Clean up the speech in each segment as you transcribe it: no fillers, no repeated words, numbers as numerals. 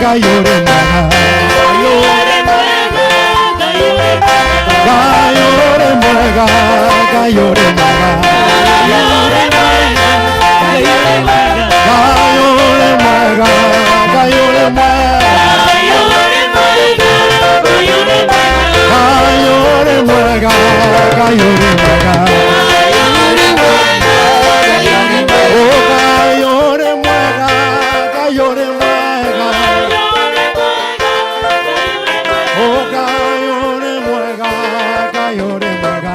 Gayore mwega, Gayore mwega, Gayore mwega, Gayore mwega, Gayore mwega, Gayore mwega, Gayore mwega, Gayore mwega, Gayore mwega, oh Gayore mwega, Gayore mwega, oh Gayore mwega, Gayore mwega,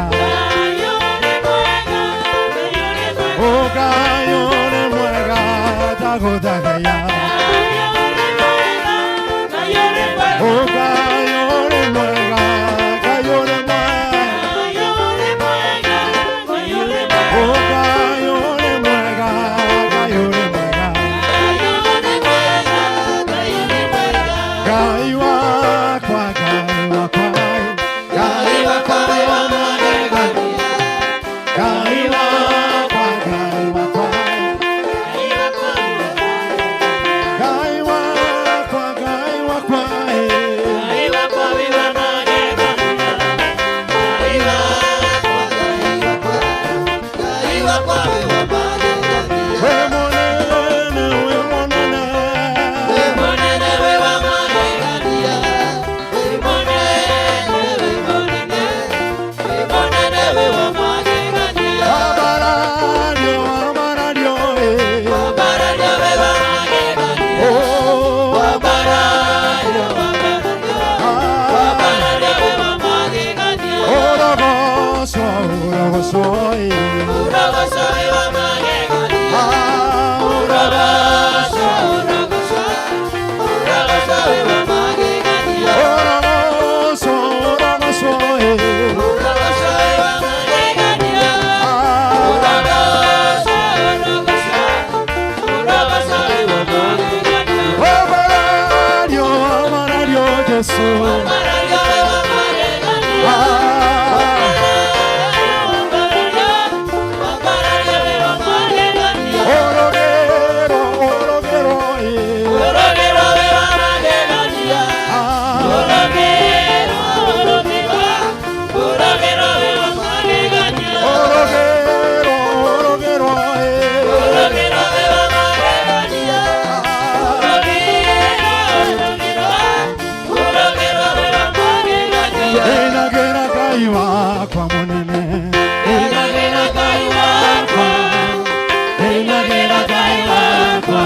oh Gayore mwega, tagodagaya, oh Gayore mwega, Gayore mwega, oh Gayore mwega, Gayore mwega, Gaiwa kwa, Gaiwa kwa, Gaiwa kwa, Gaiwa kwa, Gaiwa kwa, Gaiwa kwa, Gaiwa kwa, we monene, we monene, abaradio, abaradio, oh, orogoso, orogoso, orogoso, abaradio, abaradio, Jesus. Orogero, orogero, orogero, orogero, enagera kaiwa kwa monene, enagera kaiwa kwa, enagera kaiwa kwa,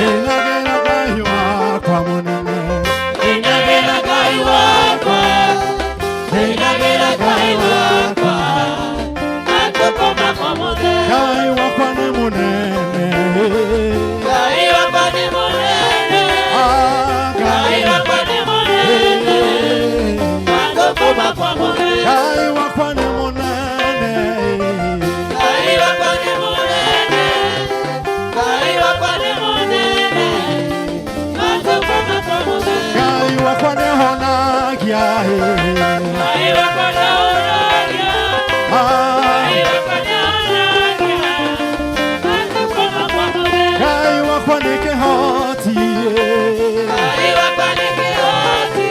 enagera kaiwa kwa monene, enagera kaiwa kwa, enagera kaiwa kwa, kaiwa kwa ne monene, kaiwa kwa ne monene, kaiwa kwa ne monene, kaiwa kwa ne monene, kaiwa kwa ne honagia, kaiwa kwa ne honagia, kaiwa kwa ne kehoti, kaiwa kwa ne kehoti,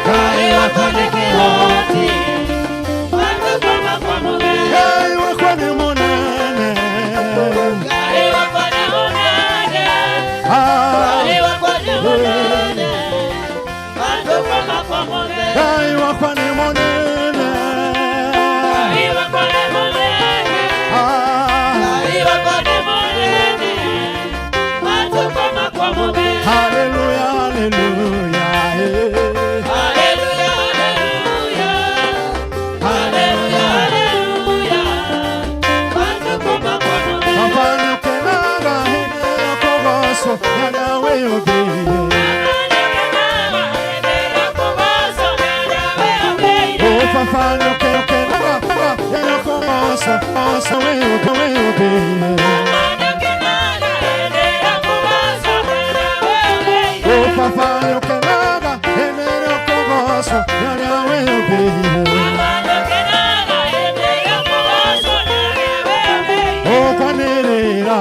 kaiwa kwa ne kehoti, kaiwa kwa ne monene, kaiwa kwa ne monene, kaiwa kwa ne monene, kaiwa kwa ne monene, hallelujah, hallelujah, Fafanya kenaga hekera kogoso, yanawe obeye. Oh, fafanya kenaga hekera kogoso, oso we obeye. Oh, fafanya kenaga hekera kogoso, yanawe obeye. Oh, kanelera,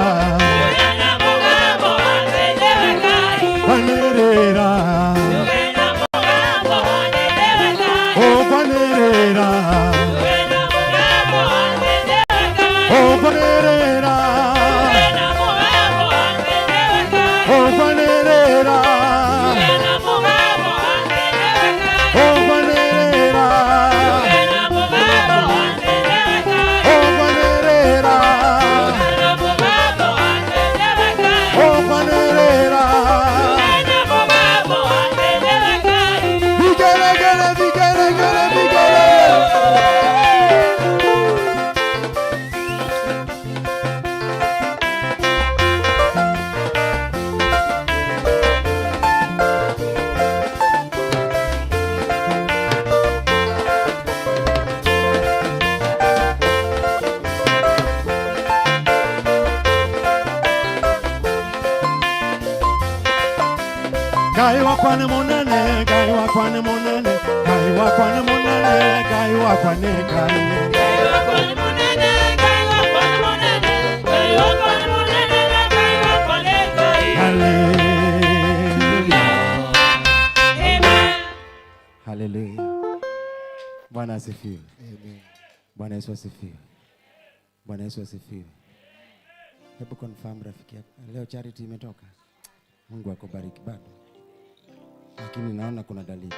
Gai wakwane monene, gai wakwane monene, gai wakwane monene, gai wakwane gai. Gai wakwane monene, gai wakwane monene, gai wakwane monene, gai wakwane gai. Hallelujah. Amen. Hallelujah. Bwana asifiwe. Amen. Bwana Yesu asifiwe. Bwana Yesu asifiwe. Hebu confirm rafiki yako. Leo charity imetoka. Mungu akubariki bado. Lakini naona kuna dalili.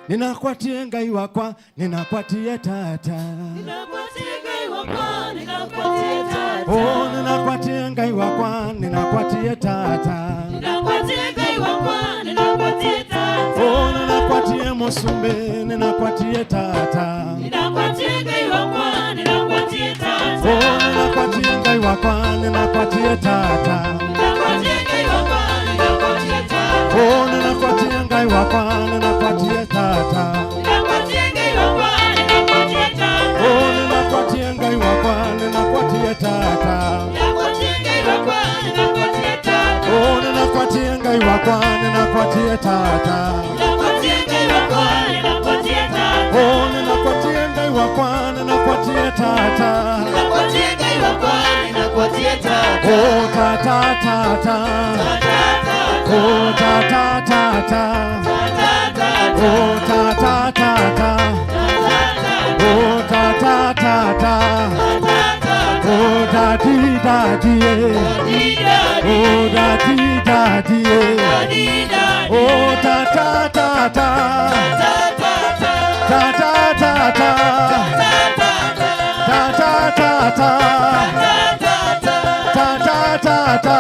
Ninakwatie ngai wakwa, ninakwatie tata. Ninakwatie ngai wakwa, ninakwatie tata. Oh, ninakwatie ngai wakwa, ninakwatie tata. Ninakwatie ngai wakwa, ninakwatie tata. Oh, ninakwatie musumbe, ninakwatie tata. Ninakwatie ngai wakwa, ninakwatie tata. Oh, ninakwatie ngai wakwa, ninakwatie tata. Ninakwatie ngai wakwa, ninakwatie tata. Oh, ninakwatie ngai wakwa, ninakwatie tata. Ninakwatie ngai wakwa, ninakwatie tata. Oh, ninakwatie ngai wakwa, ninakwatie tata. Ninakwatie ngai wakwa, ninakwatie tata. Oh, ninakwatie ngai wakwa, ninakwatie tata. Ninakwatie ngai wakwa, ninakwatie tata. Oh, ninakwatie ngai wakwa, ninakwatie tata. Ninakwatie ngai wakwa, ninakwatie tata. Oh, tata tata. Oh, tata tata. Oh, tata tata. Oh, tata tata. Oh, daddy daddy. Oh, daddy daddy. Oh, tata tata. Tata tata. Tata tata. Tata tata.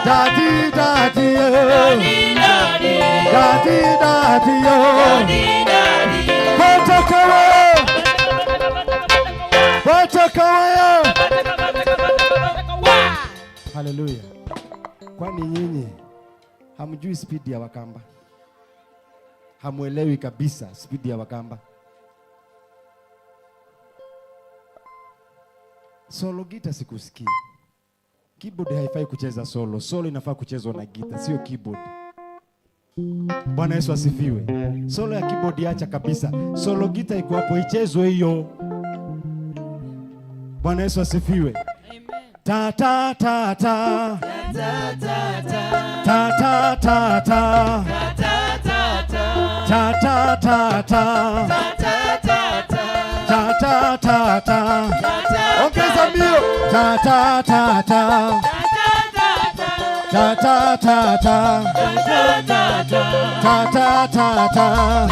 Daddy daddy. Daddy daddy. Hallelujah. Kwani nyinyi hamjui speed ya Wakamba? Hamuelewi kabisa speed ya Wakamba? Solo gita sikusikii. Keyboard haifai kucheza solo. Solo inafaa kuchezwa na gita, sio keyboard. Bwana Yesu asifiwe. Solo ya keyboard acha kabisa. Solo gita iko hapo ichezwe hiyo. Bwana Yesu asifiwe. Ta ta ta ta. Ta ta ta ta. Ta ta ta ta. Ta ta ta ta. Ongeza mbio. Ta ta ta ta. Ta ta ta ta. Ta ta ta ta.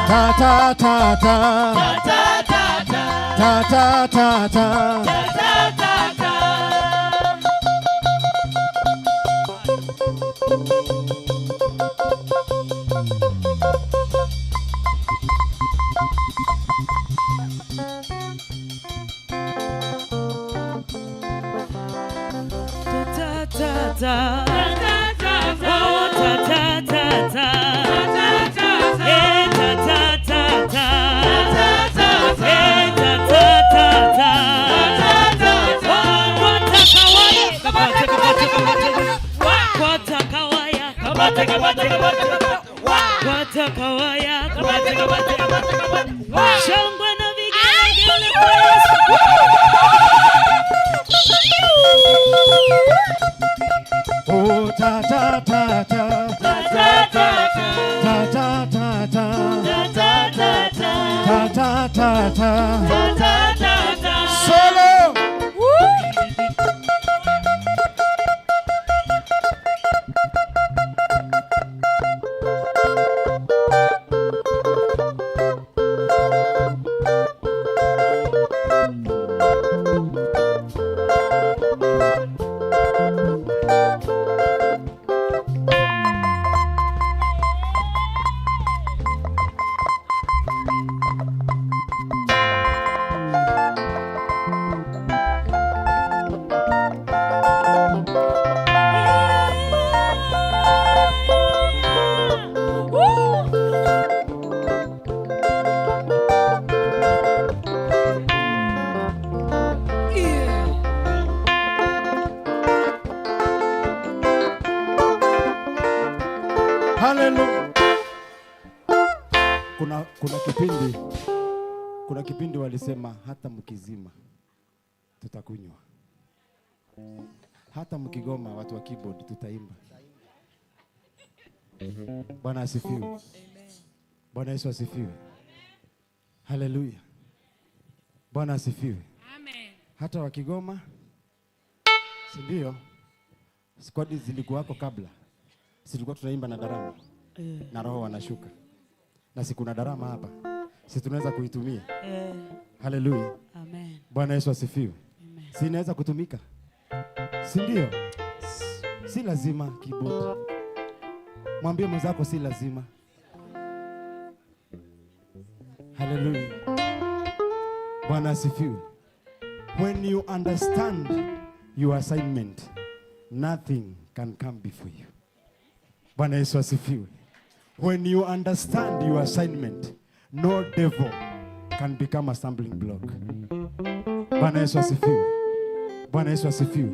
Ta ta ta ta. Ta ta ta ta. Shangwe na vigelegele kwa Yesu. Oh, ta ta ta ta. Ta ta ta ta. Ta ta ta. Solo. Hallelujah. Kuna kipindi walisema hata mkizima tutakunywa. Hata mkigoma watu wa keyboard tutaimba. Bwana asifiwe. Bwana Yesu asifiwe. Hallelujah. Bwana asifiwe. Amen. Hata wakigoma, si ndio? Squad zilikuwako kabla. Silikuwa tunaimba na darama. Na roho wanashuka. Na si kuna darama hapa. Si tunaweza kuitumia. Hallelujah. Amen. Bwana Yesu asifiwe. Amen. Si inaweza kutumika? Si ndio? Si lazima keyboard. Mwambie mwenzako si lazima. Hallelujah. Bwana asifiwe. When you understand your assignment, nothing can come before you. Bwana Yesu asifiwe. When you understand your assignment, no devil can become a stumbling block. Bwana Yesu asifiwe. Bwana Yesu asifiwe.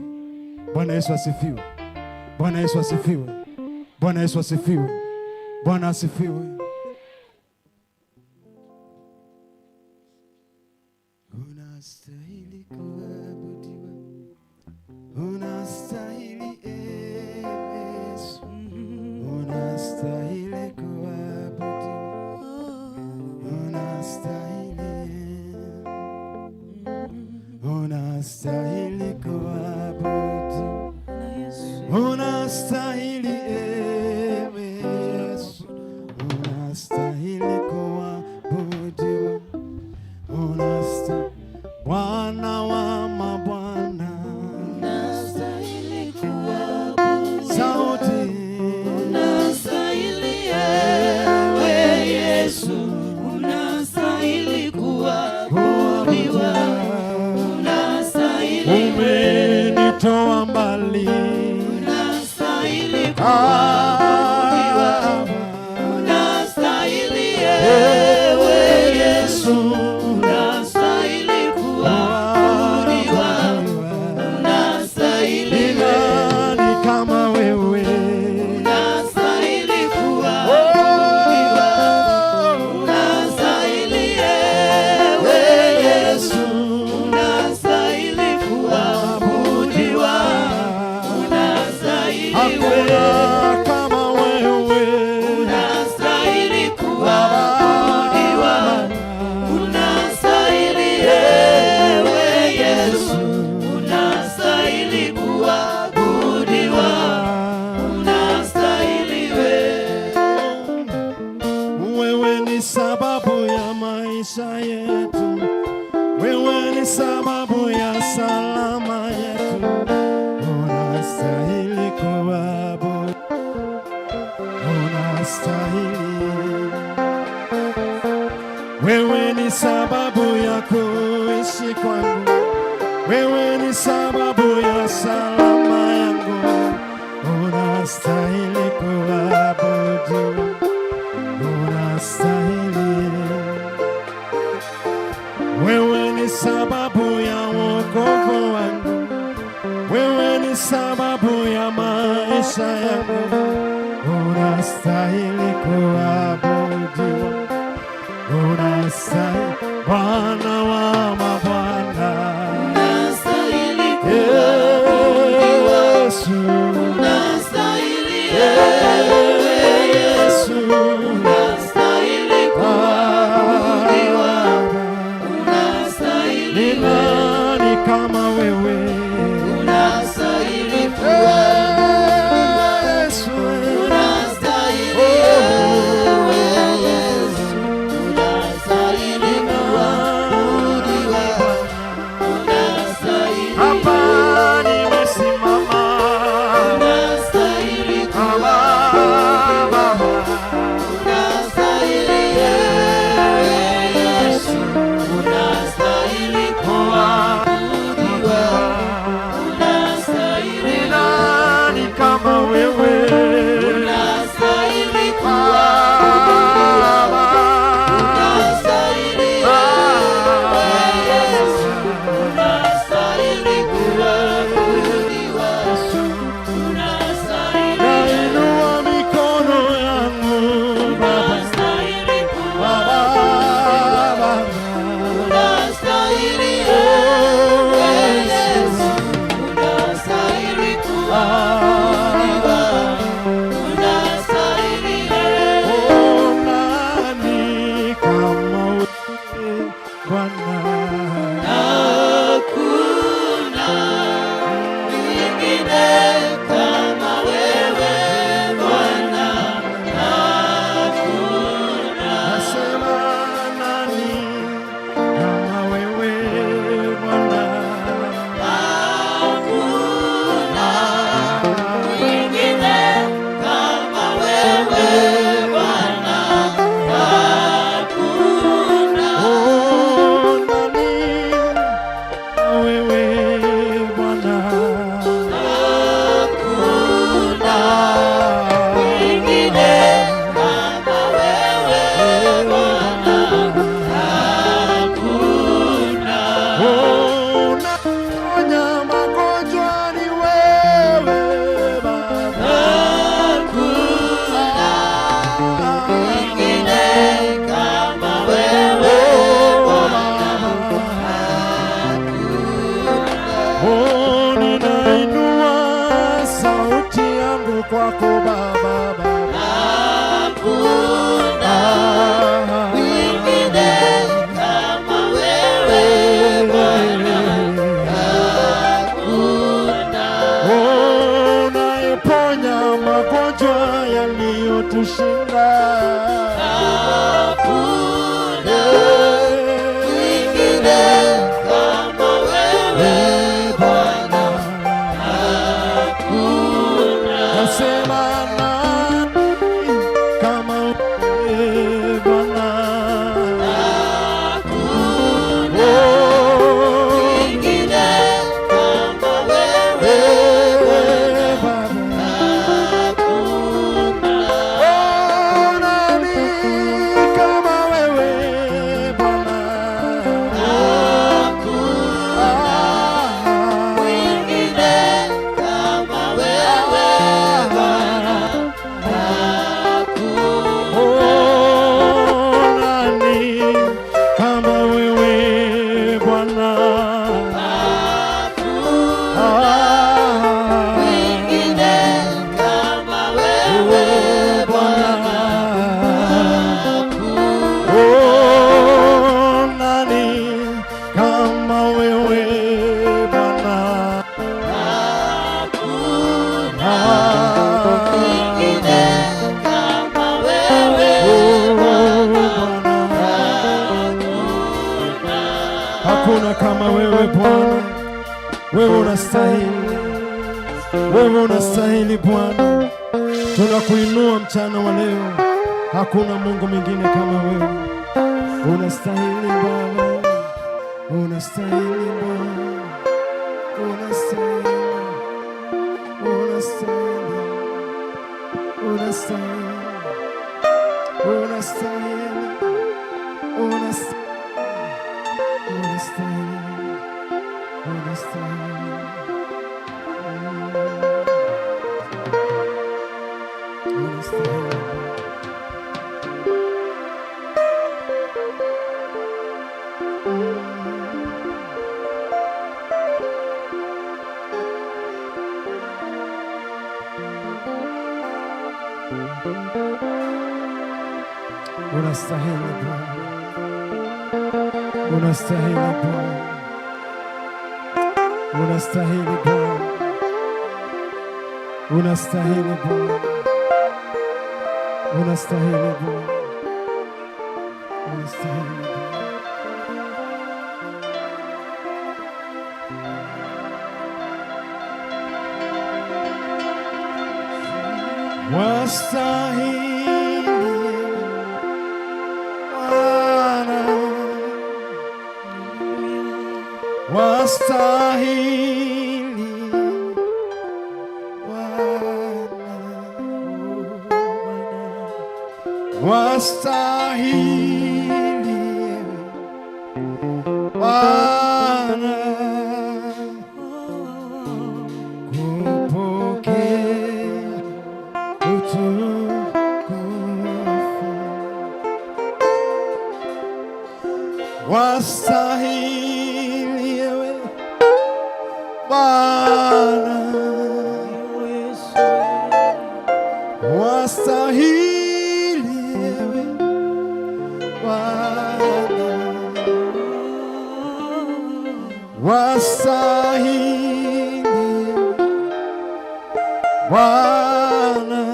Bwana Yesu asifiwe. Bwana Yesu asifiwe. Bwana Yesu asifiwe. Bwana asifiwe. Unastahili kuabudiwa. Unastahili Yesu. Unastahili kuabudiwa. Unastahili. Unastahili kuabudiwa. Unastahili Yesu. Unastahili kuabudiwa. Unastahili Bwana wa mabwana. Unastahili kuabudiwa. Sauti. Unastahili ewe Yesu. Unastahili kuabudiwa. Unastahili. Umenitoa mbali. Unastahili kuabudiwa. Unastahili ewe Yesu. Unastahili kuabudiwa. Unastahili. Nani kama wewe? Unastahili kuabudiwa. Unastahili ewe Yesu. Unastahili kuabudiwa. Unastahili Hakuna kama wewe. Unastahili kuabudiwa. Unastahili ewe Yesu. Unastahili kuabudiwa. Unastahili Wewe ni sababu ya maisha yetu. Wewe ni sababu ya salama yetu. Unastahili kuabudu. Unastahili. Wewe ni sababu ya kuishi kwangu. Wewe ni sababu ya salama yangu. Unastahili kuabudu. Unastahili. Wewe ni sababu ya wokovu wangu. Wewe ni sababu ya maisha yangu. Unastahili kuabudiwa. Unastahili. Bwana wa mabwana. Unastahili kuabudiwa. Yesu. Unastahili ewe Yesu. Unastahili kuabudiwa. Unastahili Ni nani kama wewe? Unastahili kuabudiwa. Yesu. Unastahili ewe Yesu. Unastahili kuabudiwa. umetushinda. Hakuna mwingine kama wewe Bwana, hakuna. Nasema nani kama wewe Bwana? Hakuna mwingine kama wewe Bwana, hakuna. Oh, nani kama wewe Bwana? Hakuna mwingine kama wewe Bwana, hakuna. Oh, nani kama wewe Bwana? Mwingine kama wewe Bwana, Oh, nani kama wewe Bwana? mwingine kama wewe Hakuna kama wewe Bwana, wewe unastahili, wewe unastahili Bwana, tunakuinua mchana wa leo. Hakuna Mungu mwingine kama wewe, unastahili Baba, unastahili Bwana, unastahili, unastahili, unastahili, unastahili, unastahili. Unastahili Bwana, unastahili Bwana, unastahili Bwana, unastahili Bwana, unastahili Bwana, unastahili Bwana. Wastahili Bwana, wastahili Bwana, wastahili Bwana, kupokea utukufu. Wastahili ewe Bwana, wastahili ewe Bwana, wastahili Bwana,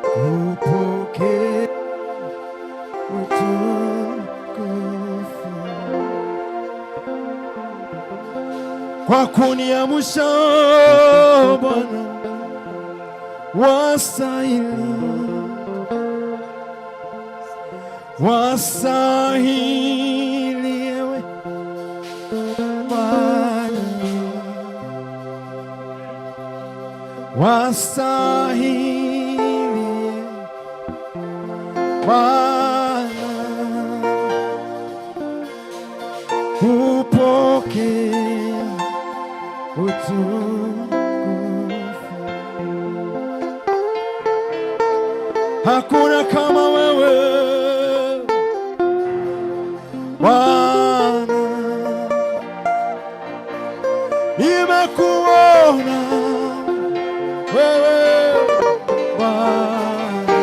kupokea utukufu kwa kuniamsha Bwana, wastahili, wastahili ewe Bwana, wastahili Bwana, kupokea utukufu. Hakuna kama wewe Bwana, nimekuona wewe Bwana,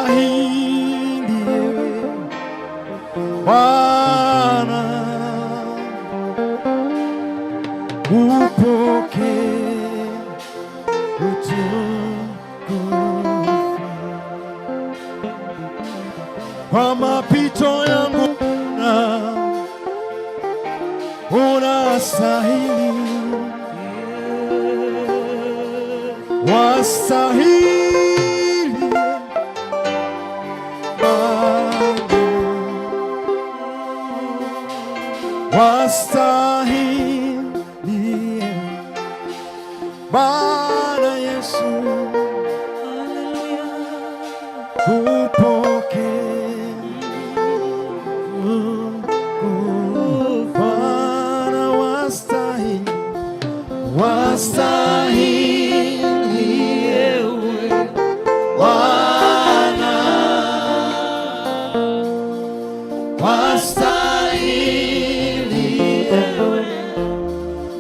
wastahili wewe Bwana, upo unastahili, wastahili wastahili Bwana Yesu, upokee Bwana, wastahili, wastahili Bwana, wastahili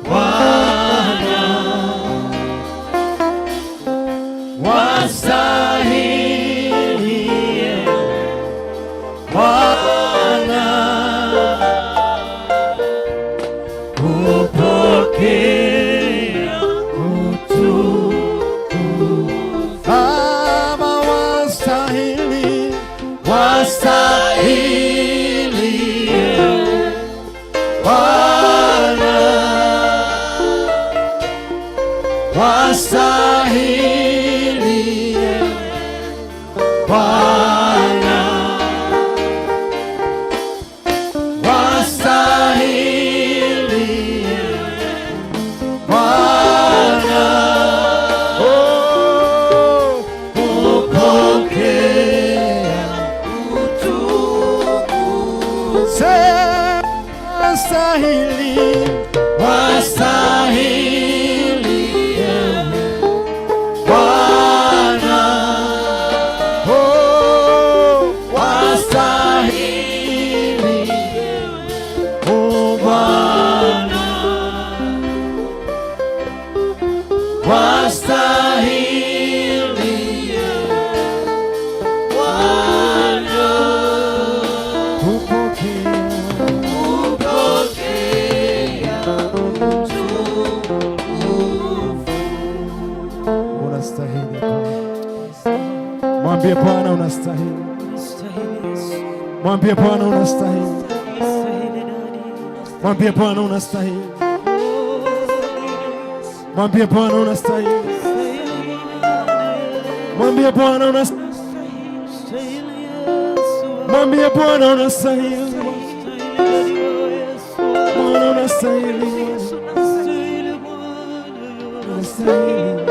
Bwana, wastahili Bwana, upokea utukufu. Baba, wastahili, wastahili Bwana, wastahili Bwana, wastahili Bwana, upokea utukufu. Wastahili, wastahili Bwana, wastahili Bwana, wastahili Bwana, upokea unastahili. Mwambie Bwana unastahili, mwambie Bwana unastahili, mwambie Bwana unastahili, mwambie Bwana unastahili, mwambie Bwana unastahili, mwambie Bwana unastahili, Bwana unastahili, unastahili.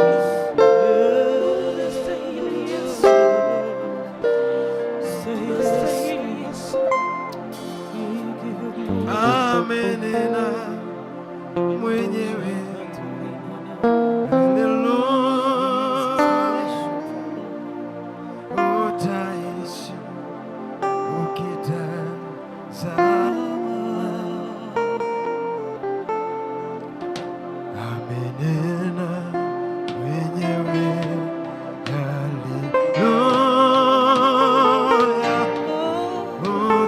Amenena mwenyewe, haleluya, utaishi ukitazama. Amenena mwenyewe, haleluya,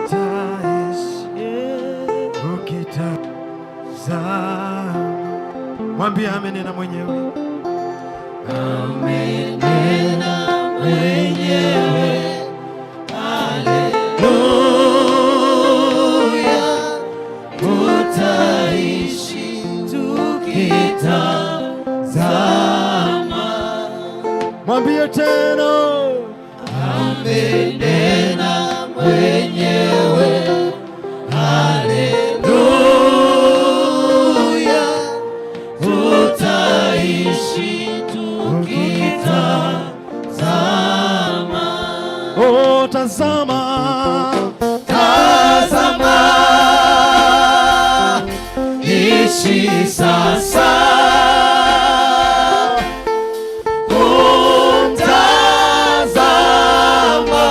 utaishi ukitazama. Mwambie amenena mwenyewe, amenena mwenyewe, haleluya, utaishi tukitazama. Mwambie tena, amenena mwenyewe, haleluya, tutaishi tukitazama. Oh, tazama, tazama, ishi sasa, kumtazama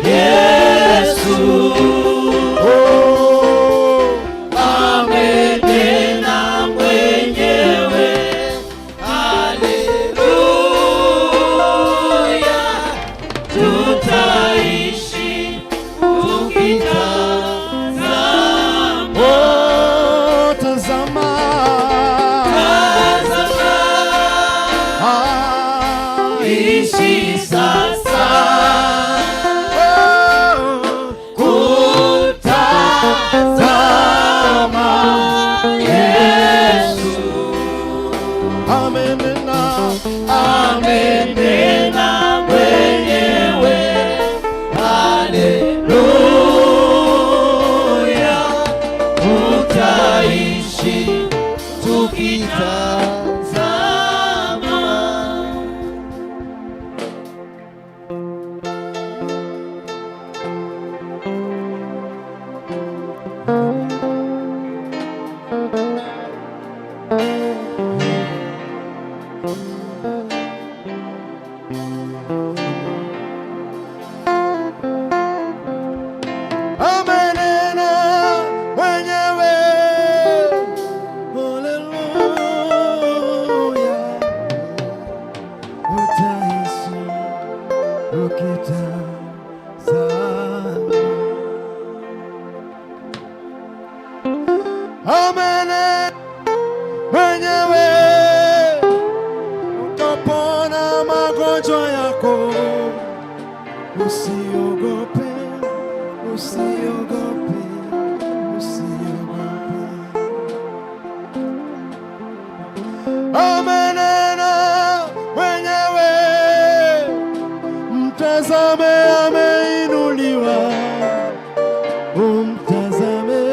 Yesu. Tazama amenena mwenyewe, utapona magonjwa yako. Usiogope, usiogope, usiogope. Amenena mwenyewe, mtazame ameinuliwa. Umtazame,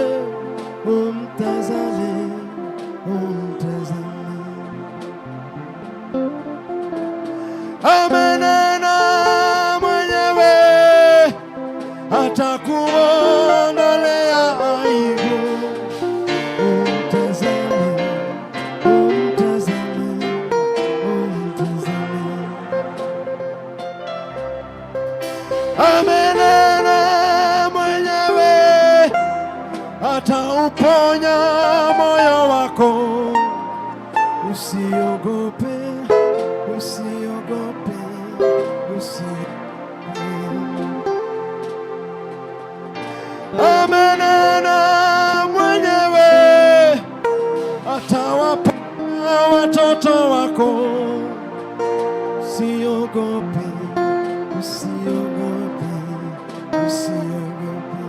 umtazame, umtazame. Amenena mwenyewe, atakuondolea aibu. Umtazame, umtazame, umtazame. Amenena mwenyewe, atauponya moyo wako. Usiogope, usiogope, usiogope. Amenena mwenyewe, atawaponya watoto wako. Usiogope, usiogope, usiogope.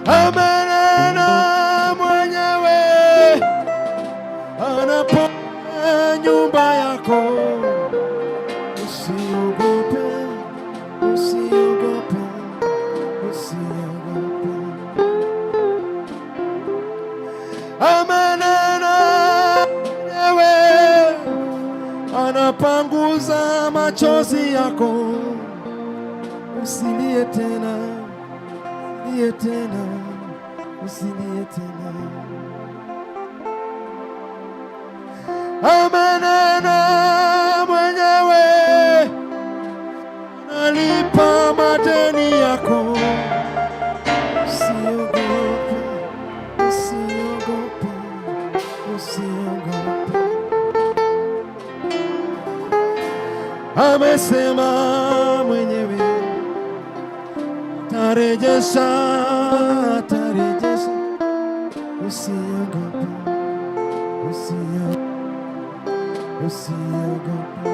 Amenena mwenyewe, anaponya nyumba yako. Usiogope, usiogope, usiogope. Amenena mwenyewe, anapanguza machozi yako. Usilie tena, usilie tena, usilie tena. Amenena mwenyewe, analipa madeni yako. Usiogope, usiogope, usiogope. Amesema mwenyewe, tarejesha, tarejesha. Usiogope, usiogope, usiogope.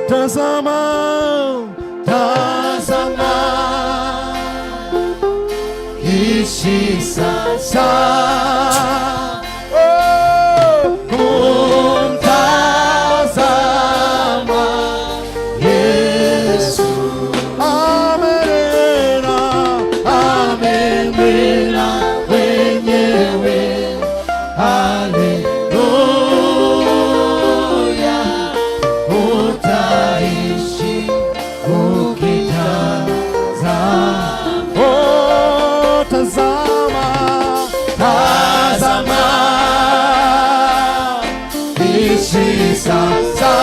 Tazama, tazama, ishi sasa. Kumtazama Yesu. Amenena, amenena mwenyewe. Haleluya, utaishi ukitazama. Oh, tazama, tazama, ishi sasa.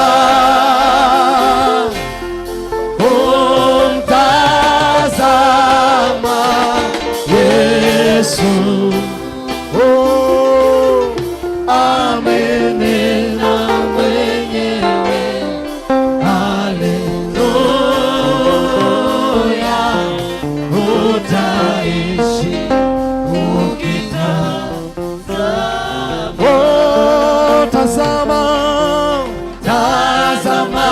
Kumtazama Yesu. Oh, amenena mwenyewe. Haleluya, utaishi ukitazama. Oh, tazama, tazama,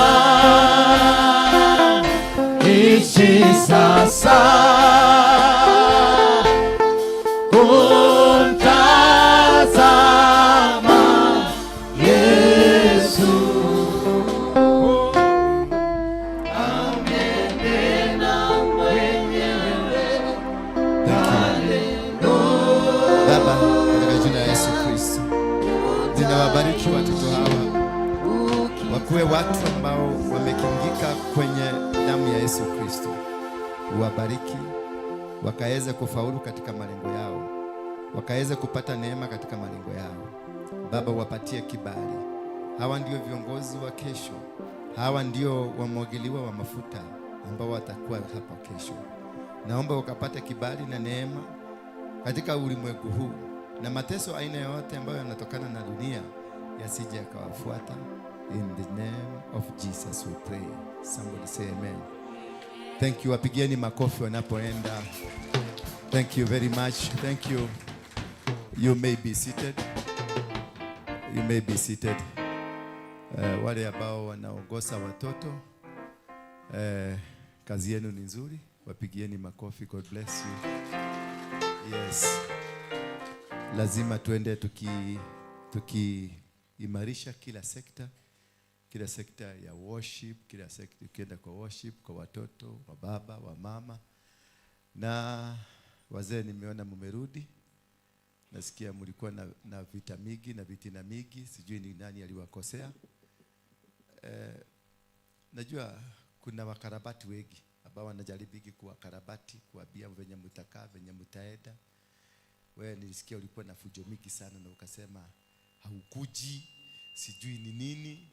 ishi sasa. Kumtazama Yesu. Amenena mwenyewe. Baba, katika jina la Yesu Kristo, ninawabariki watoto hawa, wakuwe watu ambao wamekingika kwenye damu ya Yesu Kristo. Uwabariki, wakaweze kufaulu katika malengo yao, wakaweze kupata neema katika malengo yao. Baba, wapatie kibali. Hawa ndio viongozi wa kesho, hawa ndio wamwagiliwa wa mafuta ambao watakuwa hapa kesho. Naomba wakapate kibali na neema katika ulimwengu huu, na mateso aina yote ambayo yanatokana na dunia yasije yakawafuata. In the name of Jesus we pray. Somebody say amen. Thank you. Wapigieni makofi wanapoenda. Thank you very much. Thank you. You may be seated. You may be seated. Wale ambao wanaongoza watoto, kazi yenu ni nzuri. Wapigieni makofi. God bless you. Yes. Lazima tuende tukiimarisha kila sekta ya worship, kila sekta ukienda kwa worship, kwa watoto, wa baba, wa mama. Na wazee nimeona mmerudi. Nasikia mlikuwa na vita mingi na vitina mingi, sijui ni nani aliwakosea. Najua kuna wakarabati wengi ambao wanajaribu kuwakarabati, kuambia venye mtakaa, venye mtaenda. Wewe nilisikia ulikuwa na fujo mingi sana na ukasema haukuji, sijui ni nini.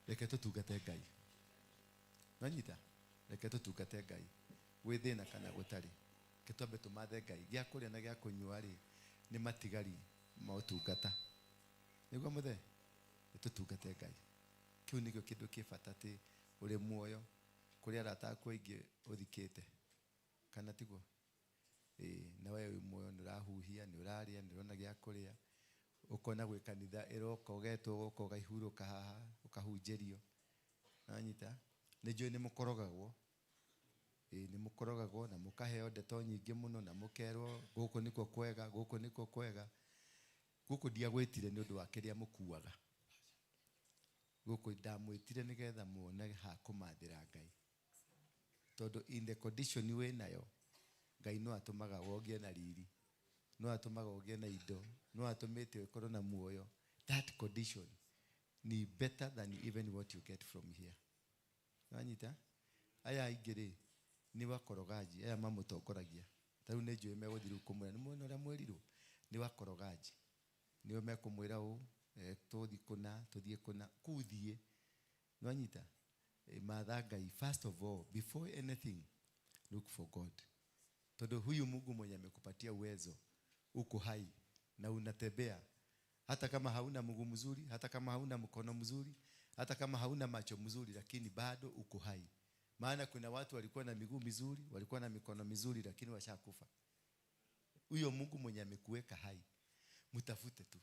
Leketo tugate Ngai. Nanyita? Leketo tugate Ngai. Wethe na kana gutari. Ketwambe tumathe Ngai. Gya kuria na gya kunyua ri ni matigari mautungata. Niguo muthe? Tutungate Ngai. Kiu nikio kindu kibatati uri muoyo kuria arata aku aingi uthikite. Kana tiguo? Na wewe muoyo ni rahuhia, ni uraria, ni rona gya kuria. Ukona gwe kanitha iroko geto uko gaihuruka haha ukahunjerio. Nanyita? Nijue ni mukorogagwo. Ni mukorogagwo na mukaheo ndeto nyingi muno na mukerwo guku niko kwega, guku niko kwega. Guku ndiagwitire ni undu wa kiria mukuaga. Guku ndamwitire nigetha muone ha kumathira Ngai. Todo in the condition we nayo, Ngai no atumaga wogie na riri. No atumaga wogie na indo. No atumite ukorwo na muoyo. That condition ni better than even what you get from here. Nanyita? Aya igere ni wakorogaji, aya mamutongoragia. Taru nejo meguthiru kumwira ni muone ura mweriru ni wakorogaji. Niwe mekumwira tuthi kuna tuthie kuna kuthie. Nanyita? Matha Ngai, first of all, before anything, look for God. Todo huyu Mungu mwenye amekupatia uwezo, uko hai na unatembea. Hata kama hauna mguu mzuri, hata kama hauna mkono mzuri, hata kama hauna macho mzuri, lakini bado uko hai. Maana kuna watu walikuwa na miguu mizuri, walikuwa na mikono mizuri, lakini washakufa. Huyo Mungu mwenye amekuweka hai, mtafute tu.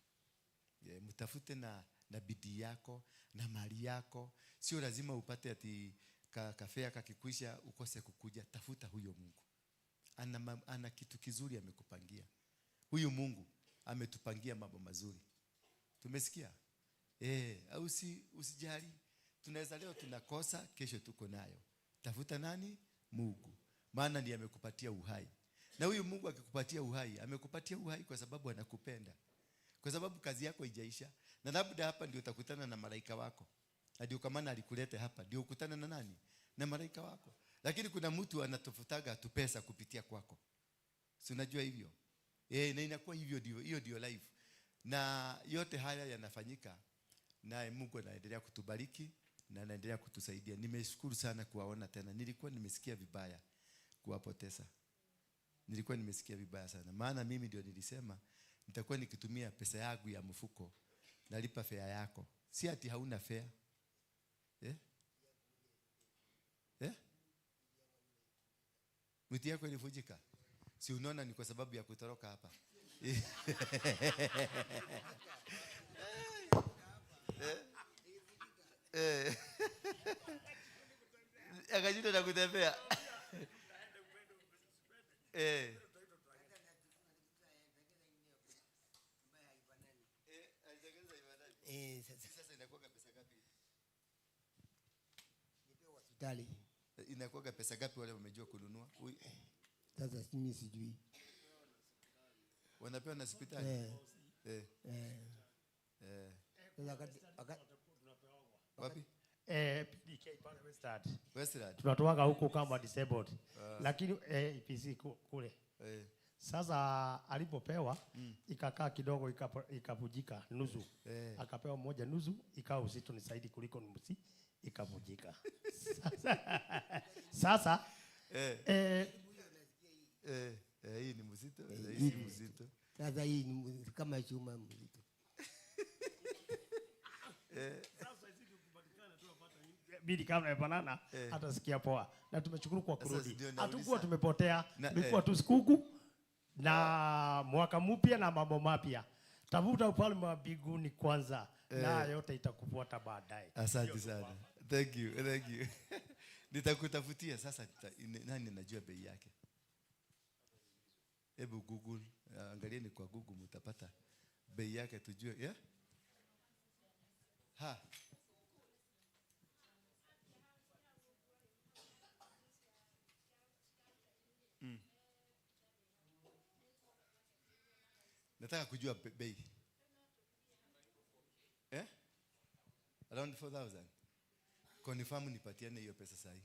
Mtafute na bidii yako na mali yako. Sio lazima upate ati kafea kakikwisha ukose kukuja. Tafuta huyo Mungu. Ana kitu kizuri amekupangia. Huyu Mungu ametupangia mambo mazuri. Tumesikia? Au usijali. Tunaweza leo tunakosa, kesho tuko nayo. Tafuta nani? Mungu. Maana ndiye amekupatia uhai. Na huyu Mungu akikupatia uhai, amekupatia uhai kwa sababu anakupenda. Kwa sababu kazi yako haijaisha. Na labda hapa ndio utakutana na malaika wako. Na ndio kama alikuleta hapa, ndio ukutana na nani? Na malaika wako. Lakini kuna mtu anatafutaga tu pesa kupitia kwako. Si unajua hivyo? Na inakuwa hivyo ndio, hiyo ndio life. Na yote haya yanafanyika na Mungu anaendelea kutubariki na anaendelea kutusaidia. Nimeshukuru sana kuwaona tena. Nilikuwa nimesikia vibaya kuwapoteza. Nilikuwa nimesikia vibaya sana. Maana mimi ndio nilisema nitakuwa nikitumia pesa yangu ya mfuko nalipa fare yako. Si ati hauna fare. Mwiti yako ilivunjika. Si unaona ni kwa sababu ya kutoroka hapa. Akajito na kutembea. Sasa inakuwa pesa ngapi? Nipewa hospitali. Inakuwa pesa ngapi wale wamejua kununua? Sasa mimi sijui. Wanapewa na hospitali? Wapi? PDK pale Westland. Tunatoaga huko kama disabled. Lakini EPC kule. Sasa alipopewa ikakaa kidogo ikavujika nusu. Akapewa moja nusu ikawa uzito ni zaidi kuliko nusu ikavujika. Sasa hii ni mzito, hii ni mzito. Sasa hii ni kama chuma mzito. bili kama banana atasikia poa. Na tumeshukuru kwa kurudi. ndio nauliza. Hatukuwa tumepotea. Na, Tulikuwa tu sikuku na mwaka mpya na mambo mapya. Tafuta ufalme wa mbinguni kwanza na yote itakufuata baadaye. Asante sana. Thank you. Thank you. Nitakutafutia sasa nani najua bei yake. Hebu Google, angalieni kwa Google mtapata bei yake tujue, yeah? Ha. Nataka kujua bei. Around 4,000. Confirm nipatiane hiyo pesa sahi.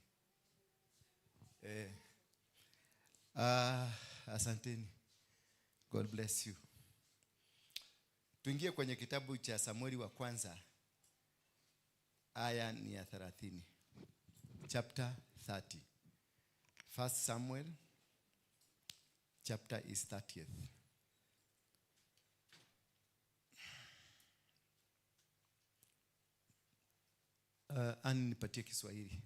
Asanteni. God bless you. Tuingie kwenye kitabu cha Samueli wa kwanza. Aya ni ya 30. Chapter 30. First Samuel chapter is 30th. Nipatie Kiswahili.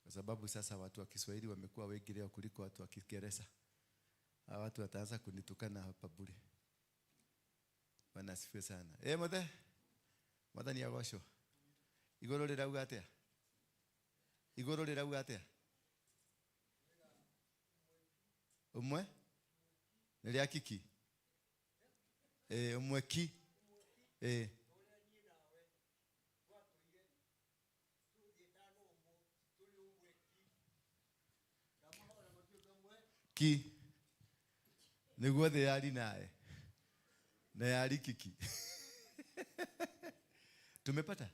Kwa sababu sasa watu wa Kiswahili wamekuwa wengi leo kuliko watu wa Kiingereza. Watu wataanza kunitukana hapa bure. Bwana asifiwe sana. Mothe ni agocwo. Igoro rirauga atia? Igoro rirauga atia? Umwe? Niria kiki? Umwe ki? Ki niguo the yari nae na yari kiki. Tumepata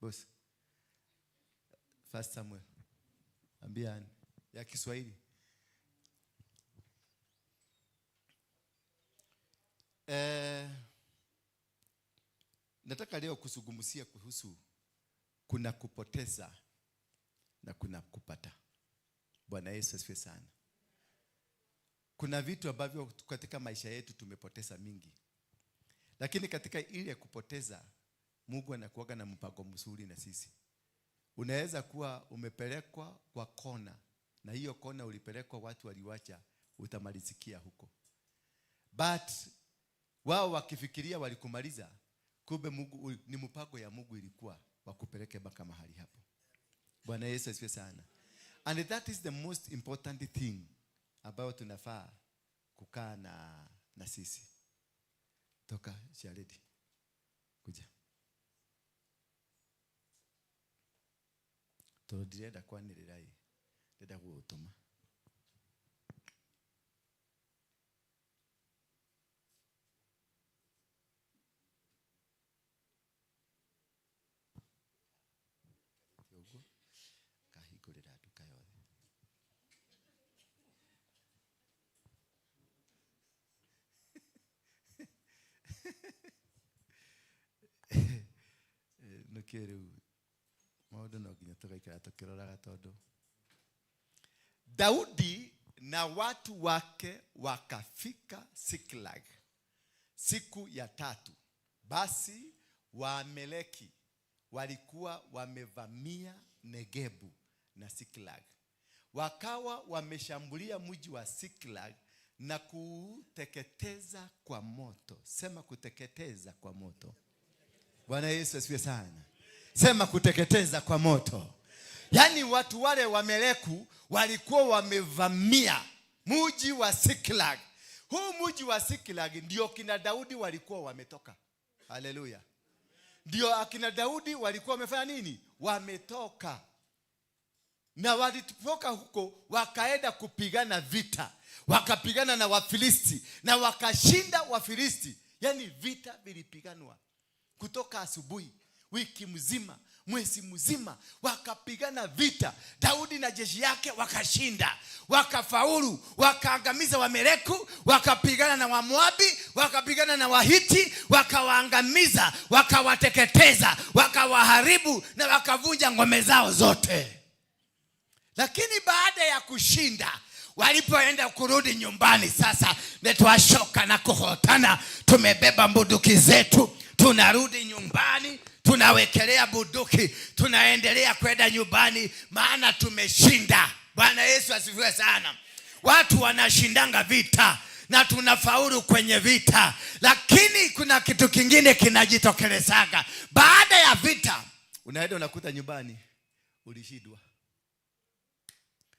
boss. First Samuel ambia ya Kiswahili. Nataka leo kusugumusia kuhusu kuna kupoteza na kuna kupata. Bwana Yesu asifiwe sana. Kuna vitu ambavyo katika maisha yetu tumepoteza mingi. Lakini katika ile kupoteza, Mungu anakuaga na mpango mzuri na sisi. Unaweza kuwa umepelekwa kwa kona, na hiyo kona ulipelekwa watu waliwacha, utamalizikia huko. But wao wakifikiria walikumaliza, kumbe Mungu ni mpango ya Mungu ilikuwa wakupeleke mpaka mahali hapo. Bwana Yesu asifiwe sana. And that is the most important thing about tunafaa kukaa na sisi. Toka Sharedi. Kuja. Tudireda kwa nilirai. Deda kuutuma. Kahigurira duka yothe. Nukiru maundu no nginya tugaikara tukiroraga tondu Daudi na watu wake wakafika Siklag siku ya 3. Basi Waameleki walikuwa wamevamia Negebu na Siklag. Wakawa wameshambulia mji wa Siklag na kuteketeza kwa moto. Sema kuteketeza kwa moto. Bwana Yesu asifiwe sana. Sema kuteketeza kwa moto. Yaani watu wale Wameleku walikuwa wamevamia mji wa Siklag. Huu mji wa Siklag ndio kina Daudi walikuwa wametoka. Haleluya. Ndio akina Daudi walikuwa wamefanya nini? Wametoka. Na walitoka huko wakaenda kupigana vita. Wakapigana na Wafilisti na wakashinda Wafilisti. Yaani vita vilipiganwa kutoka asubuhi, wiki mzima, mwezi mzima, wakapigana vita. Daudi na jeshi yake wakashinda, wakafaulu, wakaangamiza Wameleku, wakapigana na Wamoabi, wakapigana na Wahiti, wakawaangamiza, wakawateketeza, wakawaharibu na wakavunja ngome zao zote. Lakini baada ya kushinda, walipoenda kurudi nyumbani sasa, netwashoka na kuhotana, tumebeba bunduki zetu, tunarudi nyumbani, tunawekelea bunduki, tunaendelea kwenda nyumbani, maana tumeshinda. Bwana Yesu asifiwe sana. Watu wanashindanga vita na tunafaulu kwenye vita, lakini kuna kitu kingine kinajitokelezaga baada ya vita. Unaenda unakuta nyumbani ulishindwa.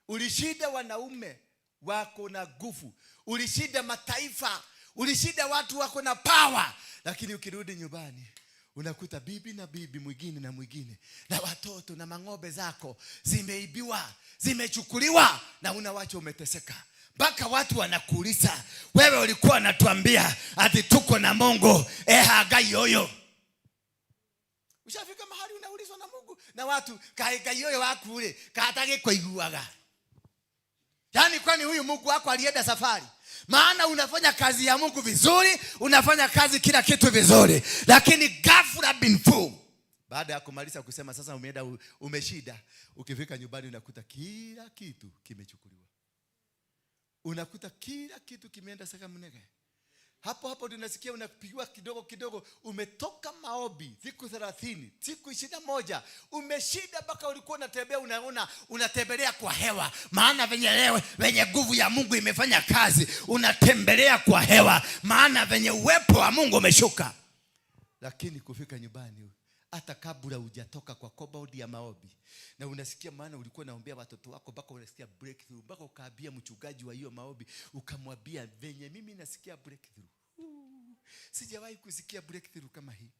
Ulishinda wanaume wako na nguvu, ulishinda mataifa, ulishinda watu wako na power, lakini ukirudi nyumbani unakuta bibi na bibi mwingine na mwingine na watoto na mang'ombe zako zimeibiwa, zimechukuliwa, na unawacha umeteseka. Mpaka watu wanakuuliza, wewe ulikuwa unatuambia ati tuko na Mungu, hagai yoyo. Ushafika mahali unaulizwa na Mungu na watu, kagai yoyo wako ule katage kuiguaga. Yaani kwani huyu Mungu wako alienda safari? Maana unafanya kazi ya Mungu vizuri, unafanya kazi kila kitu vizuri, lakini ghafla bin fu, baada ya kumaliza kusema sasa umeenda umeshida, ukifika nyumbani unakuta kila kitu kimechukuliwa. Unakuta kila kitu kimeenda saka mnege. Hapo hapo tunasikia unapigiwa kidogo kidogo, umetoka maombi siku 30, siku 21, umeshida mpaka ulikuwa unatembea, unaona unatembelea kwa hewa. Maana venye nguvu ya Mungu imefanya kazi, unatembelea kwa hewa, maana venye uwepo wa Mungu umeshuka. Lakini kufika nyumbani, hata kabla hujatoka kwa compound ya maombi, na unasikia, maana ulikuwa naombea watoto wako mpaka unasikia breakthrough, mpaka ukaambia mchungaji wa hiyo maombi, ukamwambia venye mimi nasikia breakthrough. Sijawahi kusikia breakthrough kama hii.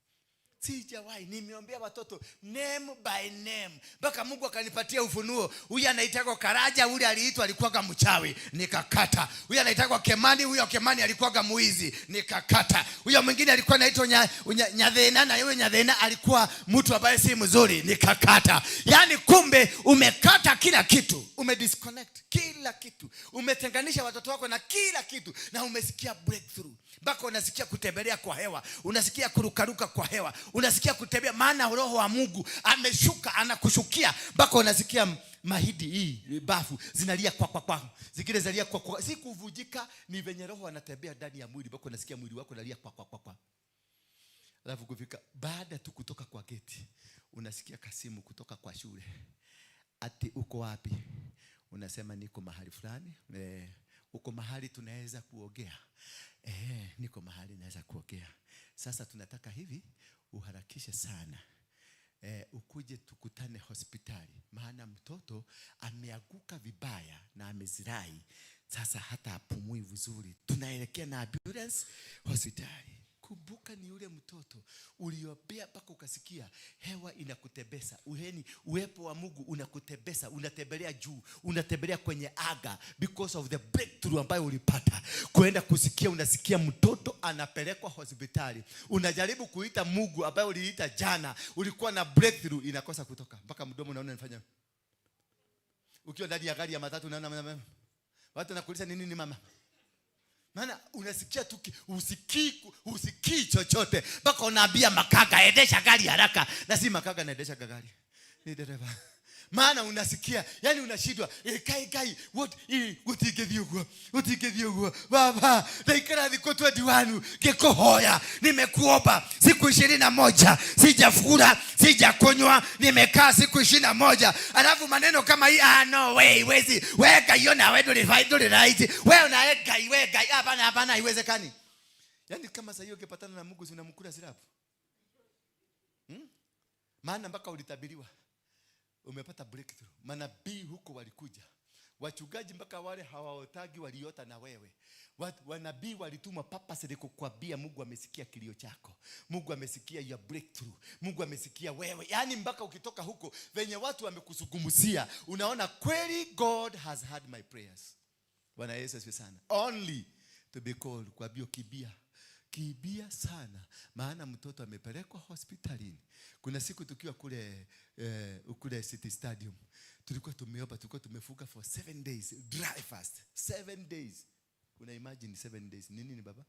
Sijawahi. Nimeombea watoto name by name, mpaka Mungu akanipatia ufunuo. Huyu anaitwa Karaja, ule aliitwa alikuwa mchawi, nikakata. Huyu anaitwa Kemani, huyo Kemani alikuwa muizi, nikakata. Huyo mwingine alikuwa anaitwa Nyadhena, na yule Nyadhena alikuwa mtu ambaye si mzuri, nikakata. Yaani kumbe umekata kila kitu, umedisconnect kila kitu, umetenganisha watoto wako na kila kitu, na umesikia breakthrough. Mpaka unasikia kutembelea kwa hewa, unasikia kurukaruka kwa hewa, unasikia kutembea, maana roho wa Mungu ameshuka, anakushukia. Mpaka unasikia mahidi hii bafu zinalia kwa zingine zalia kwa si kuvujika, ni venye roho anatembea ndani ya mwili. Mpaka unasikia mwili wako unalia kwa. Alafu kufika baada tu kutoka kwa geti, unasikia kasimu kutoka kwa shule, ati uko wapi? Unasema niko mahali fulani. Uko mahali tunaweza kuongea? Niko mahali naweza kuongea. Sasa tunataka hivi uharakishe sana, ukuje tukutane hospitali, maana mtoto ameanguka vibaya na amezirai. Sasa hata apumui vizuri, tunaelekea na ambulance hospitali. Kumbuka ni yule mtoto uliobea mpaka ukasikia hewa inakutebesa. Uwepo wa Mungu unakutebesa, unatembelea juu, unatembelea kwenye aga, because of the breakthrough ambayo ulipata. Kuenda kusikia, unasikia mtoto anapelekwa hospitali. Unajaribu kuita Mungu ambaye uliita jana, ulikuwa na breakthrough, inakosa kutoka. Mpaka mdomo unaona unafanya. Ukiwa ndani ya gari ya matatu unaona watu wanakuuliza nini mama? Maana unasikia tu usikii chochote, mpaka unaambia makaga endesha gari haraka, na si makaga anaendesha gari, ni dereva. Maana unasikia, yani unashindwa, kai what igethio baba daikara thiko 21 ngekuhoya, nimekuomba siku 21, sijafura, sijakunywa, nimekaa siku 21, alafu maneno kama hii, no way, wezi weka hiyo na wewe ndio right, wewe unaweka hapana haiwezekani. Yani kama sasa hiyo ukipatana na Mungu unamkula silabu. Maana mpaka ulitabiriwa, umepata breakthrough. Manabii huko walikuja, wachungaji mpaka wale hawaotagi waliota na wewe. Wanabii walitumwa purposely kukuambia Mungu amesikia kilio chako, Mungu amesikia your breakthrough, Mungu amesikia wewe. Yani mpaka ukitoka huko venye watu wamekuzungumzia, unaona kweli God has heard my prayers. Bwana Yesu asifiwe sana. Only to be called kwa bio kibia sana, maana mtoto amepelekwa hospitalini. Kuna siku tukiwa kule City Stadium, tulikuwa tumeomba, tulikuwa tumefunga for 7 days dry fast. 7 days. Una imagine 7 days nini baba?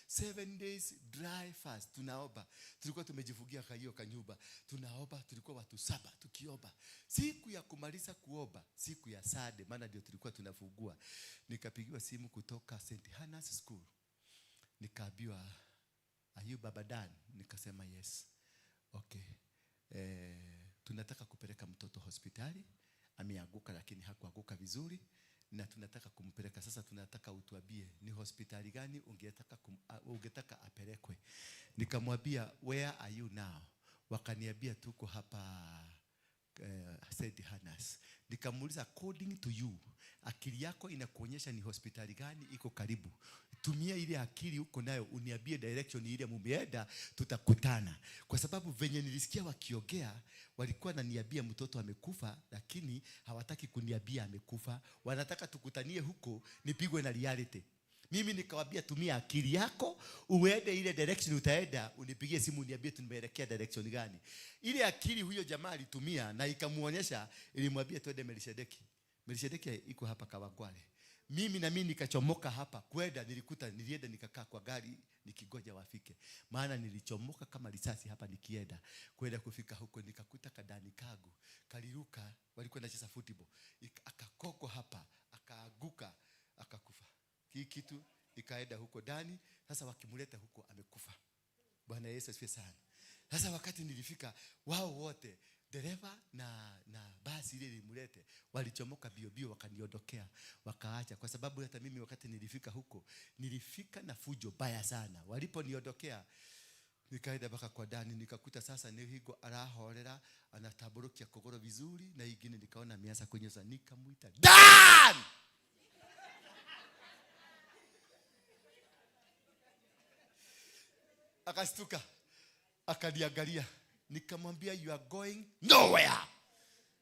7 days dry fast. Tunaomba, tulikuwa tumejifungia hiyo kanyumba, tunaomba, tulikuwa watu 7 tukiomba. Siku ya kumaliza kuomba, siku ya Sade, maana ndio tulikuwa tunafungua, nikapigiwa simu kutoka St. Hannah's School. Nikaambiwa, are you Baba Dan? Nikasema yes. Okay. tunataka kupeleka mtoto hospitali. Ameanguka lakini hakuanguka vizuri, na tunataka kumpeleka. Sasa tunataka utuambie ni hospitali gani ungetaka apelekwe. Nikamwambia, where are you now? Wakaniambia tuko hapa St. Hannah's. Nikamuuliza, according to you, akili yako inakuonyesha ni hospitali gani iko karibu? Tumia ile akili uko nayo uniambie direction ile mumeenda, tutakutana. Kwa sababu venye nilisikia wakiongea, walikuwa wananiambia mtoto amekufa, lakini hawataki kuniambia amekufa. Wanataka tukutanie huko nipigwe na reality. Mimi nikawaambia, tumia akili yako uende ile direction utaenda, unipigie simu uniambie tunaelekea direction gani. Ile akili huyo jamaa alitumia na ikamuonyesha, ilimwambia twende Melishedeki. Melishedeki iko hapa Kawangware. Mimi nikachomoka hapa kwenda, nilienda nikakaa kwa gari nikigoja wafike. Maana nilichomoka kama risasi hapa nikienda. Kwenda kufika huko nikakuta kadani kagu kaliruka, walikuwa wanacheza football. Akakoko hapa, akaaguka, akakufa. Kitu ikaenda huko ndani. Sasa wakimuleta huko amekufa. Bwana Yesu asifiwe sana. Sasa wakati nilifika, wao wote dereva na basi ile limulete walichomoka bio wakaniondokea, wakaacha. Kwa sababu hata mimi wakati nilifika huko nilifika na fujo baya sana. Waliponiondokea nikaenda mpaka kwa ndani, nikakuta sasa ni higo arahorera, anataburukia kogoro vizuri, na ingine nikaona ameanza kunyoza. Nikamuita Dan! Akastuka, akaniangalia. Nikamwambia, you are going nowhere.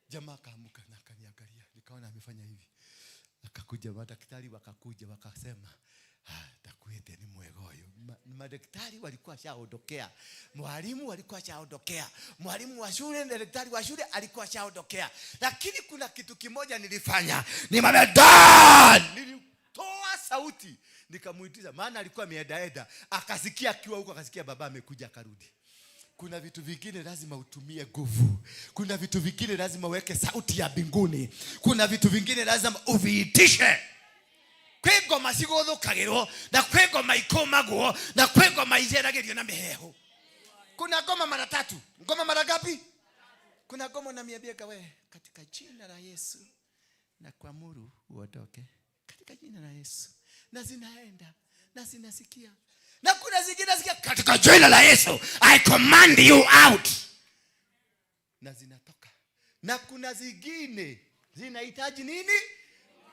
Jamaa kaamuka na akaniangalia. Nikaona amefanya hivi. Akakuja madaktari, wakakuja wakasema, takuete ni mwegoyo. Madaktari walikuwa shaondokea. Mwalimu walikuwa shaondokea. Mwalimu wa shule na daktari wa shule alikuwa shaondokea. Lakini kuna kitu kimoja nilifanya. Nilitoa sauti. Nikamuitiza, maana alikuwa ameenda. Akasikia akiwa huko, akasikia baba amekuja akarudi. Kuna vitu vingine lazima utumie nguvu. Kuna vitu vingine lazima uweke sauti ya mbinguni. Kuna vitu vingine lazima uviitishe. Kwego masigodho kagero, na kwego maikomagwo, na kwego maizeragerio na meheho. Kuna goma mara 3. Ngoma mara ngapi? Kuna goma na miabieka we, katika jina la Yesu na kuamuru uondoke. Katika jina la Yesu. Na zinaenda, na zinasikia. Na kuna zingine nasikia, katika jina la Yesu I command you out. Na zinatoka. Na kuna zingine zinahitaji nini?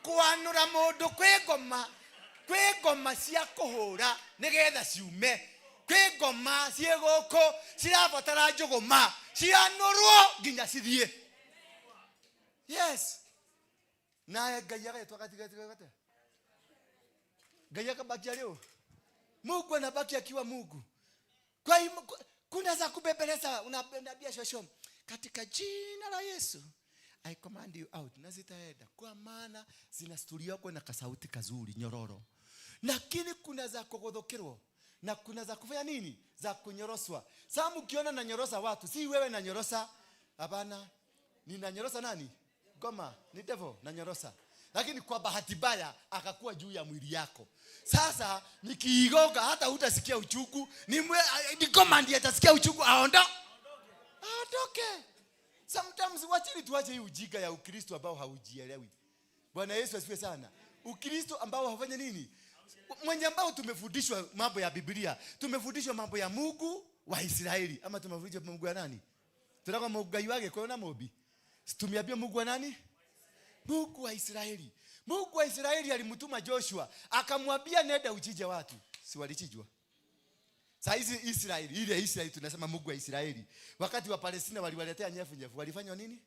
Kuanura modo kwegoma cia kuhura nigetha ciume. Kwegoma ciegoko cirabatara njuguma cianurwo nginya cithie. Yes. Na Ngai agetwa katika Ngai akabakia leo. Mungu anabaki akiwa Mungu. Kwa hiyo kuna za kubembeleza, unapenda shosho. Katika jina la Yesu I command you out. Na zitaenda. Kwa maana zinastulia kwa na kasauti kazuri nyororo. Lakini kuna za kugodhokerwa. Na kuna za kufanya nini? Za kunyoroswa. Sasa mkiona na nyorosa watu, si wewe na nyorosa. Hapana. Nina nyorosa nani? Goma, ni devil na nyorosa. Lakini kwa bahati mbaya akakuwa juu ya mwili yako. Sasa nikiigoga hata hutasikia uchungu. Ni goma ndiye atasikia uchungu aondoke. Sometimes wachini tuache hii ujinga ya Ukristo ambao haujielewi. Bwana Yesu asifiwe sana. Ukristo ambao hufanya nini? Mwenye ambao tumefundishwa mambo ya Biblia, tumefundishwa mambo ya Mungu wa Israeli, ama tumefundishwa Mungu wa nani? Tunataka Mungu wake kwa na mobi. Tumeambia Mungu wa nani? Mungu wa Israeli. Mungu wa Israeli alimtuma Joshua, akamwambia nenda uchije watu. Si walichinjwa? Sasa hizi Israeli, ile Israeli tunasema Mungu wa Israeli. Wakati wa Palestina waliwaletea nyefu, walifanywa nini?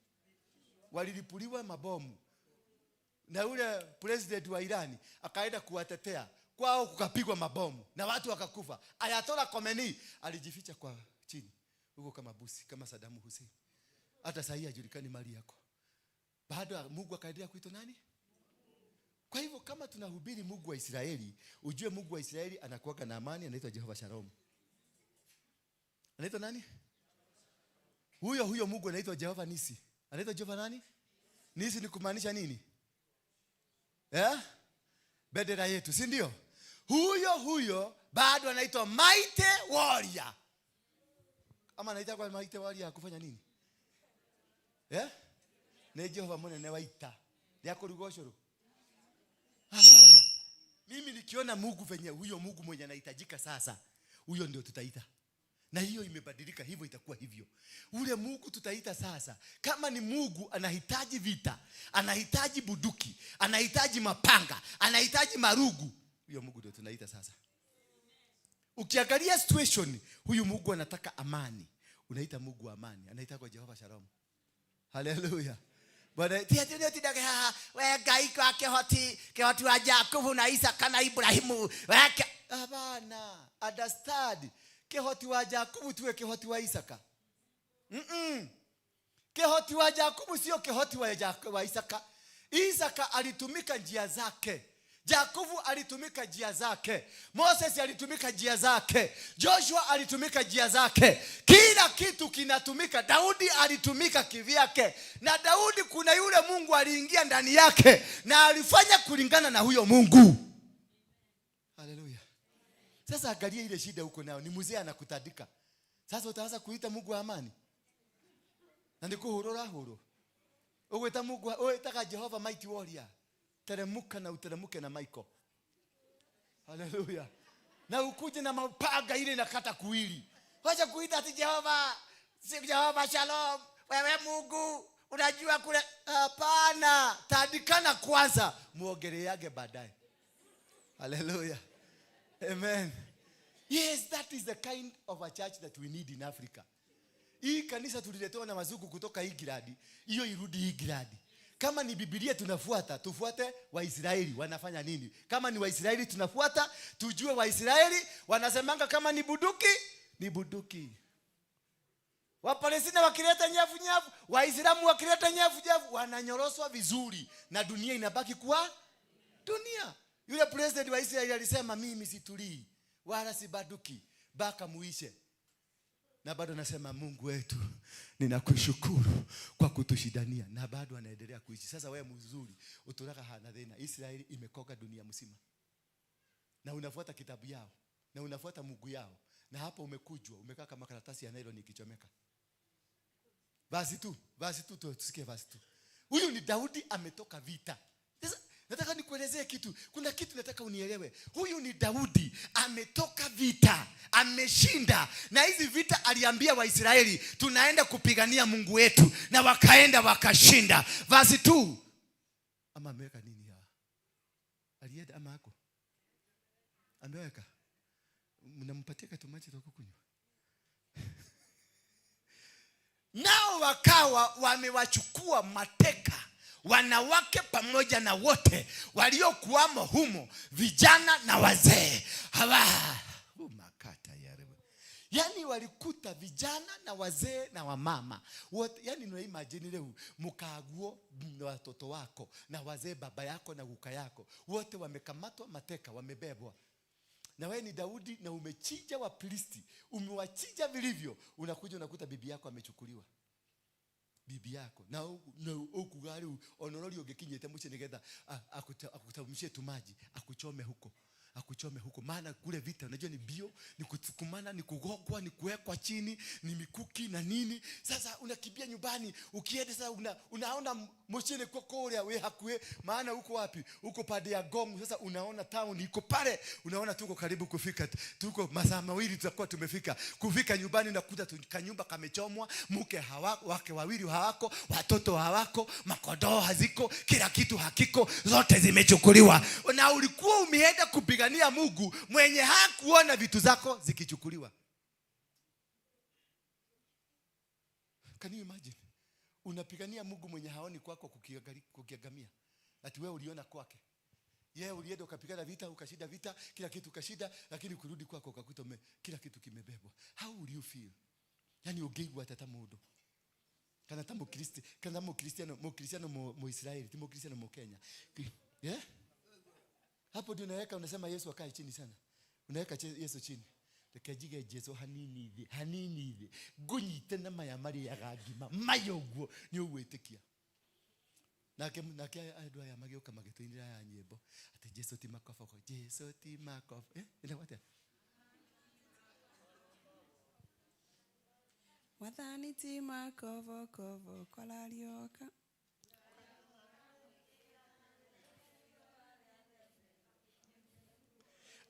Walilipuliwa mabomu. Na ule president wa Irani akaenda kuwatetea. Kwao kukapigwa mabomu na watu wakakufa. Ayatollah Khomeini alijificha kwa chini huko kama busi, kama Saddam Hussein. Hata sasa hajulikani mali yako. Bado Mungu akaendelea kuitwa nani? Kwa hivyo kama tunahubiri Mungu wa Israeli, ujue Mungu wa Israeli anakuwa na amani, anaitwa Jehova Shalom. Anaitwa nani? Huyo Mungu anaitwa Jehova Nisi. Anaitwa Jehova nani? Nisi ni kumaanisha nini? Bendera yetu, si ndio? Huyo bado anaitwa Mighty Warrior. Ama naita kwa maite wali ya kufanya nini? Ni Jehova munene waita. Ya kuruga ushuru. Hapana. Mimi nikiona Mungu venye huyo Mungu mwenye anahitajika sasa, huyo ndio tutaita. Na hiyo imebadilika, hivyo itakuwa hivyo. Ule Mungu tutaita sasa, kama ni Mungu anahitaji vita, anahitaji buduki, anahitaji mapanga, anahitaji marugu, huyo Mungu ndio tunaita sasa. Ukiangalia situation, huyu Mungu anataka amani. Unaita Mungu wa amani, anaita kwa Jehova Shalom. Haleluya. Bwana tiatini otidage ha we Ngai kwa kehoti wa Jakobu na Isaka na Ibrahimu. Hapana, understand. Kehoti wa Jakobu tuwe kehoti wa Isaka. Kehoti wa Jakobu sio kehoti wa Isaka. Isaka alitumika njia zake. Jakobu alitumika njia zake. Moses alitumika njia zake. Joshua alitumika njia zake. Kila kitu kinatumika. Daudi alitumika kivyake. Na Daudi kuna yule Mungu aliingia ndani yake na alifanya kulingana na huyo Mungu. Haleluya. Sasa angalia ile shida huko nayo. Ni mzee anakutandika. Sasa utaanza kuita Mungu wa amani. Na ndiko hurura. Uweta Mungu, uweta Jehova Mighty Warrior. Teremuka na uteremuke na Michael. Haleluya. Na ukuje na mapaga ile nakata kuwili. Wacha kuita ati Jehova, Jehova Shalom, wewe Mungu, unajua kule. Hapana, tandikana kwanza, muogeleage baadaye. Haleluya. Amen. Yes, that is the kind of a church that we need in Africa. Hii kanisa tuliletewa na wazungu kutoka England, hiyo irudi England. Kama ni Biblia tunafuata, tufuate Waisraeli wanafanya nini. Kama ni Waisraeli tunafuata, tujue Waisraeli wanasemanga kama ni buduki, ni buduki. Wapalestina wakileta nyavu, Waislamu wakileta nyavu, wananyoroswa vizuri na dunia inabaki kuwa dunia. Yule president wa Israeli alisema mimi situlii wala sibaduki baka muishe. Na bado nasema Mungu wetu, ninakushukuru kwa kutushidania. Na bado anaendelea kuishi. Sasa wewe mzuri, utulaka hana dhena. Israeli imekoka dunia mzima. Na unafuata kitabu yao. Na unafuata Mungu yao. Na hapo umekujwa, umekaa kama karatasi ya nylon ikichomeka. Basi tu tusikie basi tu. Huyu ni Daudi ametoka vita. Sasa nataka nikuelezee kitu. Kuna kitu nataka unielewe. Huyu ni Daudi ametoka vita, ameshinda. Na hizi vita aliambia Waisraeli, tunaenda kupigania Mungu wetu, na wakaenda wakashinda. Verse 2. Ama ameweka nini ya? Alienda ama hako? Ameweka. Mnampatia katumaji toka kunywa. Nao wakawa wamewachukua mateka wanawake pamoja na wote waliokuwamo humo, vijana na wazee. Yani walikuta vijana na wazee na wamama wote. Yani no imagine leo mkaguo na watoto wako na wazee, baba yako na kuka yako, wote wamekamatwa mateka, wamebebwa. Na wewe ni Daudi na umechinja wa Filisti, umewachinja vilivyo, unakuja unakuta bibi yako amechukuliwa. Bibi yako na ukugari onorori ogekinyete muche nigetha akutamshie tumaji, akuchome huko, maana kule vita unajua ni bio, ni kutukumana, ni kugogwa, ni kuwekwa chini, ni mikuki na nini. Sasa unakimbia nyumbani, ukienda sasa unaona mochene kwa korea we hakue, maana huko wapi? Huko pande ya Gong. Sasa unaona town iko pale, unaona tuko karibu kufika, tuko masaa mawili tutakuwa tumefika. Kufika nyumbani unakuta kanyumba kamechomwa, mke hawako, wake wawili hawako, watoto hawako, makodoo haziko, kila kitu hakiko, zote zimechukuliwa. Na ulikuwa umeenda kupigania Mungu mwenye hakuona vitu zako zikichukuliwa. Can you imagine? Unapigania Mungu mwenye haoni kwako kukiagamia. Ati wewe uliona kwake. Yeye ulienda ukapigana vita, ukashinda vita, kila kitu ukashinda, lakini kurudi kwako ukakuta kila kitu kimebebwa. How will you feel? Yani ugeiwa tata mudo. Kana tambo Kristo, kana mo Kristiano mo Israeli, timo Kristiano mo Kenya. Yeah? Hapo ndio unaweka, unasema Yesu akae chini sana. Unaweka Yesu chini. Tekejige Jesu hanini hivi. Gunyite na maya mari ya gagima. Mayoguo ni uwetekia. Nake adwa ya magioka magetoinira ya nyimbo. Ati Jesu ti makofa kwa Jesu ti makofa. Ina wate. Mwathani tima kovo kovo kolarioka.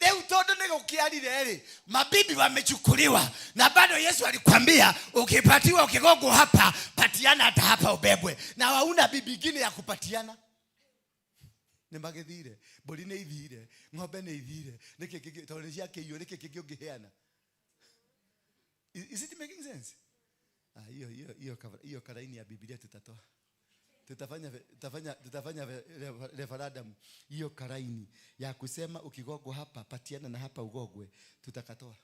Leo todo niko kialile mabibi wamechukuliwa na bado Yesu alikwambia ukipatiwa ukigogo hapa patiana hata hapa ubebwe na hauna bibi nyingine ya kupatiana. Nimagethire boli ne ithire ng'ombe ne ithire niki tolesia kiyo niki kigiogeheana. Is it making sense? Hiyo karaini ya Biblia tutatoa. Tutafanya referendum hiyo karaini ya kusema ukigogwa hapa patiana na hapa ugogwe tutakatoa.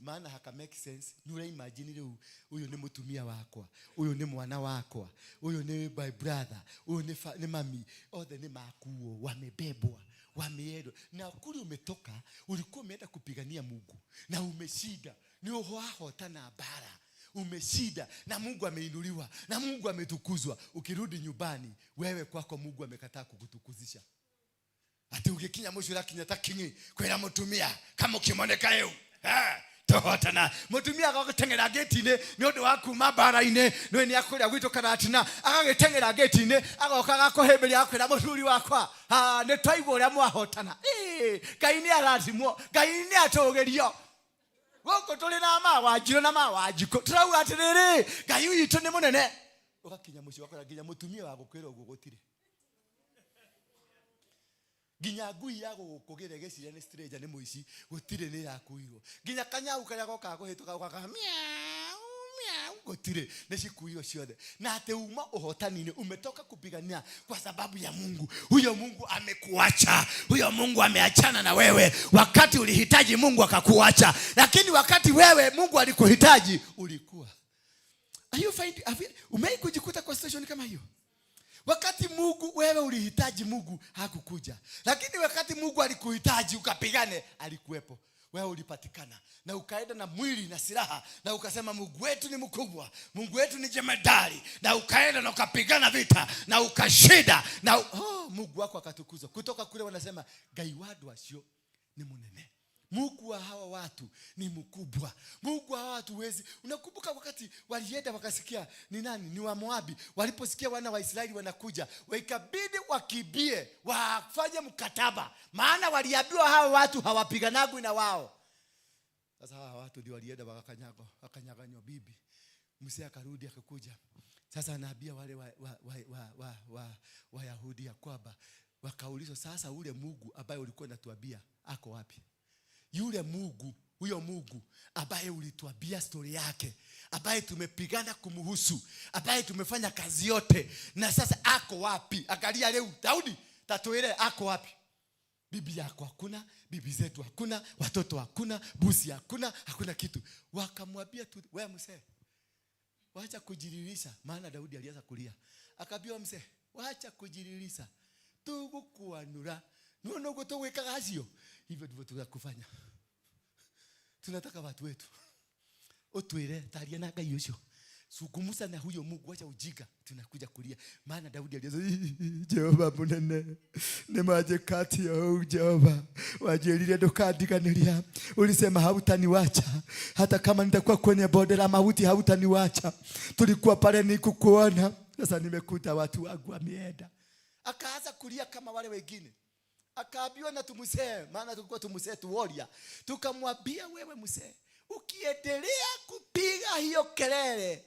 Maana haka make sense. Nure imagine leo huyo ni mtumia wako, huyo ni mwana wako, huyo ni my brother, huyo ni mami, othe ni makuo wamebebwa, wameedwa. Na kule umetoka ulikuwa umeenda kupigania Mungu na umeshinda. Ni hoahota na bara. Umeshida na Mungu ameinuliwa na Mungu ametukuzwa. Ukirudi nyumbani wewe kwako Mungu amekataa kukutukuzisha. Ati ukikinya mwisho laki nyata kinyi kwera mutumia kama ukimoneka eu tohotana mutumia agagutengera gate ine ni undu wa kuma bara ine no ni akoria gwito karatina agagitengera gate ine agoka gakohemberia akwira muthuri wakwa ne twaigwo ria mwahotana Ngai ni arathimwo Ngai ni atogerio woko tuli na mawajiro na mawajiko turau atiriri Ngai witu ni munene ugakinya muci wakora nginya mutumia wa gukwira uguo gutire nginya ngui ya gukugire geciria ni stranger ni muici gutire ni yakuirwo nginya kanyau karia goka guhituka goka miau miau gutire ni cikuirwo ciothe na ate uma uhotani-ini umetoka kupigania kwa sababu ya Mungu. Huyo Mungu amekuacha, huyo Mungu ameachana na wewe. Wakati ulihitaji Mungu akakuacha, lakini wakati wewe Mungu alikuhitaji ulikuwa. Umeikujikuta kwa situation kama hiyo? Wakati Mungu wewe ulihitaji Mungu hakukuja, lakini wakati Mungu alikuhitaji ukapigane alikuwepo. Wewe ulipatikana na ukaenda na mwili na silaha na ukasema Mungu wetu ni mkubwa, Mungu wetu ni jemadari, na ukaenda na ukapigana vita na ukashinda na Mungu wako akatukuzwa. Kutoka kule wanasema Ngai wadu asio ni munene. Mungu wa hawa watu ni mkubwa. Mungu wa hawa watu wezi. Unakumbuka wakati walienda wakasikia ni nani? Ni wa Moabi. Waliposikia wana wa Israeli wanakuja, wakabidi wakibie, wafanye mkataba. Maana waliambiwa hawa watu hawapiganagwi na wao. Sasa hawa watu ndio walienda wakanyaganywa bibi. Mzee akarudi akakuja. Sasa anaambia wale Wayahudi ya kwamba wakaulizwa, sasa ule Mungu ambaye ulikuwa unatuambia ako wapi? Yule Mungu, huyo Mungu ambaye ulituambia story yake, ambaye tumepigana kumhusu, ambaye tumefanya kazi yote, na sasa ako wapi? Angalia leo Daudi, tatuele ako wapi? Bibi yako hakuna, bibi zetu hakuna, watoto hakuna, busi hakuna, hakuna kitu. Wakamwambia tu, wewe mzee, waacha kujililisha. Maana Daudi alianza kulia. Akaambia mzee, waacha kujililisha. Tugukuanura. Nuno gutoweka gazio. Hivyo ndivyo tunakufanya. Tunataka watu wetu otwire taria na Ngai ucio. Sukumusa na huyo Mungu, acha ujinga. Tunakuja kulia. Maana Daudi alianza, Jehova munene, nemaje kati ya Jehova, wajelile ndokandiganiria. Ulisema hautaniwacha hata kama nitakuwa kwenye bonde la mauti, hautaniwacha. Tulikuwa pale nikukuona, sasa nimekuta watu wangu wameenda. Akaanza kulia kama wale wengine. Akaambiwa na tumusee, maana tulikuwa tumusee tuoria. Tukamwambia, wewe msee, ukiendelea kupiga hiyo kelele,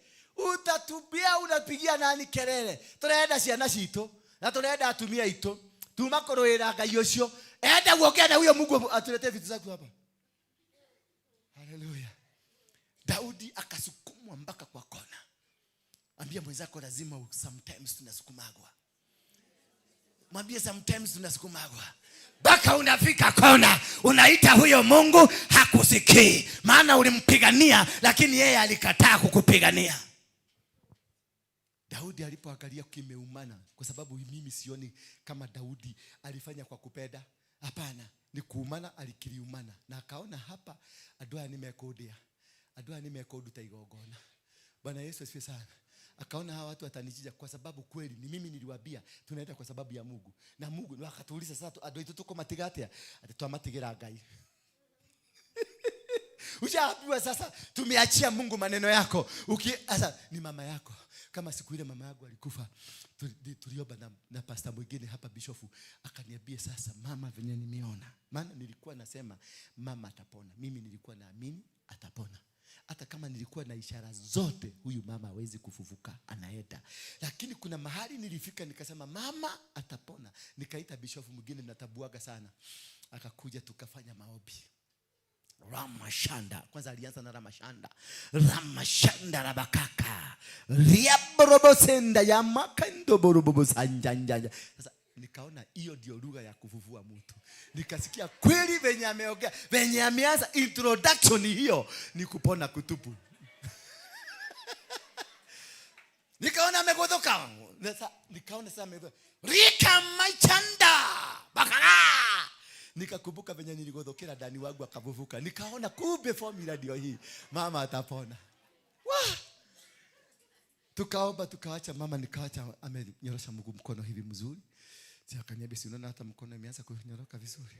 utatubia unapigia nani kelele? Tunaenda ciana cito na tunaenda atumia ito. Tumakoroera Ngai ucio. Enda uongea na huyo Mungu atuletee vitu zako hapa. Haleluya. Daudi akasukumwa mpaka kwa kona. Ambia mwenzako lazima sometimes tunasukumagwa. Mwambie sometimes tunasukumagwa. Baka unafika kona, unaita huyo Mungu hakusikii. Maana ulimpigania lakini yeye alikataa kukupigania. Daudi alipoangalia kimeumana, kwa sababu mimi sioni kama Daudi alifanya kwa kupenda. Hapana, ni kuumana, alikiliumana. Na akaona hapa adua nimekodia. Adua nimekoduta igogona. Bwana Yesu asifiwe sana. Akaona hawa watu watanijia kwa sababu kweli ni mimi niliwaambia tunaenda kwa sababu ya Mungu. Na Mungu akatuuliza sasa adoi tuko matigatia, atatoa matigira Ngai. Ushaambiwa sasa tumeachia Mungu maneno yako. Sasa ni mama yako. Kama siku ile mama yangu alikufa, tuliomba na pastor mwingine hapa bishofu, akaniambia sasa mama venye nimeona. Maana nilikuwa nasema mama atapona. Mimi nilikuwa naamini atapona. Hata kama nilikuwa na ishara zote, huyu mama hawezi kufufuka, anaenda. Lakini kuna mahali nilifika nikasema mama atapona. Nikaita bishofu mwingine natabuaga sana. Akakuja tukafanya maombi. Ramashanda. Kwanza alianza na Ramashanda. Ramashanda rabakaka. Riaborobosenda ya makando borobobo sanjanja. Sasa nikaona hiyo ndio lugha ya kufufua mtu. Nikasikia kweli venye ameongea, venye ameanza introduction hiyo ni kupona kutupu. Nikaona amegodhoka. Nikaona sasa amegodhoka. Rika machanda. Bakara. Nikakumbuka venye niligodhokera ndani wangu akavuvuka. Nikaona kumbe formula ndio hii. Mama atapona. Wah! Tukaomba tukaacha mama, nikaacha amenyorosha mkono hivi mzuri. Akaniambia si unaona hata mkono imeanza kunyoroka vizuri.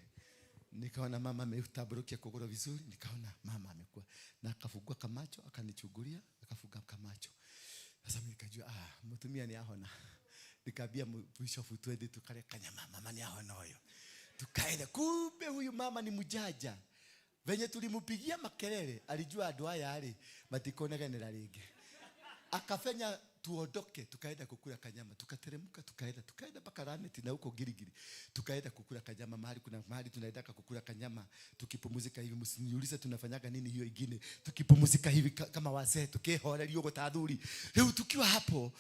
Nikaona mama ameutaburukia kogoro vizuri, nikaona mama amekuwa. Na akafungua kamacho, akanichugulia, akafunga kamacho. Sasa mimi nikajua mtumia ni ahona. Nikaambia bishofu twende tukale kanyama, mama ni ahona huyo. Tukaenda, kumbe huyu mama ni mjaja. Venye tulimpigia makelele, alijua adua yale matikonega ni rege. Akafanya tuondoke, tukaenda kukula kanyama, tukateremka, tukaenda mpaka Rameti na huko Girigiri. Tukaenda kukula kanyama mahali kuna mahali tunaenda kukula kanyama, tukipumzika hivi. Msiniulize tunafanyaga nini hiyo ingine. Tukipumzika hivi kama wazee, tukehora liyogo tadhuri. Leo tukiwa hapo,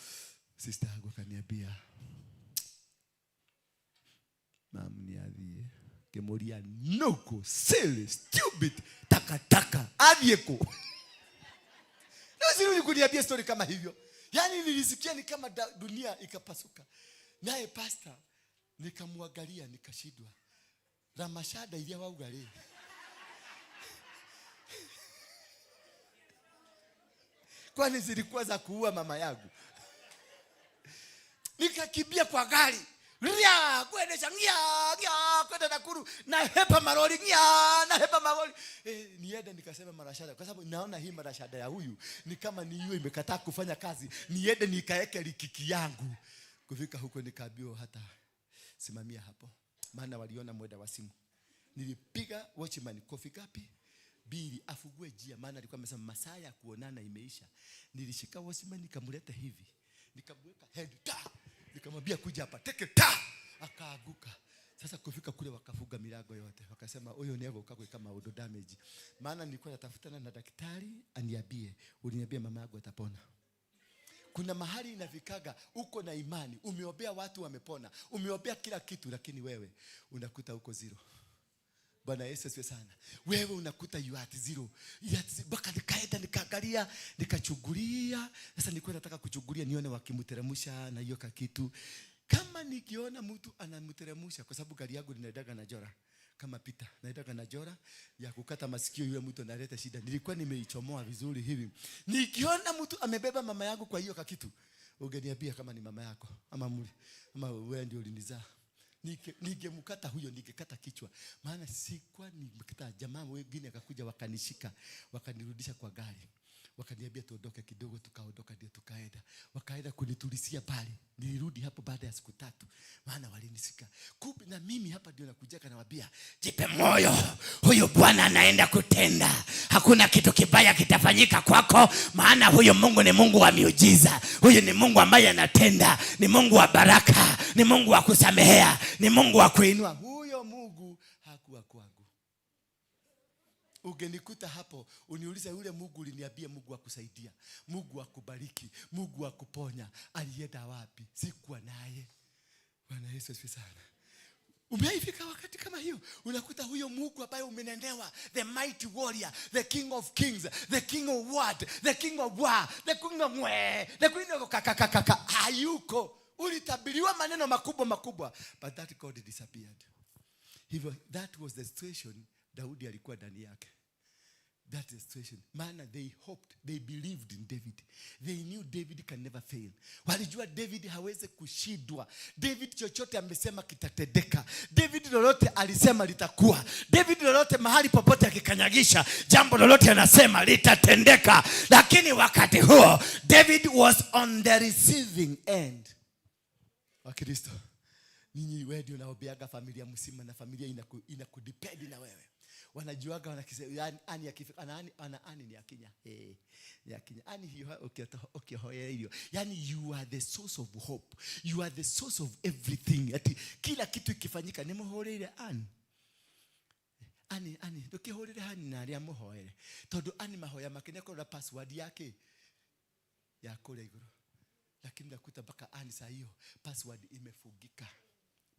sister yangu kaniambia, "Mam ni adhie. Kemoria noko, silly, stupid, takataka, adhieko." Ndio kuniambia story kama hivyo. Yaani nilisikia ni kama dunia ikapasuka. Naye pastor nikamwangalia nikashidwa. Ramashada ile waugale. Kwani zilikuwa za kuua mama yangu. Nikakimbia kwa gari. Ria kwenda kwenda Nakuru na hepa maroli nienda nikasema marashada, kwa sababu naona hii marashada ya huyu ni kama ni yeye imekataa kufanya kazi. Niende nikaeke likiki yangu. Kufika huko nikaambiwa hata simamia hapo, maana waliona mwenda wa simu. Nilipiga watchman kofi gapi? 2 afugue jia, maana alikuwa amesema masaa ya kuonana imeisha. Nilishika watchman nikamleta hivi, nikamweka head ta, nikamwambia kuja hapa teke ta, akaaguka. Sasa kufika kule wakafuga milango yote. Wakasema huyo niego kakwe kama auto damage. Maana nilikuwa natafutana na daktari aniambie, uliniambia mama yangu atapona. Kuna mahali inafikaga uko na imani, umeombea watu wamepona, umeombea kila kitu, lakini wewe unakuta uko zero. Bwana Yesu asifiwe sana. Wewe unakuta you at zero. Baka nikaenda nikaangalia, nikachugulia. Sasa nilikuwa nataka kuchugulia nione wakimteremsha na hiyo kitu. Kama nikiona mtu anamteremsha, kwa sababu gari yangu linaendaga na jora kama pita, naendaga na jora ya kukata masikio, yule mtu analeta shida. Nilikuwa nimeichomoa vizuri hivi. Nikiona mtu amebeba mama yangu kwa hiyo kitu, ungeniambia kama ni mama yako ama wewe ndio ulinizaa. Ningemkata huyo, ningekata kichwa. Maana sikuwa nimekata. Jamaa wengine akakuja wakanishika, wakanirudisha kwa gari. Wakaniambia tuondoke kidogo, tukaondoka ndio tukaenda. Wakaenda kunitulisia pale. Nilirudi hapo baada ya siku 3. Maana walinisika. Kumbe na mimi hapa ndio nakujaka nawaambia, jipe moyo. Huyu Bwana anaenda kutenda. Hakuna kitu kibaya kitafanyika kwako, maana huyu Mungu ni Mungu wa miujiza. Huyu ni Mungu ambaye anatenda, ni Mungu wa baraka, ni Mungu wa kusamehea, ni Mungu wa kuinua. Huyo Mungu hakuwa kwangu. Ugenikuta hapo, uniulize yule Mungu uliniambia Mungu wa kusaidia, Mungu wa kubariki, Mungu wa kuponya, alienda wapi? Sikuwa naye. Bwana Yesu asifiwe sana. Umeifika wakati kama hiyo, unakuta huyo Mungu ambaye umenendewa, the mighty warrior, the king of kings, the king of what, the king of war, the king of the queen of kakakaka, hayuko. Ulitabiriwa maneno makubwa, but that God disappeared. Hivyo that was the situation Daudi alikuwa ndani yake. That's the situation. Maana they hoped, they believed in David. They knew David can never fail. Walijua David hawezi kushindwa. David chochote amesema kitatendeka. David lolote alisema litakuwa. David lolote mahali popote akikanyagisha, jambo lolote anasema litatendeka. Lakini wakati huo David was on the receiving end. Wakristo, ninyi wewe ndio unaobeaga familia mzima na familia inakudepend na wewe. Wanajuaga wanakisema ani akifika ani ni akinya ni akinya ani hiyo ukiohoya hiyo, yani you are the source of hope, you are the source of everything. Ati kila kitu ikifanyika ni muhorere ani tukihorere hani na aria muhoere tondu ani mahoya makene kwa password yake ya kule iguru, lakini nakuta mpaka ani saa hiyo password imefungika.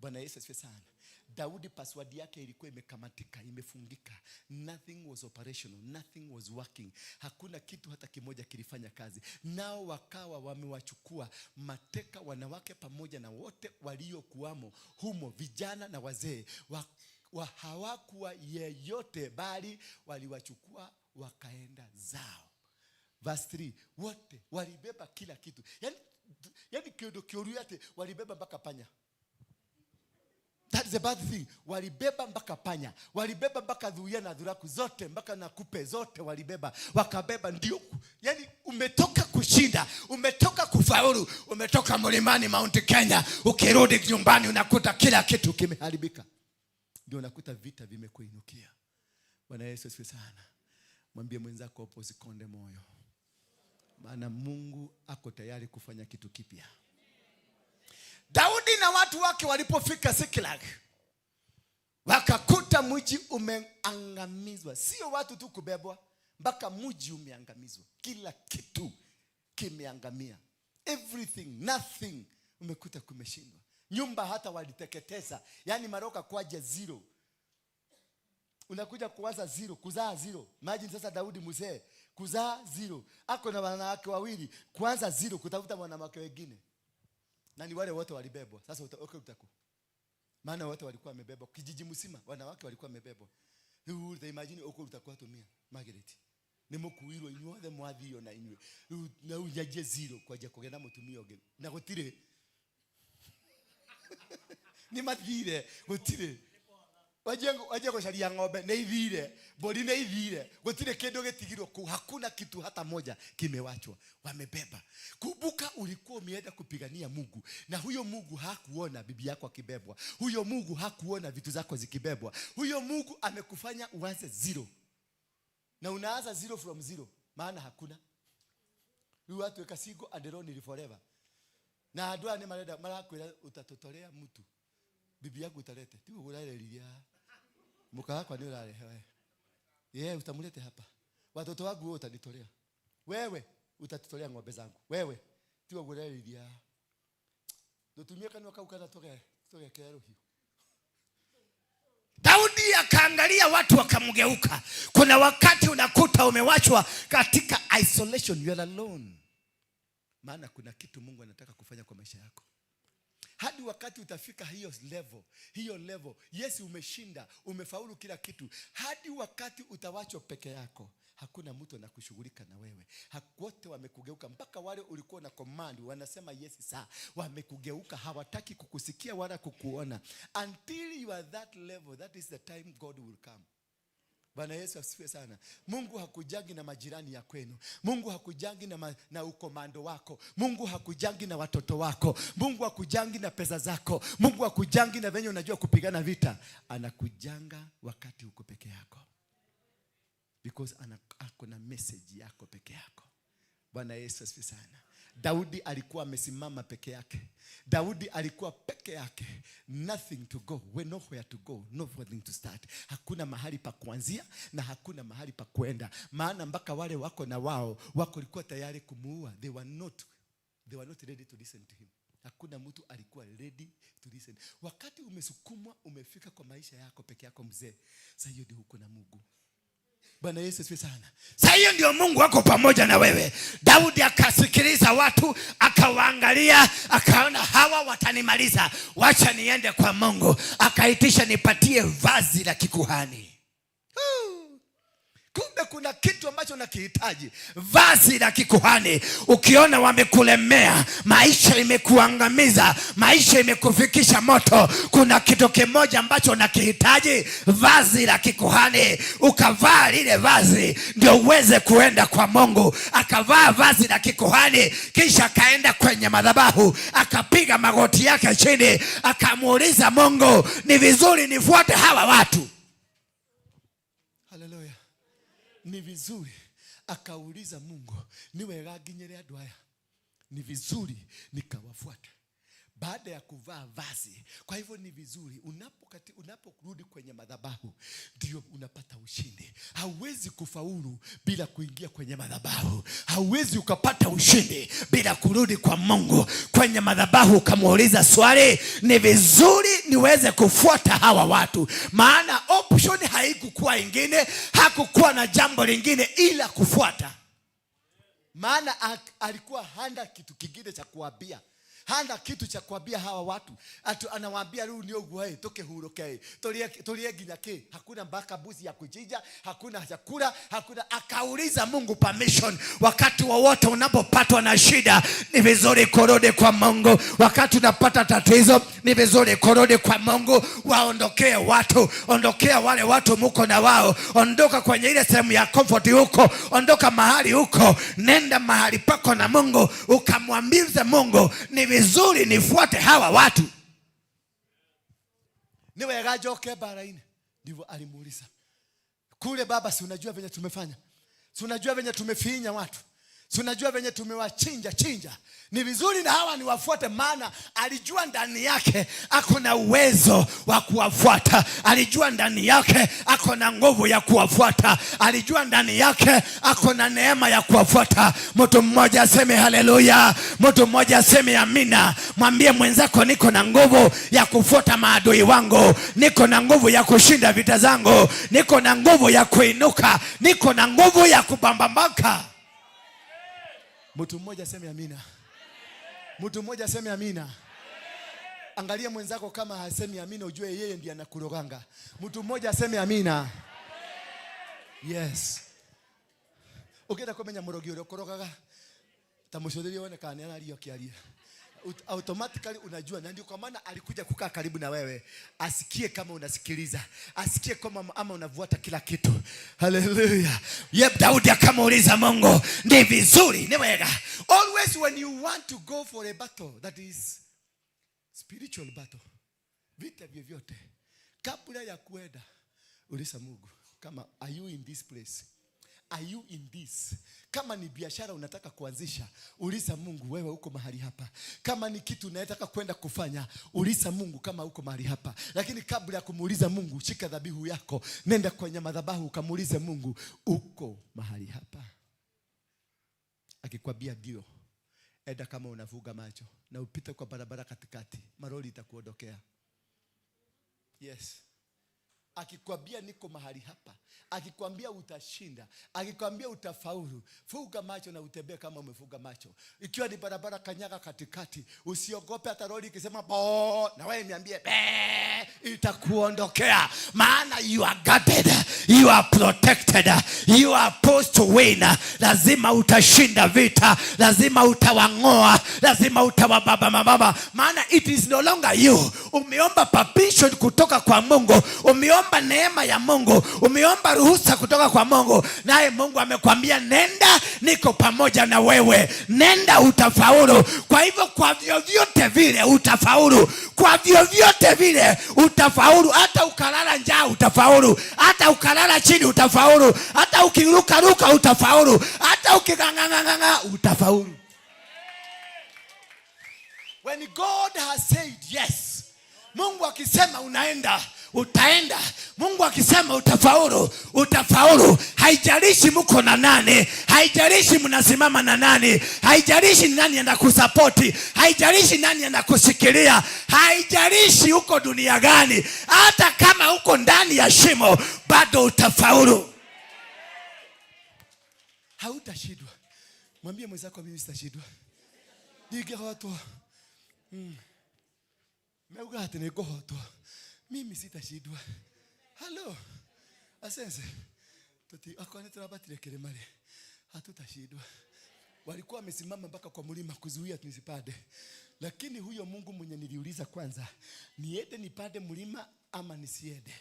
Bwana Yesu asifiwe sana. Daudi password yake ilikuwa imekamatika, imefungika. Nothing was operational, nothing was working. Hakuna kitu hata kimoja kilifanya kazi. Nao wakawa wamewachukua mateka wanawake pamoja na wote waliokuwamo humo, vijana na wazee. Hawakuwa yeyote bali waliwachukua wakaenda zao. Verse 3, wote walibeba kila kitu. Yani kiodu yate walibeba mpaka panya. That's the bad thing. Walibeba mpaka panya, walibeba mpaka dhuia na dhuraku zote, mpaka na kupe zote walibeba, wakabeba. Ndio yani umetoka kushinda, umetoka kufaulu, umetoka mlimani Mount Kenya, ukirudi nyumbani unakuta kila kitu kimeharibika. Ndio unakuta vita vimekuinukia. Bwana Yesu asifiwe sana. Mwambie mwenzako hapo usikonde moyo, maana Mungu ako tayari kufanya kitu kipya. Daudi na watu wake walipofika Siklag, wakakuta mji umeangamizwa. Sio watu tu kubebwa, mpaka mji umeangamizwa. Kila kitu kimeangamia. Everything, nothing, umekuta kumeshindwa. Nyumba hata waliteketeza. Yani maroka kwaje zero. Unakuja kuanza zero, kuzaa zero. Imagine sasa Daudi mzee, kuzaa zero. Ako na wanawake wawili, kuanza zero, kutafuta wanawake wengine. Na ni wale wote walibebwa. Sasa utakuwa. Maana wote walikuwa wamebebwa. Kijiji mzima wanawake walikuwa wamebebwa. Imagine utakuwa tumia Margaret. Nimukuirwo inyuothe mwathio na inywe. Na unyaje zero kwaje kugenda mutumia oge. Na gutire. Ni mathire gutire. Waje kusharia ng'ombe na ithire, bodi na ithire, gutire kindu gitigirwo ku, hakuna kitu hata moja kimewachwa, wamebeba. Kumbuka ulikuwa umeenda kupigania Mungu, na huyo Mungu hakuona bibi yako akibebwa. Huyo Mungu hakuona vitu zako zikibebwa. Huyo Mungu amekufanya uanze zero. Na unaanza zero from zero, maana hakuna. Huyo watu ekasigo aderoni forever. Na adwa ni mara kwenda utatotolea mtu. Bibi yako utalete. Tiwe uralelia. Muka wako ni urale. Utamulete hapa. Watoto wangu wewe utanitolea. Wewe utatutolea ng'ombe zangu. Wewe tiwe uralelia. Ndotumia kanwa kaukana toke kero hiyo. Daudi akaangalia watu wakamgeuka. Kuna wakati unakuta umewachwa katika isolation, you are alone. Maana kuna kitu Mungu anataka kufanya kwa maisha yako. Hadi wakati utafika hiyo level, yes umeshinda, umefaulu kila kitu. Hadi wakati utawachwa peke yako, hakuna mtu anakushughulika na wewe. Wote wamekugeuka, mpaka wale ulikuwa na command wanasema yes sir, wamekugeuka, hawataki kukusikia wala kukuona. Until you are that level, that is the time God will come. Bwana Yesu asifiwe sana. Mungu hakujangi na majirani ya kwenu. Mungu hakujangi na ukomando wako. Mungu hakujangi na watoto wako. Mungu hakujangi na pesa zako. Mungu hakujangi na venye unajua kupigana vita. Anakujanga wakati uko peke yako. Because ako na message yako peke yako. Bwana Yesu asifiwe sana. Daudi alikuwa amesimama peke yake. Daudi alikuwa peke yake. Nothing to go, nowhere to go, nothing to start. Hakuna mahali pa kuanzia na hakuna mahali pa kwenda. Maana mpaka wale wako na wao walikuwa tayari kumuua. They were not ready to listen to him. Hakuna mtu alikuwa ready to listen. Wakati umesukumwa, umefika kwa maisha yako peke yako mzee, sasa hiyo ndio uko na Mungu. Bwana Yesu asifiwe sana. Sasa hiyo ndio Mungu wako pamoja na wewe. Daudi akasikiliza watu, akawaangalia, akaona hawa watanimaliza, wacha niende kwa Mungu. Akaitisha nipatie vazi la kikuhani. Kumbe kuna kitu ambacho unakihitaji, vazi la kikuhani. Ukiona wamekulemea, maisha imekuangamiza, maisha imekufikisha moto, kuna kitu kimoja ambacho unakihitaji, vazi la kikuhani. Ukavaa lile vazi ndio uweze kuenda kwa Mungu. Akavaa vazi la kikuhani, kisha akaenda kwenye madhabahu, akapiga magoti yake chini, akamuuliza Mungu, ni vizuri nifuate hawa watu? Haleluya. Ni vizuri akauliza Mungu, niwe gaginyere adwaya, ni vizuri nikawafuata baada ya kuvaa vazi. Kwa hivyo ni vizuri unaporudi kwenye madhabahu ndio unapata ushindi. Hauwezi kufaulu bila kuingia kwenye madhabahu. Hauwezi ukapata ushindi bila kurudi kwa Mungu kwenye madhabahu ukamuuliza swali, ni vizuri niweze kufuata hawa watu? Maana option haikukuwa ingine, hakukuwa na jambo lingine ila kufuata. Maana alikuwa hana kitu kingine cha kuambia. Hana kitu cha kuambia hawa watu. Anawaambia leo ni ogwe toke huroke. Tolie ginyake. Hakuna mpaka buzi ya kujija, hakuna chakula, hakuna. Akauliza Mungu permission. Wakati wowote unapopatwa na shida, ni vizuri kurudi kwa Mungu. Wakati unapata tatizo, ni vizuri kurudi kwa Mungu. Waondokee watu, ondokea wale watu mko na wao. Ondoka kwenye ile sehemu ya comfort huko, ondoka mahali huko, nenda mahali pako na Mungu, ukamwambie Mungu, ni vizuri nifuate hawa watu. Niwe gajoke baraini. Ndivyo alimuuliza. Kule baba, si unajua venye tumefanya? Si unajua venye tumefinya watu? Si unajua venye tumewachinja? Ni vizuri na hawa niwafuate. Maana alijua ndani yake ako na uwezo wa kuwafuata. Alijua ndani yake ako na nguvu ya kuwafuata. Alijua ndani yake ako na neema ya kuwafuata. Mtu mmoja aseme haleluya. Mtu mmoja aseme amina. Mwambie mwenzako, niko na nguvu ya kufuata maadui wangu. Niko na nguvu ya kushinda vita zangu. Niko na nguvu ya kuinuka. Niko na nguvu ya kubambambaka. Mtu mmoja aseme amina. Mtu mmoja aseme amina. Angalia mwenzako, kama hasemi amina ujue yeye ndiye anakuroganga. Mtu mmoja aseme amina. Yes. Ukienda kumenya murogi ule ukorogaga, tamushuhudia one kana analio kialia. Automatically unajua, na ndio kwa maana alikuja kukaa karibu na wewe, asikie kama unasikiliza, asikie kama ama unavuata kila kitu. Hallelujah. Yep, Daudi akamuuliza Mungu, ni vizuri niwega. Always when you want to go for a battle that is spiritual battle, vita vyovyote, kabla ya kuenda uliza Mungu, kama are you in this place? Are you in this? Kama ni biashara unataka kuanzisha, uliza Mungu, wewe uko mahali hapa. Kama ni kitu unataka kwenda kufanya, uliza Mungu kama uko mahali hapa. Lakini kabla ya kumuuliza Mungu, shika dhabihu yako, nenda kwenye madhabahu ukamuulize Mungu, uko mahali hapa? Akikwambia ndio, enda kama unavuga macho na upite kwa barabara katikati, maroli itakuondokea. Yes. Akikwambia niko mahali hapa, akikwambia utashinda, akikwambia utafaulu, fuga macho na utembee kama umefuga macho. Ikiwa ni barabara, kanyaga katikati, usiogope hata lori ikisema bo, na wewe niambie be, itakuondokea. Maana you are guarded, you are protected, you are supposed to win. Lazima utashinda vita, lazima utawangoa, lazima utawababa mababa. Maana it is no longer you. Umeomba permission kutoka kwa Mungu, umeomba neema ya Mungu, umeomba ruhusa kutoka kwa Mungu, naye Mungu amekwambia nenda, niko pamoja na wewe, nenda utafaulu. Kwa hivyo kwa vyovyote vile utafaulu, kwa vyovyote vile utafaulu. Hata ukalala njaa utafaulu, hata ukalala chini utafaulu, hata ukiruka ruka utafaulu, hata ukinganganga utafaulu. When God has said yes, Mungu akisema unaenda, utaenda. Mungu akisema utafaulu, utafaulu. Haijalishi mko na nani, haijalishi mnasimama na nani, haijalishi nani anakusapoti, haijalishi nani anakushikilia, haijalishi uko dunia gani. Hata kama uko ndani ya shimo, bado utafaulu. hautashindwa. Mwambie mwenzako, mimi sitashindwa. Nigehoto. Meugate nigehoto. Mimi sitashindwa. Hello. Asense. akone tunabatile kilemale. Hatutashindwa. Walikuwa wamesimama mpaka kwa mlima kuzuia tunisipande. Lakini huyo Mungu mwenye niliuliza kwanza, niende nipande mlima ama nisiende?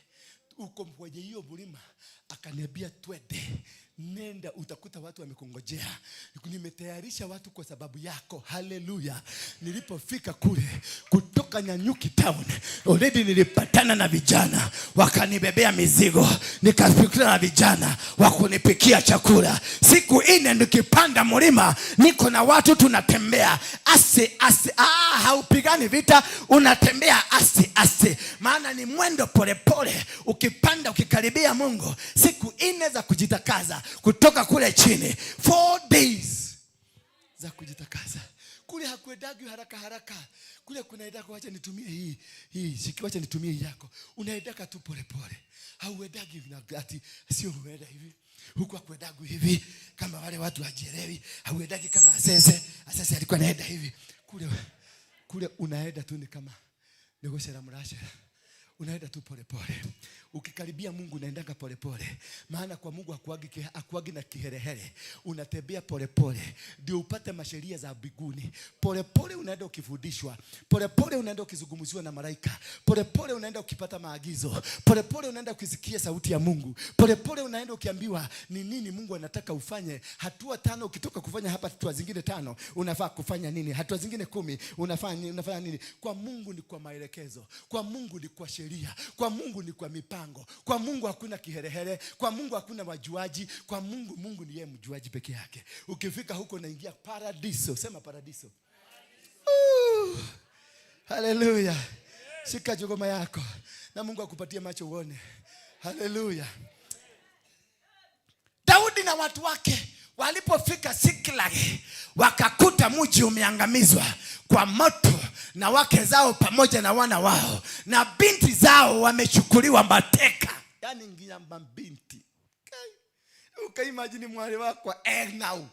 Uko kwenye hiyo mlima akaniambia twende. Nenda, utakuta watu wamekungojea. Nimetayarisha watu kwa sababu yako. Haleluya. Nilipofika kule kutoka Nyanyuki town, already nilipatana na vijana wakanibebea mizigo, nikapikana na vijana wakunipikia chakula. Siku 4 nikipanda mlima, niko na watu tunatembea ase. Haupigani vita, unatembea ase. Maana ni mwendo pole. Ukipanda ukikaribia Mungu, siku 4 za kujitakaza kutoka kule chini, 4 days za kujitakaza. Kule hakuendagi haraka. Kule kunaendaka wacha nitumie hii wacha nitumie hii yako. Unaendaka tu pole. Hauendagi ati sio unaenda hivi. Huku hakuendagu hivi kama wale watu wajielewi. Hauendagi kama Asese alikuwa anaenda hivi. Kule unaenda tu ni kama negoshera mrasha. Unaenda tu pole. Ukikaribia Mungu unaendanga pole. Maana kwa Mungu hakuagi na kiherehere. Unatembea pole. Ndio upate masheria za mbinguni. Pole unaenda ukifundishwa. Pole unaenda ukizungumziwa na malaika. Pole unaenda ukipata maagizo. Pole unaenda ukisikia sauti ya Mungu. Pole unaenda ukiambiwa ni nini Mungu anataka ufanye. Hatua 5 ukitoka kufanya hapa, hatua zingine 5 unafaa kufanya nini? Hatua zingine 10 unafanya nini? Kwa Mungu ni kwa maelekezo. Kwa Mungu ni kwa sheria. Kwa Mungu ni kwa mipango. Kwa Mungu hakuna kiherehere. Kwa Mungu hakuna wajuaji. Kwa Mungu ni yeye mjuaji peke yake. Ukifika huko unaingia paradiso. Sema paradiso. Haleluya. Shika jogoma yako na Mungu akupatie macho uone. Haleluya. Daudi na watu wake walipofika Siklag, wakakuta mji umeangamizwa kwa moto, na wake zao pamoja na wana wao na binti zao wamechukuliwa mateka. Yani ngiamba binti. Ukaimagine mwale wako now.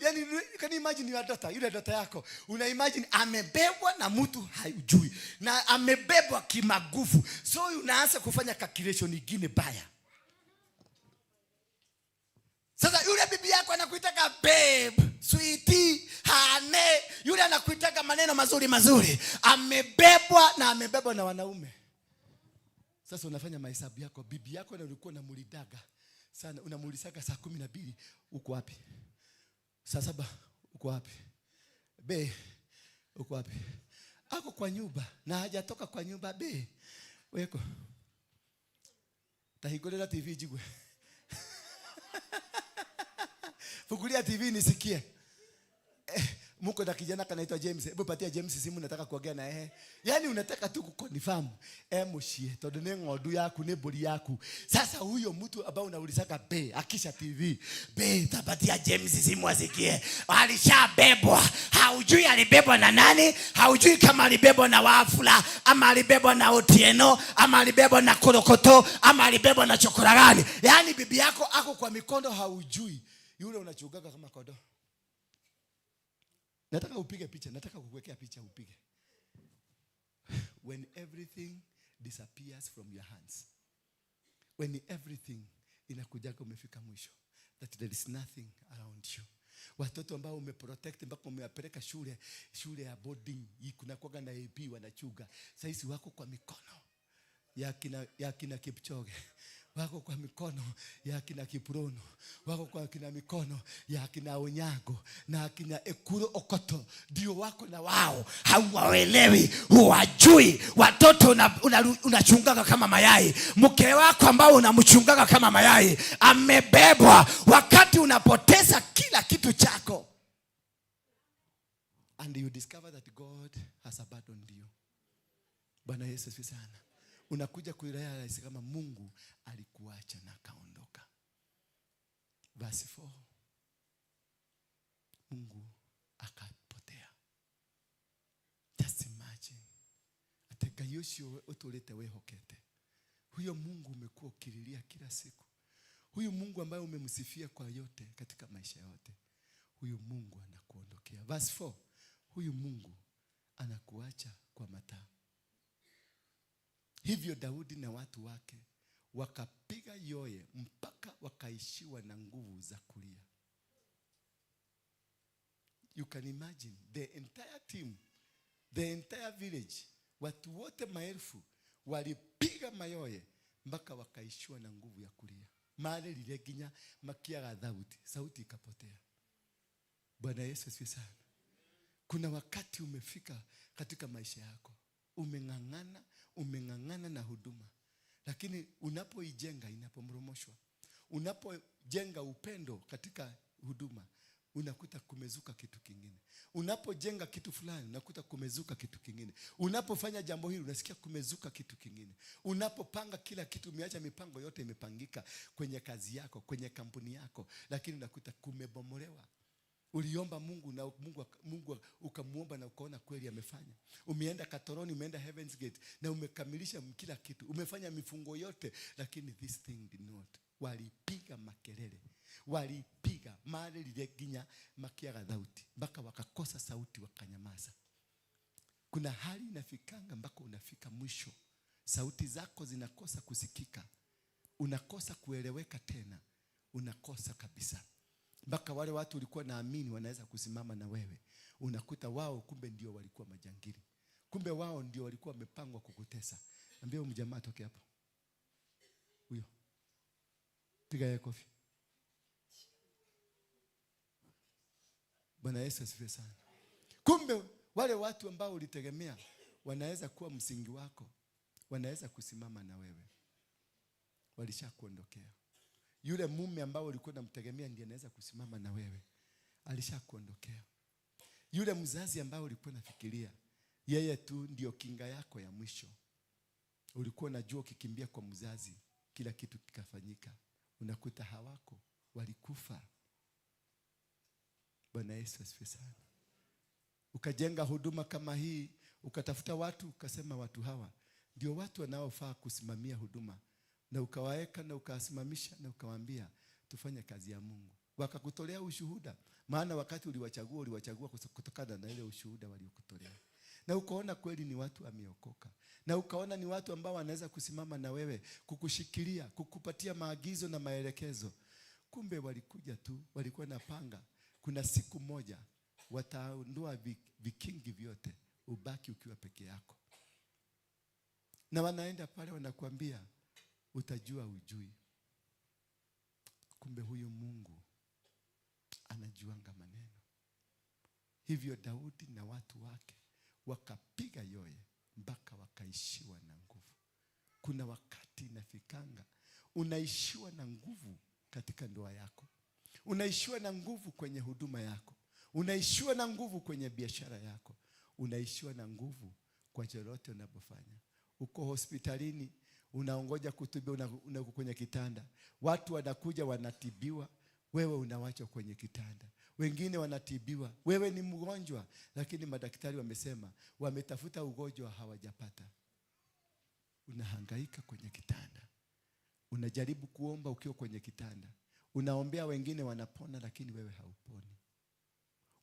Yani can imagine your daughter, yule daughter yako. Una imagine amebebwa na mtu haujui. Na amebebwa kimaguvu. So unaanza kufanya calculation nyingine baya. Sasa yule bibi yako anakuitaka babe, sweetie, hane. Yule anakuitaka maneno mazuri. Amebebwa na wanaume. Sasa unafanya mahesabu yako. Bibi yako na ulikuwa unamulidaga sana, unamulisaka saa 12, uko wapi? Saa 7 uko wapi? Be uko wapi? Ako kwa nyumba na hajatoka kwa nyumba. Be weko tahigolera TV jigwe. Fungulia TV nisikie. Muko na kijana kanaitwa James. Hebu patia James simu, nataka kuongea na yeye. Yaani unataka tu kuconfirm. Mushie todo ne ngodu yaku ne boli yaku. Sasa huyo mtu ambao unaulisaka be akisha TV. Be tapatia James simu asikie. Alishabebwa. Haujui alibebwa na nani? Haujui kama alibebwa na Wafula ama alibebwa na Otieno ama alibebwa na Korokoto ama alibebwa na chokora gani? Yaani bibi yako ako kwa mikondo haujui. Yule unachugaga kama kodo. Nataka upige picha, nataka kukuwekea picha upige. When everything disappears from your hands. When everything inakujaga umefika mwisho. That there is nothing around you. Watoto ambao umeprotect mpaka umewapeleka shule ya boarding, kuna kuaga na AP wanachuga. Sasa wako kwa mikono ya kina Kipchoge. Wako kwa mikono ya kina Kiprono. Wako kwa kina mikono ya kina Onyango na kina Ekuro Okoto. Ndio wako na wao. Hauwaelewi, huwajui. Watoto unachungaga kama mayai. Mke wako ambao unamchungaga kama mayai amebebwa wakati unapoteza kila kitu chako. And you discover that God has abandoned you. Bwana Yesu asifiwe sana. Unakuja kurealize kama Mungu alikuacha na kaondoka. Verse 4. Mungu akapotea. Just imagine. Ateka Yoshua utolete wewe hokete. Huyo Mungu umekuwa ukililia kila siku. Huyo Mungu ambaye umemsifia kwa yote katika maisha yote. Huyo Mungu anakuondokea. Verse 4. Huyo Mungu anakuacha kwa mataa. Hivyo Daudi na watu wake wakapiga yoye mpaka wakaishiwa na nguvu za kulia. You can imagine the entire team, the entire village, watu wote maelfu walipiga mayoye mpaka wakaishiwa na nguvu ya kulia. Mare lile ginya makiaga sauti ikapotea. Bwana Yesu asifiwe sana. Kuna wakati umefika katika maisha yako, umeng'ang'ana na huduma, lakini unapoijenga inapomromoshwa, unapojenga upendo katika huduma, unakuta kumezuka kitu kingine. Unapojenga kitu fulani, unakuta kumezuka kitu kingine. Unapofanya jambo hili, unasikia kumezuka kitu kingine. Unapopanga kila kitu, umeacha mipango yote imepangika kwenye kazi yako, kwenye kampuni yako, lakini unakuta kumebomolewa. Uliomba Mungu na Mungu ukamuomba na ukaona kweli amefanya. Umeenda Katoroni, umeenda Heaven's Gate na umekamilisha kila kitu. Umefanya mifungo yote, lakini this thing did not. Walipiga makelele. Walipiga mare lile ginya makiaga sauti mpaka wakakosa sauti, wakanyamaza. Kuna hali inafikanga mpaka unafika mwisho, sauti zako zinakosa kusikika, unakosa kueleweka tena, unakosa kabisa. Mpaka wale watu ulikuwa naamini wanaweza kusimama na wewe, unakuta wao kumbe ndio walikuwa majangili. Kumbe wao ndio walikuwa wamepangwa kukutesa. Ambia mjamaa toke hapo. Huyo. Piga yeye kofi. Bwana Yesu asifiwe sana. Kumbe wale watu ambao ulitegemea wanaweza kuwa msingi wako, wanaweza kusimama na wewe, walishakuondokea. Yule mume ambao ulikuwa unamtegemea ndiye anaweza kusimama na wewe, alishakuondokea. Yule mzazi ambao ulikuwa unafikiria yeye tu ndio kinga yako ya mwisho, ulikuwa unajua ukikimbia kwa mzazi kila kitu kikafanyika, unakuta hawako, walikufa. Bwana Yesu asifiwe sana. Ukajenga huduma kama hii, ukatafuta watu, ukasema watu hawa ndio watu wanaofaa kusimamia huduma, na ukawaeka na ukawasimamisha na ukawaambia tufanye kazi ya Mungu. Wakakutolea ushuhuda, maana wakati uliwachagua kutokana na ile ushuhuda waliokutolea. Na ukaona kweli ni watu wameokoka, na ukaona ni watu ambao wanaweza kusimama na wewe, kukushikilia, kukupatia maagizo na maelekezo. Kumbe walikuja tu, walikuwa napanga kuna siku moja wataondoa vikingi vyote, ubaki ukiwa peke yako. Na wanaenda pale wanakuambia utajua ujui. Kumbe huyu Mungu anajuanga maneno. Hivyo Daudi na watu wake wakapiga yoye mpaka wakaishiwa na nguvu. Kuna wakati inafikanga unaishiwa na nguvu katika ndoa yako, unaishiwa na nguvu kwenye huduma yako, unaishiwa na nguvu kwenye biashara yako, unaishiwa na nguvu kwa lolote unapofanya. Uko hospitalini, unaongoja kutibiwa, unako kwenye kitanda, watu wanakuja wanatibiwa, wewe unawachwa kwenye kitanda. Wengine wanatibiwa, wewe ni mgonjwa, lakini madaktari wamesema wametafuta ugonjwa hawajapata. Unahangaika kwenye kitanda, unajaribu kuomba ukiwa kwenye kitanda, unaombea wengine wanapona, lakini wewe hauponi.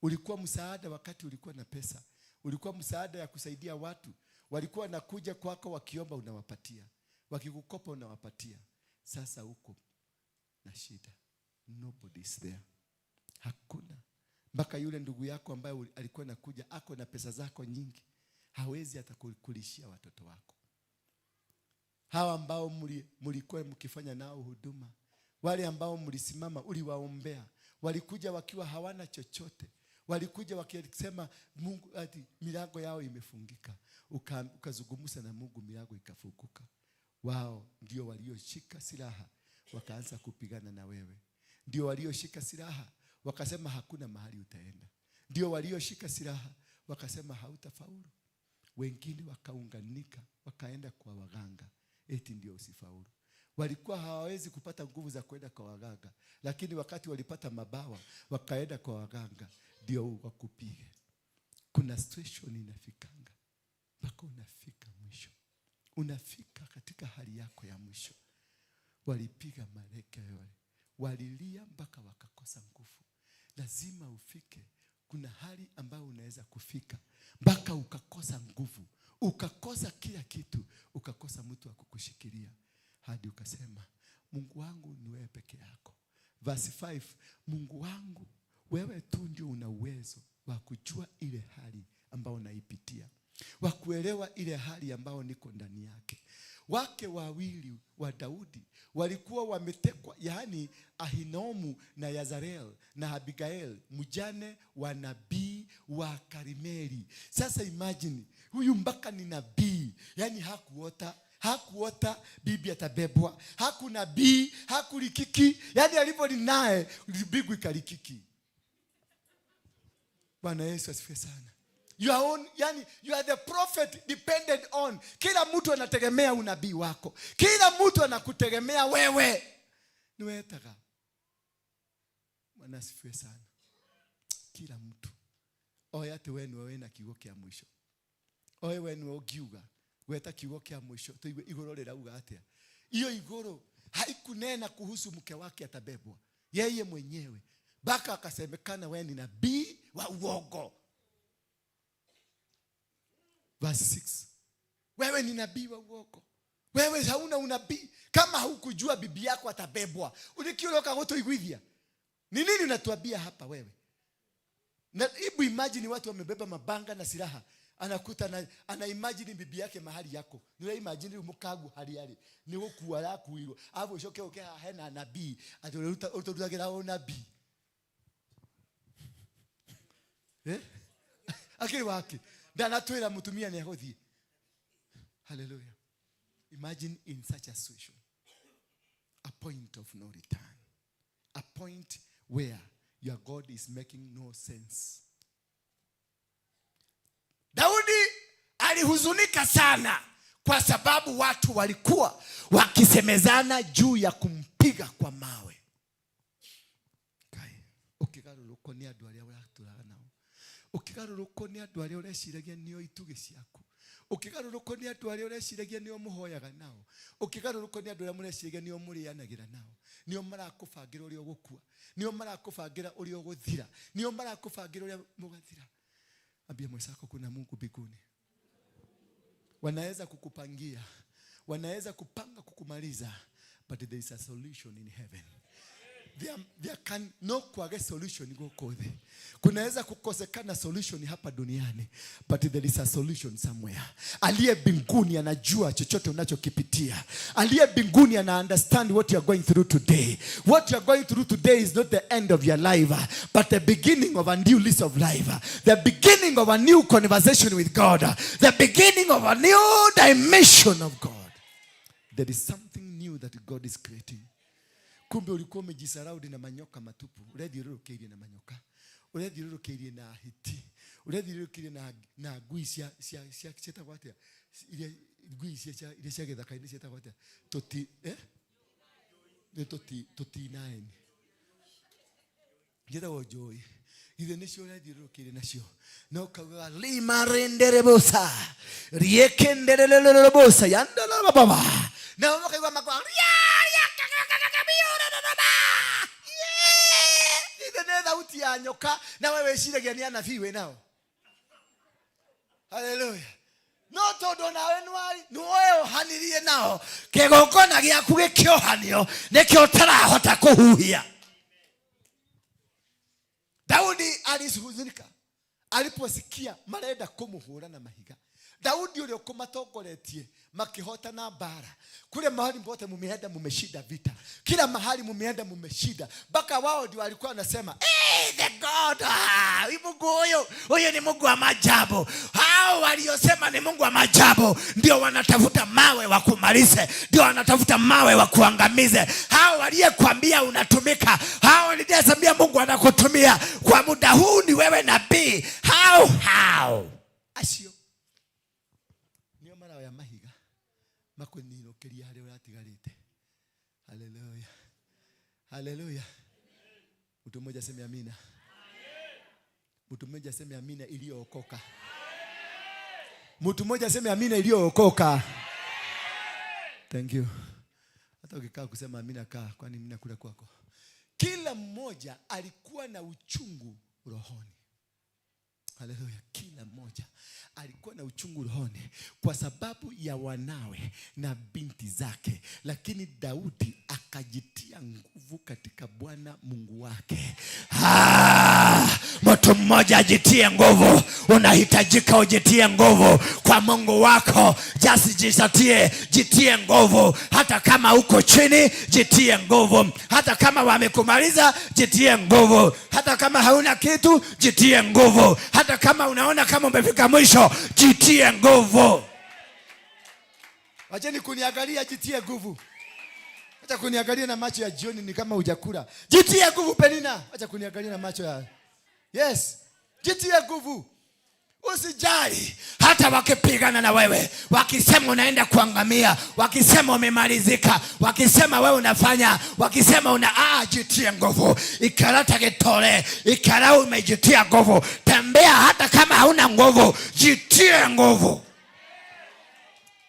Ulikuwa msaada wakati ulikuwa na pesa, ulikuwa msaada ya kusaidia watu, walikuwa nakuja kwako wakiomba unawapatia, wakikukopa unawapatia. Sasa uko na shida, nobody is there, hakuna. Mpaka yule ndugu yako ambaye alikuwa nakuja ako na pesa zako nyingi, hawezi hata kulishia watoto wako. Hawa ambao mlikuwa mkifanya nao huduma, wale ambao mlisimama uliwaombea, walikuja wakiwa hawana chochote, walikuja wakisema Mungu ati milango yao imefungika, ukazungumza na Mungu, milango ikafunguka. Wao ndio walioshika silaha wakaanza kupigana na wewe, ndio walioshika silaha wakasema hakuna mahali utaenda, ndio walioshika silaha wakasema hautafaulu. Wengine wakaunganika wakaenda kwa waganga eti ndio usifaulu. Walikuwa hawawezi kupata nguvu za kwenda kwa waganga, lakini wakati walipata mabawa wakaenda kwa waganga ndio wakupige. Kuna situation inafikanga mpaka unafika mwisho, unafika katika hali yako ya mwisho. Walipiga mareke yale, walilia mpaka wakakosa nguvu. Lazima ufike, kuna hali ambayo unaweza kufika mpaka ukakosa nguvu, ukakosa kila kitu, ukakosa mtu wa kukushikilia. hadi ukasema Mungu wangu ni wewe peke yako. Verse 5, Mungu wangu wewe tu ndio una uwezo wa kujua ile hali ambayo naipitia, wa kuelewa ile hali ambayo niko ndani yake. Wake wawili wa Daudi walikuwa wametekwa, yani Ahinomu na Yazarel na Abigail, mjane wa nabii wa Karmeli. Sasa imagine, huyu mpaka ni nabii, yani hakuota bibi atabebwa, hakunabii, hakulikiki, yani alipo naye bibi ikalikiki. Bwana Yesu asifiwe sana. You are the prophet depended on. Kila mtu anategemea unabii wako. Kila mtu anakutegemea wewe. Ni wewe taka. Bwana asifiwe sana. Kila mtu. Oyate wewe na kiugo kia mwisho. Wewe ni ogiuga. Weta kiugo kia mwisho. Tuiwe igoro lerauga atia. Hiyo igoro haikunena kuhusu mke wake atabebwa. Yeye mwenyewe. Baka akasemekana wewe ni nabii wa uongo. Verse 6. Wewe ni nabii wa uongo. Wewe hauna unabii. Kama hukujua bibi yako atabebwa, ulikioloka goto igwithia. Ni nini unatuambia hapa wewe? Na hebu imagine watu wamebeba mabanga na silaha. Anakuta ana imagine bibi yake mahali yako. Nile imagine umukagu hali yale. Ni wokuwa la kuiro. Avo shoke okea hena nabii. Atoruta utodugera nabii. Akili wake. Dana tuela mutumia ni hodhi. Hallelujah. Imagine in such a situation. A point of no return. A point where your God is making no sense. Daudi alihuzunika sana kwa sababu watu walikuwa wakisemezana juu ya kumpiga kwa mawe. Kai, ukigarurukwo ni andu aria uraturaga nao. Ukigarurukwo ni andu aria ureciiragia nio ituge ciaku. Ukigarurukwo ni andu aria ureciiragia nio muhoyaga nao. Ukigarurukwo ni andu aria mureciiragia nio murianagira nao. Nio marakubangira uria ugukua. Nio marakubangira uria uguthira. Nio marakubangira uria mugathira. Ambia mwenzako kuna Mungu mbinguni. Wanaweza kukupangia, wanaweza kupanga kukumaliza, but there is a solution in heaven. There can no kwage solution go kothe. Kunaweza kukosekana solution hapa duniani, but there is a solution somewhere. Aliye mbinguni anajua chochote unachokipitia. Aliye mbinguni ana understand what you are going through today. What you are going through today is not the end of your life, but the beginning of a new lease of life. The beginning of a new conversation with God. The beginning of a new dimension of God. There is something new that God is creating. Kumbe ulikuwa umejisaraudi na manyoka matupu. Urethiũrũrũkĩirie na manyoka. Urethiũrũrũkĩirie na hiti. Urethiũrũrũkĩirie na ngui cia cietagwo atia. Ile ngui cia gĩthaka-inĩ cietagwo atia. Toti nine. Cietagwo njũĩ. Ithe nĩcio urethiũrũrũkĩirie nacio. No kauga lima renderebosa. Riekenderelelebosa. Yandala baba. Na wakaigwa makwa. Sauti ya nyoka na wewe shiragia ni anabii we nao. Hallelujah. No todo nawe nwari nuoyo hanirie nao. Kegokona giaku gikiohanio nikio tarahota kuhuhia. Daudi alihuzunika aliposikia marenda kumuhura na mahiga. Daudi ule ukomatongoretie makihota na bara. Kule mahali mbote mumeenda mumeshida vita. Kila mahali mumeenda mumeshida. Baka wao ndio walikuwa wanasema, the God, Mungu huyo ni Mungu wa maajabu. Hao waliosema ni Mungu wa maajabu ndio wanatafuta mawe wa kumalize, ndio wanatafuta mawe wa kuangamize. Hao waliyekuambia unatumika, hao waliyesambia Mungu anakutumia kwa muda huu ni wewe nabii. Hao asio niyo mara ya mahiga makoniro keria hali uratigarite. Hallelujah. Hallelujah. Mtu mmoja aseme amina. Mtu mmoja aseme amina iliyookoka. Mtu mmoja aseme amina iliyookoka. Thank you. Hata ukikaa kusema amina kaa, kwani mimi nakula kwako. Kila mmoja alikuwa na uchungu rohoni. Haleluya. Kila mmoja alikuwa na uchungu rohoni kwa sababu ya wanawe na binti zake, lakini Daudi akajitia nguvu katika Bwana Mungu wake. Mtu mmoja ajitie nguvu. Unahitajika ujitie nguvu kwa Mungu wako. Jitie nguvu. Hata kama uko chini, jitie nguvu. Hata kama wamekumaliza, jitie nguvu. Hata kama hauna kitu, jitie nguvu. Hata kama unaona kama umefika mwisho, jitie nguvu. Wacheni kuniangalia, jitie nguvu. Acha kuniangalia na macho ya jioni ni kama hujakula. Jitie nguvu Penina. Acha kuniangalia na macho ya yes. Jitie nguvu. Usijali hata wakipigana na wewe, wakisema unaenda kuangamia, wakisema umemalizika, wakisema wewe unafanya, wakisema jitie nguvu. Ikarata kitole, ikarau umejitia nguvu. Tembea hata kama hauna nguvu, jitie nguvu.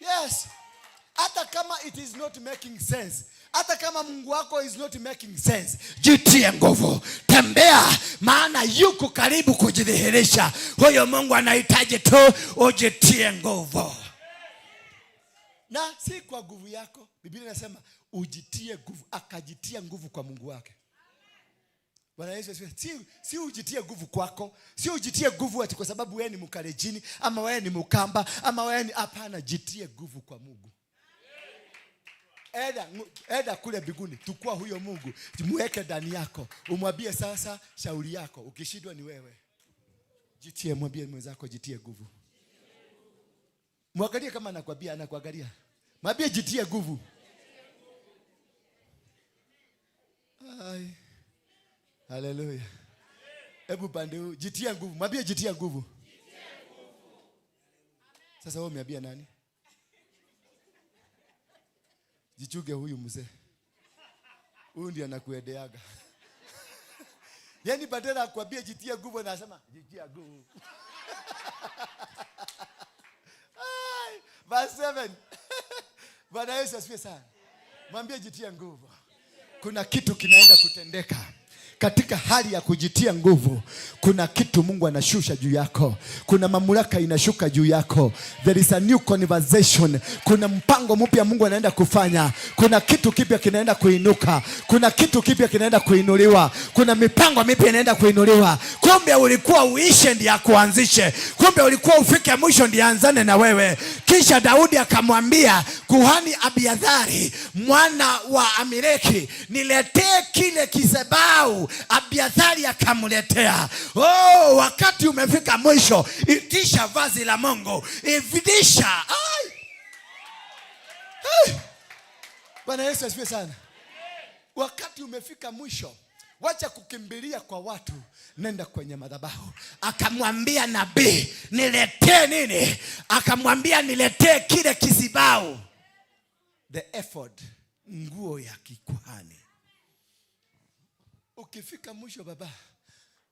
Yes. Hata kama it is not making sense. Hata kama Mungu wako is not making sense, jitie nguvu. Tembea, maana yuko karibu kujidhihirisha. Huyo Mungu anahitaji tu ujitie nguvu. Na si kwa nguvu yako. Biblia inasema ujitie nguvu. Akajitia nguvu kwa Mungu wake. Bwana Yesu asifiwe. Si ujitie nguvu kwako. Si ujitie nguvu ati kwa sababu wewe ni Mkalenjin ama wewe ni Mkamba ama wewe ni, hapana, jitie nguvu kwa Mungu. Eda kule mbinguni, tukua huyo Mungu, muweke ndani yako. Umwambie sasa shauri yako. Ukishindwa ni wewe. Jitie, mwambie mwenzako jitie nguvu. Mwangalie kama anakuangalia. Mwambie jitie nguvu. Ai. Haleluya. Hebu pande huu, jitie nguvu. Mwambie jitie nguvu. Sasa wewe umeambia nani? Jichuge huyu mzee. Huyu ndiye anakuedeaga. Yaani badala akwambie jitie nguvu anasema jitie nguvu. Verse 7. Bwana Yesu asifiwe sana. Mwambie jitie nguvu. Kuna kitu kinaenda kutendeka. Katika hali ya kujitia nguvu, kuna kitu Mungu anashusha juu yako. Kuna mamlaka inashuka juu yako. There is a new conversation. Kuna mpango mpya Mungu anaenda kufanya. Kuna kitu kipya kinaenda kuinuka. Kuna kitu kipya kinaenda kuinuliwa. Kuna mipango mipya inaenda kuinuliwa. Kumbe ulikuwa uishe ndiye akuanzishe. Kumbe ulikuwa ufike mwisho ndiye anzane na wewe. Kisha Daudi akamwambia kuhani Abiathari mwana wa Amireki, niletee kile kisebau. Abiathari akamletea. Wakati umefika mwisho, itisha vazi la Mungu. Ividisha. Bwana Yesu asifiwe sana. Wakati umefika mwisho, wacha kukimbilia kwa watu, nenda kwenye madhabahu. Akamwambia nabii, niletee nini? Akamwambia niletee kile kisibau. The ephod, nguo ya kikuhani. Ukifika mwisho baba,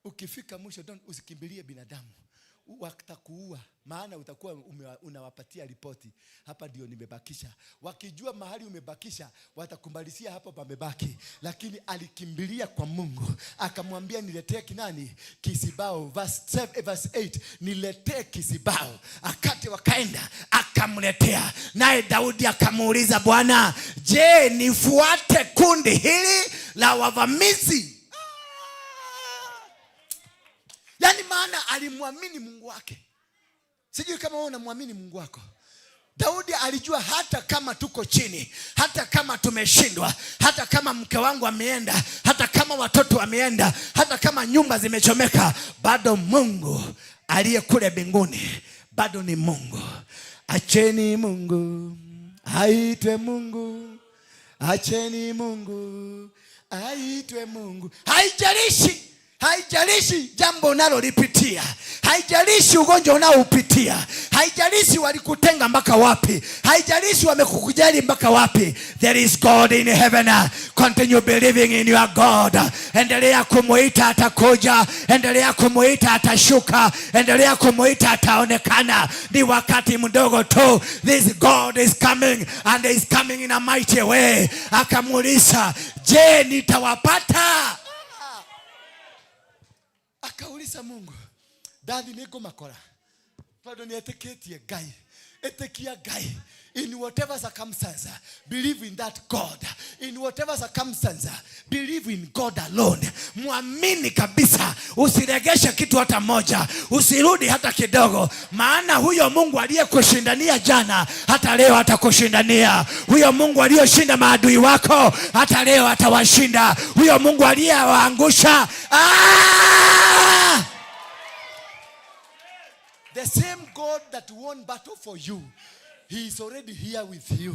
ukifika mwisho usikimbilie binadamu. Watakuua, maana utakuwa unawapatia ripoti. Hapa ndio nimebakisha. Wakijua mahali umebakisha, watakumbalisia hapa pamebaki. Lakini alikimbilia kwa Mungu. Akamwambia niletee kinani? Kisibao. Verse 8, niletee kisibao. Akati wakaenda, akamletea. Naye Daudi akamuuliza Bwana, je, nifuate kundi hili la wavamizi? Yaani maana alimwamini Mungu wake. Sijui kama wewe unamwamini Mungu wako. Daudi alijua hata kama tuko chini, hata kama tumeshindwa, hata kama mke wangu ameenda, hata kama watoto wameenda, hata kama nyumba zimechomeka, bado Mungu aliye kule mbinguni bado ni Mungu. Acheni Mungu aitwe Mungu. Acheni Mungu aitwe Mungu. Haijalishi jambo unalolipitia. Haijalishi ugonjwa unaoupitia. Haijalishi walikutenga mpaka wapi. Haijalishi wamekukujali mpaka wapi. There is God in heaven. Continue believing in your God. Endelea kumuita atakuja. Endelea kumuita atashuka. Endelea kumuita ataonekana. Ni wakati mdogo tu. This God is coming and is coming in a mighty way. Akamuuliza, je, nitawapata? Akauliza Mungu. Daddy niko makora. Tondũ nĩ etĩkĩtie Ngai. Etikia Ngai. In whatever circumstance, believe in that God. In whatever circumstance, believe in God alone. Muamini kabisa, usiregeshe kitu hata moja, usirudi hata kidogo, maana huyo Mungu aliyekushindania jana hata leo atakushindania. Huyo Mungu aliyoshinda maadui wako hata leo atawashinda. Huyo Mungu aliyewaangusha the same God that won battle for you, He is already here with you.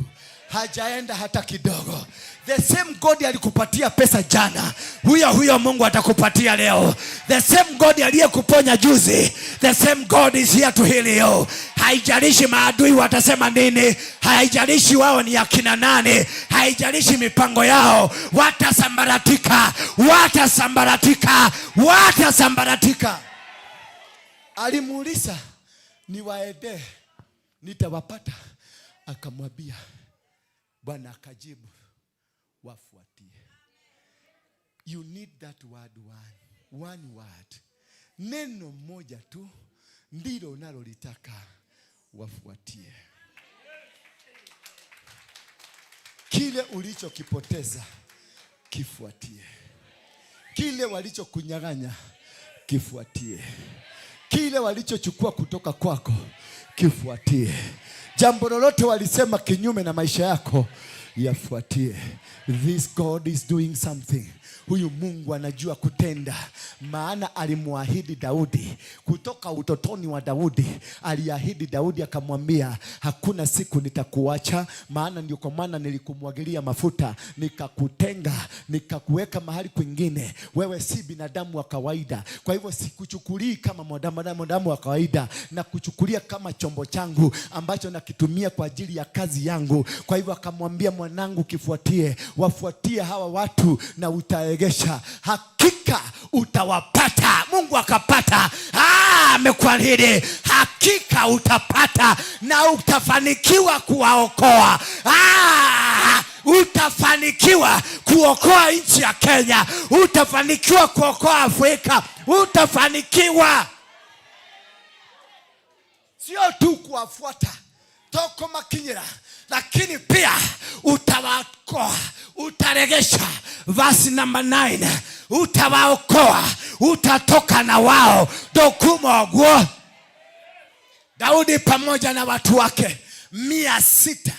Hajaenda hata kidogo. The same God alikupatia pesa jana, huyo Mungu atakupatia leo. The same God aliyekuponya juzi, the same God is here to heal you. Haijalishi maadui watasema nini, haijalishi wao ni akina nani, haijalishi mipango yao, watasambaratika, watasambaratika, watasambaratika. Alimuuliza niwaende nitawapata, akamwambia Bwana akajibu wafuatie. You need that word one word. Neno moja tu ndilo unalolitaka, wafuatie. Kile ulichokipoteza kifuatie. Kile walichokunyang'anya kifuatie. Kile walichochukua kutoka kwako kifuatie. Jambo lolote walisema kinyume na maisha yako yafuatie. This God is doing something. Huyu Mungu anajua kutenda, maana alimwahidi Daudi kutoka utotoni wa Daudi. Aliahidi Daudi akamwambia, hakuna siku nitakuacha, maana ndio kwa maana nilikumwagilia mafuta, nikakutenga, nikakuweka mahali kwingine. Wewe si binadamu wa kawaida. Kwa hivyo sikuchukulii kama mwanadamu wa kawaida, na kuchukulia kama chombo changu ambacho nakitumia kwa ajili ya kazi yangu. Kwa hivyo akamwambia, mwanangu, kifuatie, wafuatie hawa watu na utaegesha. Hakika utawapata. Mungu akapata. Amekuahidi hakika utapata na utafanikiwa kuwaokoa. Utafanikiwa kuokoa nchi ya Kenya. Utafanikiwa kuokoa Afrika. Utafanikiwa. Sio tu kuwafuata toko makinyira, lakini pia utawaokoa, utaregesha. Verse number 9. Utawaokoa, utatoka na wao. Dokumo. Daudi pamoja na watu wake 600.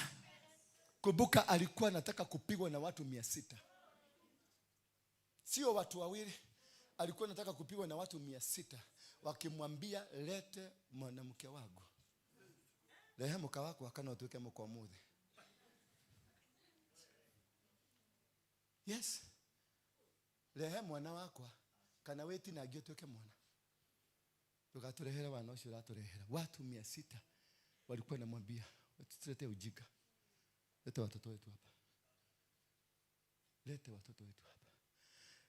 Kumbuka alikuwa anataka kupigwa na watu 600. Sio watu wawili. Alikuwa anataka kupigwa na watu 600. Wakimwambia, lete mwanamke wangu. Lehe muka wako akana utuke mko muthi. Yes. Lehe mwana wako kana weti na agiotuke mwana. Tukaturehera wana ucio raturehera. Watu 600 walikuwa namwambia, tulete ujinga. Lete watoto wetu hapa. Lete watoto wetu hapa.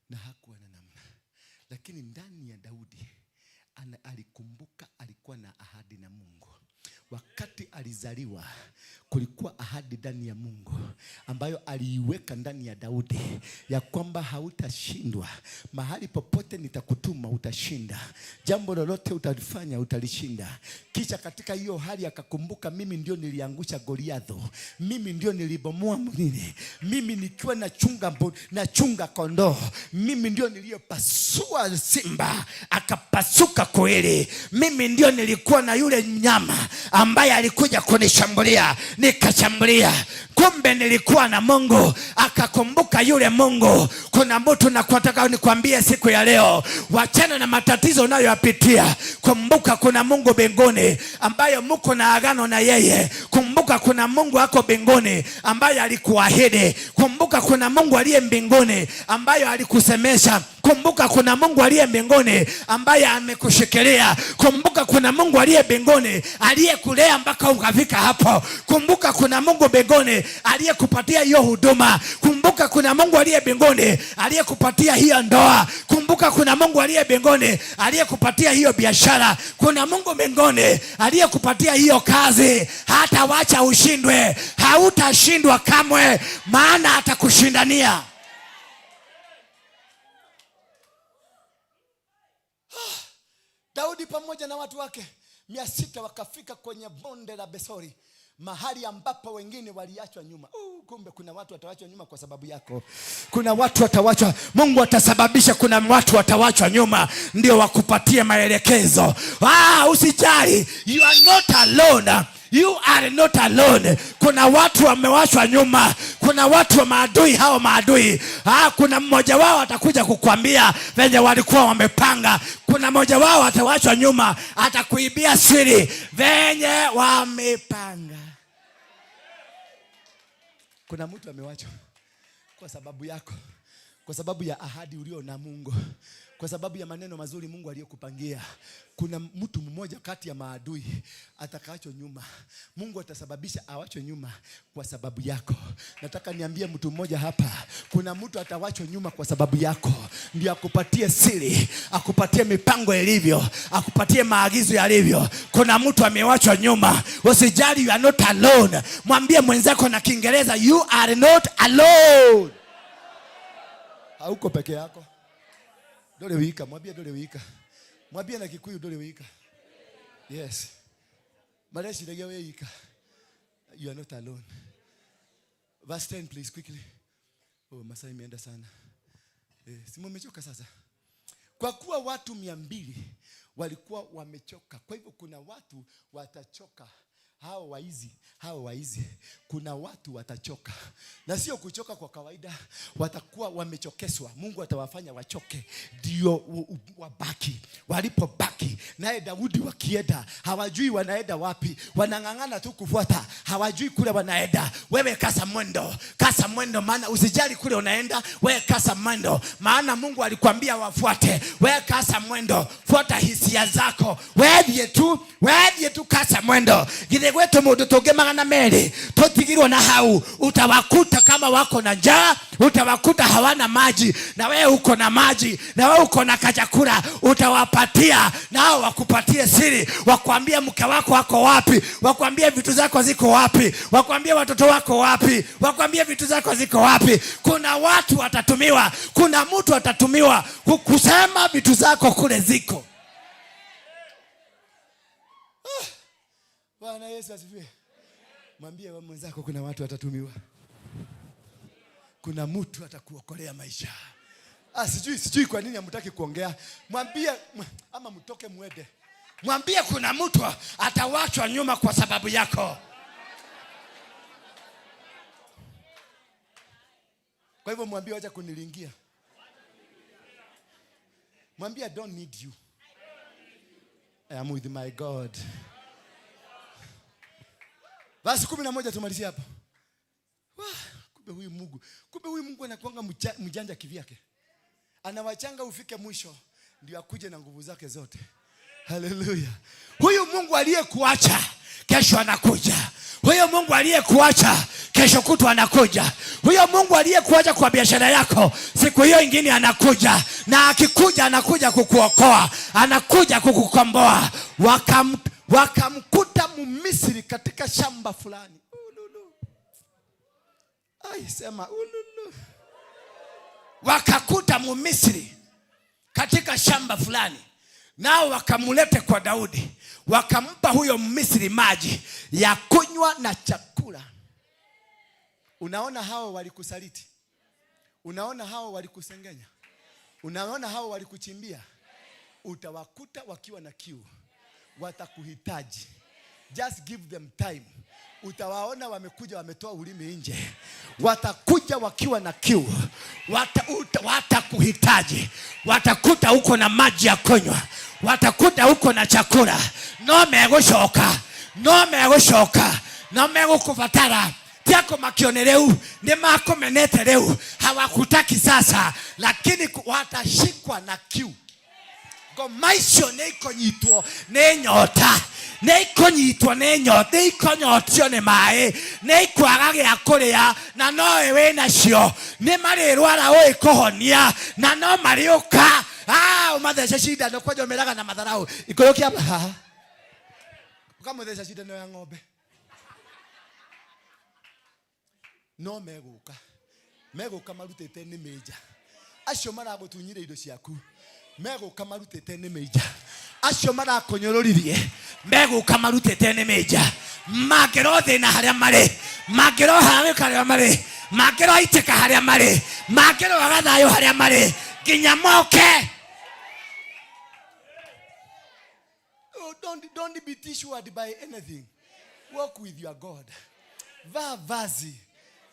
Na hakuwa na namna. Lakini ndani ya Daudi alikumbuka alikuwa na ahadi na Mungu. Wakati alizaliwa kulikuwa ahadi ndani ya Mungu ambayo aliiweka ndani ya Daudi, ya kwamba hautashindwa. Mahali popote nitakutuma utashinda. Jambo lolote utalifanya utalishinda. Kisha katika hiyo hali akakumbuka, mimi ndio niliangusha Goliathi. Mimi ndio nilibomoa mlini. Mimi nikiwa nachunga kondoo. Mimi ndio niliyopasua simba akapasuka kweli. Mimi ndio nilikuwa na yule mnyama ambaye alikuja kunishambulia nikashambulia. Kumbe nilikuwa na Mungu. Akakumbuka yule Mungu. Kuna mtu nakutaka nikwambie siku ya leo, wachana na matatizo unayoyapitia. Kumbuka kuna Mungu mbinguni ambaye mko na agano na yeye. Kumbuka kuna Mungu ako mbinguni ambaye alikuahidi. Kumbuka kuna Mungu aliye mbinguni ambaye alikusemesha. Kumbuka kuna Mungu aliye mbinguni ambaye amekushikilia. Kumbuka kuna Mungu aliye mbinguni aliyekulea mpaka ukafika hapo. Kumbuka kuna Mungu mbinguni aliyekupatia hiyo huduma. Kumbuka kuna Mungu aliye mbinguni aliyekupatia hiyo ndoa. Kumbuka kuna Mungu aliye mbinguni aliyekupatia hiyo biashara. Kuna Mungu mbinguni aliyekupatia hiyo kazi. Hata wacha ushindwe, hautashindwa kamwe, maana atakushindania. Daudi pamoja na watu wake 600 wakafika kwenye bonde la Besori, mahali ambapo wengine waliachwa nyuma. Kumbe kuna watu watawachwa nyuma kwa sababu yako. Kuna watu watawachwa, Mungu atasababisha kuna watu watawachwa nyuma ndio wakupatie maelekezo. Usijali, you are not alone. You are not alone. Kuna watu wamewachwa nyuma. Kuna watu wa maadui, hao maadui. Kuna mmoja wao atakuja kukwambia venye walikuwa wamepanga. Kuna mmoja wao atawachwa nyuma, atakuibia siri venye wamepanga. Kuna mtu amewachwa kwa sababu yako, kwa sababu ya ahadi ulio na Mungu, kwa sababu ya maneno mazuri Mungu aliyokupangia. Kuna mtu mmoja kati ya maadui atakaachwa nyuma. Mungu atasababisha awachwe nyuma kwa sababu yako. Nataka niambie mtu mmoja hapa, kuna mtu atawachwa nyuma kwa sababu yako, ndio akupatie siri, akupatie mipango ilivyo, akupatie maagizo yalivyo. Kuna mtu amewachwa nyuma. Usijali, you are not alone. Mwambie mwenzako na Kiingereza, you are not alone. Hauko peke yako. Dole wika, mwambie dole wika. Mwambie na Kikuyu dole wika. Yes. Mareshi legea wika. You are not alone. Verse 10 please quickly. Masaa imeenda sana. Simu umechoka sasa. Kwa kuwa watu 200 walikuwa wamechoka. Kwa hivyo kuna watu watachoka. Hao waizi. Kuna watu watachoka. Na sio kuchoka kwa kawaida, watakuwa wamechokeswa. Mungu atawafanya wachoke ndio wabaki. Walipobaki naye Daudi wakienda, hawajui wanaenda wapi. Wanang'ang'ana tu kufuata, hawajui kule wanaenda. Wewe kasa mwendo, maana usijali kule unaenda, wewe kasa mwendo. Maana Mungu alikwambia wafuate. Wewe kasa mwendo, fuata hisia zako. Wewe tu kasa mwendo. Githegwetu mundu tungemagana meri tutigirwo na hau, utawakuta kama wako na njaa, utawakuta hawana maji, na wewe uko na maji, na wewe uko na kachakura, utawapatia nao wakupatie siri, wakwambie mke wako wako wapi, wakwambie vitu zako ziko wapi, wakwambie watoto wako wapi, wakwambie vitu zako ziko wapi. Kuna watu watatumiwa, kuna mtu atatumiwa kusema vitu zako kule ziko. Bwana Yesu asifiwe. Mwambie wa mwenzako kuna watu watatumiwa. Kuna mtu atakuokolea maisha. Sijui kwa nini hamtaki kuongea. Mwambie ama mtoke muende. Mwambie kuna mtu atawachwa nyuma kwa sababu yako. Kwa hivyo mwambie wacha kunilingia. Mwambie I don't need you. I am with my God. Basi 11 tumalizie hapa. Kumbe huyu Mungu anakuanga mjanja kivyake. Anawachanga ufike mwisho ndio akuje na nguvu zake zote. Haleluya. Huyu Mungu aliyekuacha kesho anakuja. Huyo Mungu aliyekuacha kesho kutwa anakuja. Huyo Mungu aliyekuacha kwa biashara yako siku hiyo nyingine anakuja. Na akikuja anakuja kukuokoa, anakuja kukukomboa. Wakamkuta Mmisri katika shamba fulani. Sema ululu. Wakakuta Mmisri katika shamba fulani. Nao wakamulete kwa Daudi. Wakampa huyo Mmisri maji ya kunywa na chakula. Unaona hao walikusaliti. Unaona hao walikusengenya. Unaona hao walikuchimbia. Utawakuta wakiwa na kiu. Watakuhitaji. Just give them time. Utawaona wamekuja wametoa ulimi nje. Watakuja wakiwa na kiu. Watakuhitaji. Watakuta uko na maji ya kunywa. Watakuta uko na chakula. No megushoka. No megukubatara. Tiako makionereu. Ni mako menete reu. Hawakutaki sasa. Lakini watashikwa na kiu. Maisho neiko nyitwo nenyota. Neiko nyitwo nenyota. Neiko nyotio ne mae. Neiko agage ya kuria. Na noe we nacio. Ne marirwara oi kuhonia. Na no marioka. Umathece shida no kwajo meraga na matharau. Ikoyokia hapa. Ukamuthece shida no ya ng'ombe. No meguka marutete ni meja. Acio maragutunyire indo ciaku. Mego kamarutete ni meja. acio marakonyororirie meguka marutite nĩ mĩnja mangĩro thĩna harĩa marĩ mangĩro hangĩka harĩa marĩ mangĩro itĩka harĩa marĩ mangĩro agathayo harĩa marĩ nginya moke. Don't be tissued by anything. Walk with your God. Vaa vazi.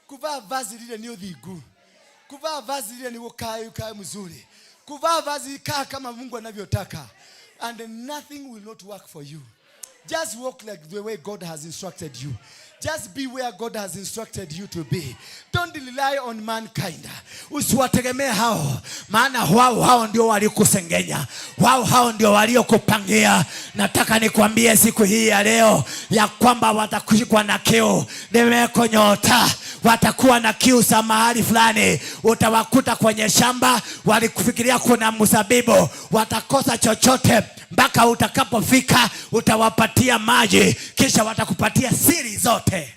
Kuvaa vazi lile ni udhigu. Kuvaa vazi lile ni ukae mzuri. Kuvaa vazi kaa kama Mungu anavyotaka. And nothing will not work for you. Just walk like the way God has instructed you. Just be where God has instructed you to be. Don't rely on mankind. Usiwategemee hao. Maana hao ndio walikusengenya. Hao ndio waliokupangia. Nataka nikwambie siku hii ya leo ya kwamba watakuwa na kiu. Nimekonyota. Watakuwa na kiu za mahali fulani. Utawakuta kwenye shamba. Walikufikiria kuna mzabibu. Watakosa chochote. Mpaka utakapofika utawapatia maji. Kisha watakupatia siri zote.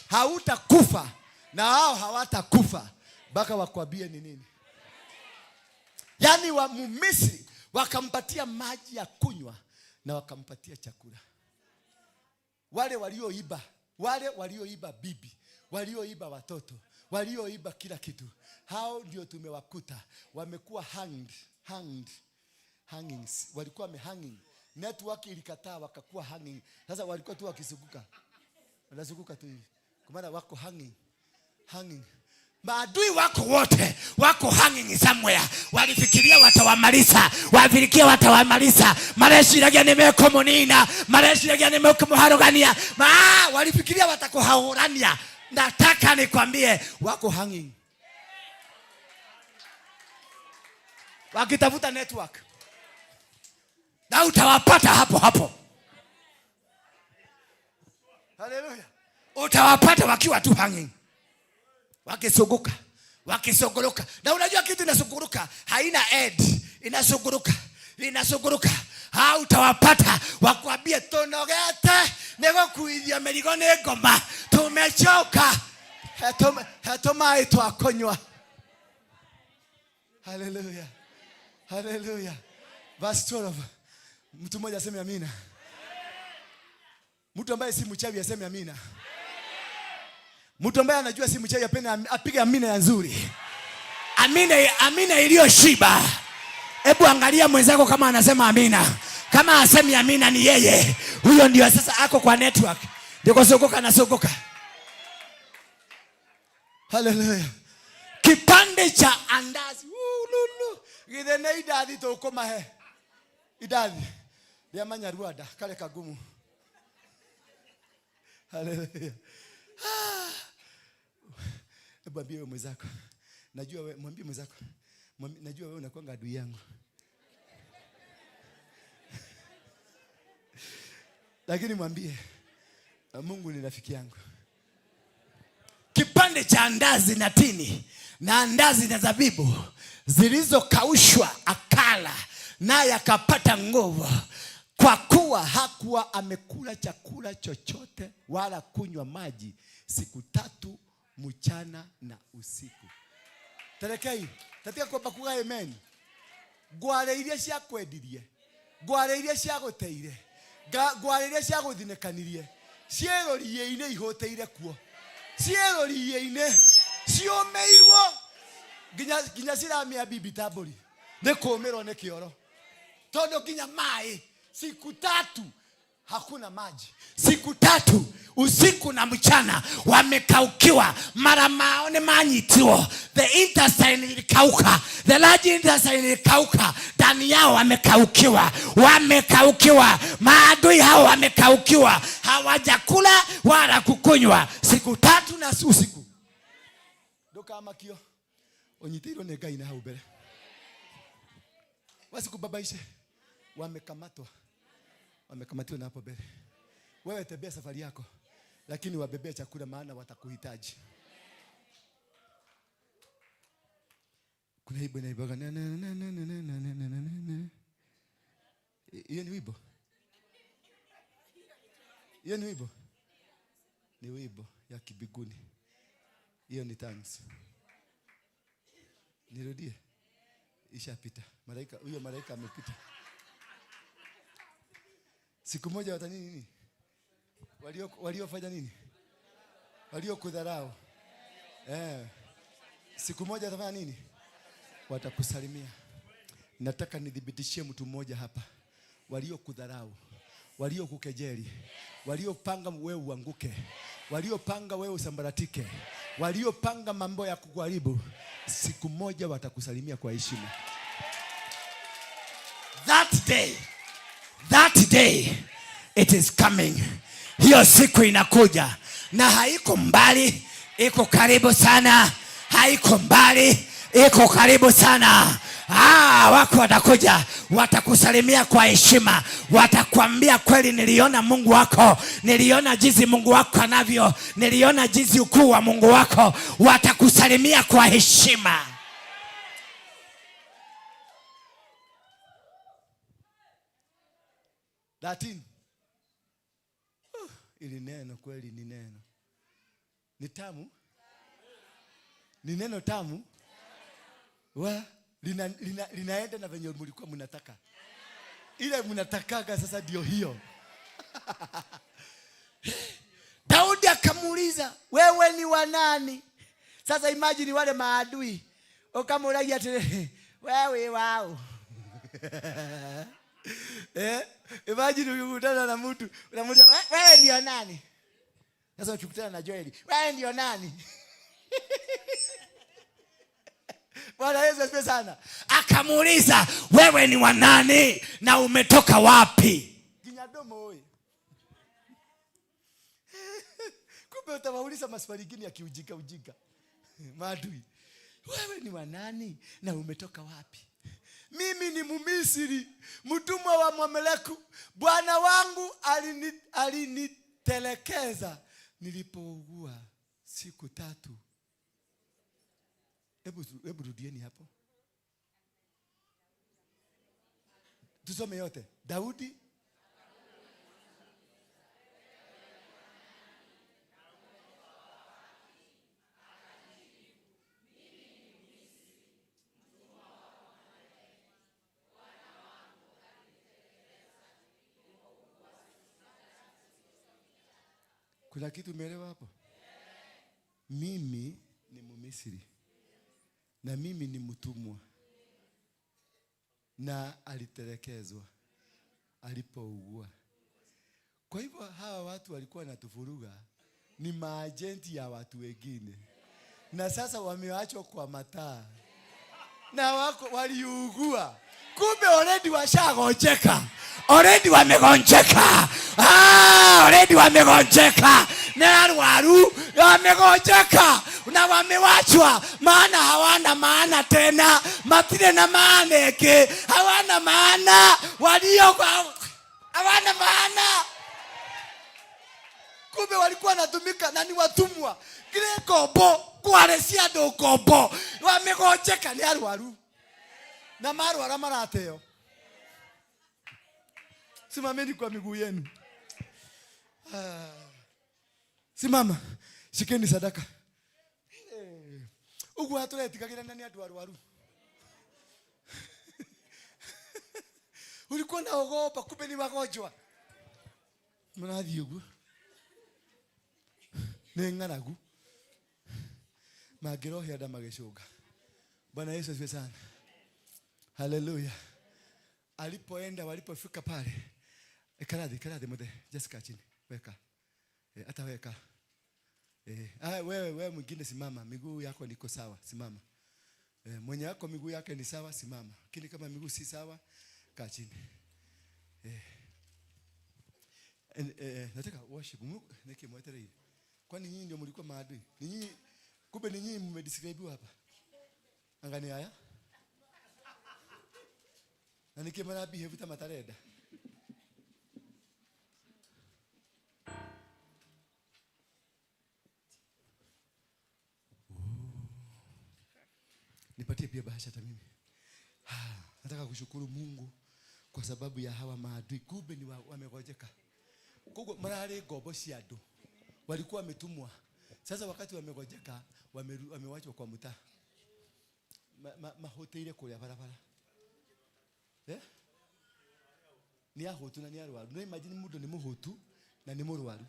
Hautakufa na hao hawatakufa mpaka wakwambie ni nini. Yani wa Misri wakampatia maji ya kunywa na wakampatia chakula. Wale walioiba bibi, walioiba watoto, walioiba kila kitu, hao ndio tumewakuta wamekuwa hangings. Walikuwa hanging. Network ilikataa wakakuwa hanging. Sasa walikuwa tu wakizunguka. Wanazunguka tu hivi. Kwa maana wako hanging. Maadui wako wote wako hanging somewhere. Walifikiria watawamaliza. Mareshiragia nimekomunina. Mareshiragia nimekomuharogania. Walifikiria watakuhaurania. Nataka nikwambie wako hanging. Wakitafuta network. Na utawapata hapo. Hallelujah. Utawapata wakiwa tu hanging. Wakisogoroka. Na unajua kitu inasogoroka haina end. Inasogoroka. Utawapata wakwambie tonogete nego kuithia merigo ni ngoma. Tumechoka. Hatoma itwakonywa. Hallelujah. Verse 12. Mtu mmoja aseme amina. Mtu ambaye si mchawi aseme amina. Mtu ambaye anajua si mchawi apige amina ya nzuri. Amina iliyoshiba. Hebu angalia mwenzako kama anasema amina. Kama asemi amina ni yeye. Huyo ndio sasa ako kwa network. Ndio kusogoka. Hallelujah. Kipande cha andazi. Githene idathi tukumahe. Idathi. Ria manyaruada kale kagumu. Hallelujah. Mwambie mwenzako. Mwambie mwenzako. Najua wewe unakuwa adui yangu. Lakini mwambie Mungu ni rafiki yangu. Kipande cha andazi na tini na andazi na zabibu zilizokaushwa akala naye akapata nguvu, kwa kuwa hakuwa amekula chakula chochote wala kunywa maji siku 3 mchana na usiku. Terekei tatika kwa bakuga amen. Gware iria cia kwendirie, gware iria cia guteire, gware iria cia guthinekanirie, cieroriye-ine ihoteire kuo, cieroriye-ine ciomeirwo ginya ciramia bibi tabori ne komero ne kioro todo ginya mai siku 3 hakuna maji, siku 3 usiku na mchana wamekaukiwa, mara maone manyitio, the intestine ilikauka, the large intestine ilikauka, ndani yao wamekaukiwa, maadui hao wamekaukiwa, hawajakula wala kukunywa siku 3 na usiku. Doka makio onyitiro ne Ngai na hau mbere wasikubabaishe, wamekamatwa na hapo mbele. Wewe tembea safari yako, lakini wabebea chakula, maana watakuhitaji. Kuna wimbo inaibaga hiyo ni wimbo. Ni wimbo ya kibiguni. Hiyo ni thanks. Nirudie. ishapita. Huyo malaika amepita. Siku moja watani nini? Waliofanya nini? Waliokudharau. Siku moja watafanya nini? Watakusalimia. Nataka nidhibitishie mtu mmoja hapa. Waliokudharau, waliokukejeli, waliopanga wewe uanguke, waliopanga wewe usambaratike, waliopanga mambo ya kukuharibu, siku moja watakusalimia kwa heshima. That day it is coming. Hiyo siku inakuja na haiko mbali, iko karibu sana. Haiko mbali, iko karibu sana. Wako watakuja, watakusalimia kwa heshima, watakwambia kweli, niliona Mungu wako, niliona jinsi Mungu wako anavyo, niliona jinsi ukuu wa Mungu wako. Watakusalimia kwa heshima. Ili neno kweli ni neno. Ni tamu. Ni neno tamu. Linaenda na venye mlikuwa mnataka. Ile mnatakaga sasa ndio hiyo. Daudi akamuuliza, wewe ni wa nani? Sasa imagine wale maadui. Ukamulagia ati wewe wao. Imagine ukikutana na mtu, unamuuliza wewe ndio nani? Sasa ukikutana na Joeli, wewe ndio nani? Bwana Yesu asifiwe sana. Akamuuliza, wewe ni wa nani na umetoka wapi? Kinyadomo wewe. Kumbe utawauliza maswali gani ya ujinga. Maadui. Wewe ni wa nani na umetoka wapi? Mimi ni Mmisri, mtumwa wa Mwameleku. Bwana wangu alinitelekeza nilipougua siku 3. Hebu rudieni hapo. Tusome yote. Daudi kuna kitu umeelewa hapo? Mimi ni Mmisri. Na mimi ni mtumwa. Na alitelekezwa alipougua. Kwa hivyo hawa watu walikuwa wanatufuruga ni maagenti ya watu wengine. Na sasa wameachwa kwa mataa. Na waliugua. Kumbe already washagonjeka. Already wamegonjeka. Already wamegonjeka. Na arwaru wamegonjeka na wamewachwa, maana hawana maana tena. Matire na maana yake hawana maana, hawana maana. Kumbe walikuwa wanatumika na ni watumwa. Kile kobo kuaresia ndo kobo. Wamegonjeka ni arwaru. Na marwara marateo. Simameni kwa miguu yenu. Simama. Shikeni sadaka. Ugu haturetikagĩra na nĩ andũ arwaru. Ulikuwa naogopa kumbe ni wagonjwa. Mnathi ugu. Nĩ ng'aragu. Magĩrohia nda magĩcũnga. Bwana Yesu asifiwe sana. Hallelujah. Walipofika pale. Karathi mode. Jessica chini. Weka. Hata weka. Wewe mwingine simama, miguu yako niko sawa, simama. Mwenye yako miguu yake ni sawa, simama. Lakini kama miguu si sawa, kaa chini. Nataka worship Mungu nikimwetele hivi. Kwani nyinyi ndio mlikuwa maadui? Ni nyinyi, kumbe ni nyinyi mmedescribe hapa. Angalia haya. Na nikimana behave kama matareda. Nipatie pia bahasha hata mimi. Nataka kushukuru Mungu kwa sababu ya hawa maadui. Kumbe ni wamegojeka. Kugo marare gobo siado. Walikuwa wametumwa. Sasa wakati wamegojeka, wamewachwa kwa mtaa. mahoteire kuria barabara ni ahotu na ni arwaru. No imagine mundu ni muhotu na ni murwaru.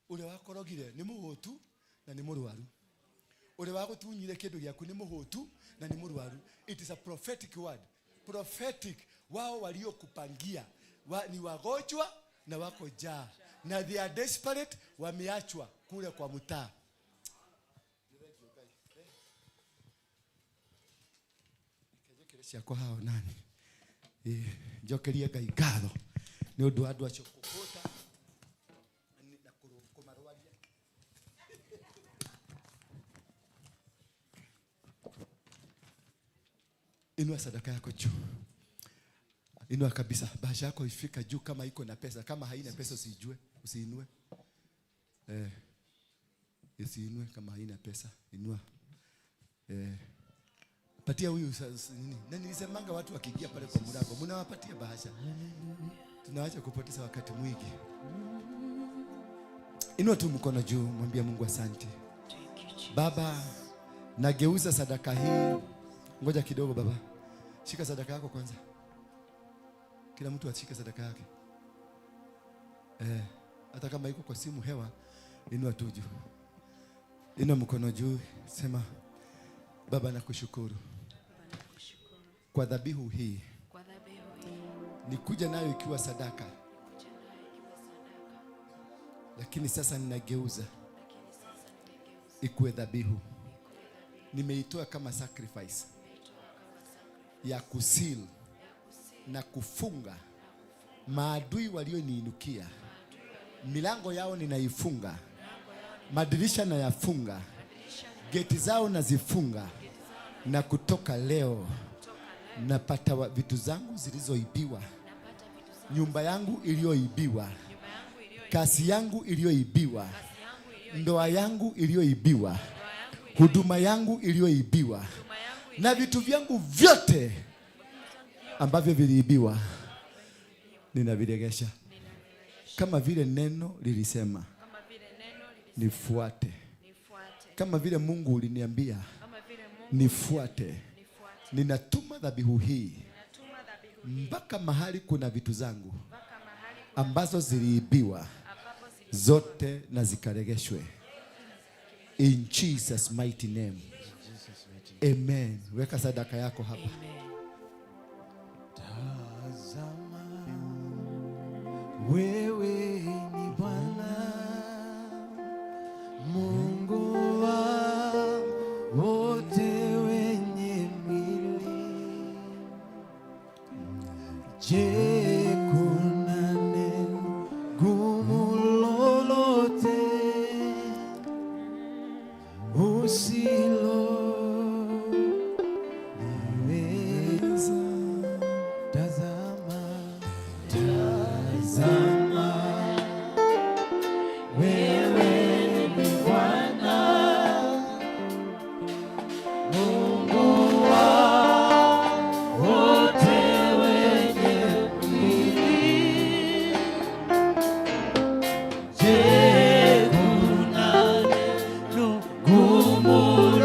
Ule wakorogire ni muhotu na ni murwaru. Ule wagutunyire kindu giaku ni muhotu na ni murwaru. It is a prophetic word. Prophetic. Wao waliokupangia ni wagonjwa na wako njaa na they are desperate, wameachwa kule kwa mtaa. Kejekeresha kwa hao nani njokeria Ngai ngatho ni undu andu acio kuhota na kumarwaria. Inua sadaka yako juu. Inua kabisa. Bahasha yako ifika juu kama iko na pesa. Kama haina pesa usijue, usiinue. Usiinue kama haina pesa. Inua. Patia huyu nini? Na nilisemanga watu wakiingia pale kwa mlango, mnawapatia bahasha. Tunaacha kupoteza wakati mwingi. Inua tu mkono juu, mwambie Mungu asante. Baba, nageuza sadaka hii. Ngoja kidogo baba. Shika sadaka yako kwanza. Kila mtu ashike sadaka yake. Hata kama iko kwa simu hewa, inua tu juu. Inua mkono juu, sema Baba nakushukuru. Kwa dhabihu hii. Nikuja nayo ikiwa sadaka. Lakini sasa ninageuza ikuwe dhabihu. Nimeitoa kama sacrifice ya kusil na kufunga maadui walioniinukia. Milango yao ninaifunga, madirisha nayafunga, geti zao nazifunga. Na kutoka leo napata vitu zangu zilizoibiwa, nyumba yangu iliyoibiwa, kasi yangu iliyoibiwa, ndoa yangu iliyoibiwa, huduma yangu iliyoibiwa, na vitu vyangu vyote ambavyo viliibiwa ninaviregesha. Kama vile neno lilisema nifuate. Kama vile Mungu uliniambia nifuate. Ninatuma dhabihu hii mpaka mahali kuna vitu zangu ambazo ziliibiwa, zote na zikaregeshwe. In Jesus mighty name. Amen. Weka sadaka yako hapa. Tazama wewe ni Bwana Mungu wa wote wenye mwili. Je, kuna neno gumu lolote usilo Gumu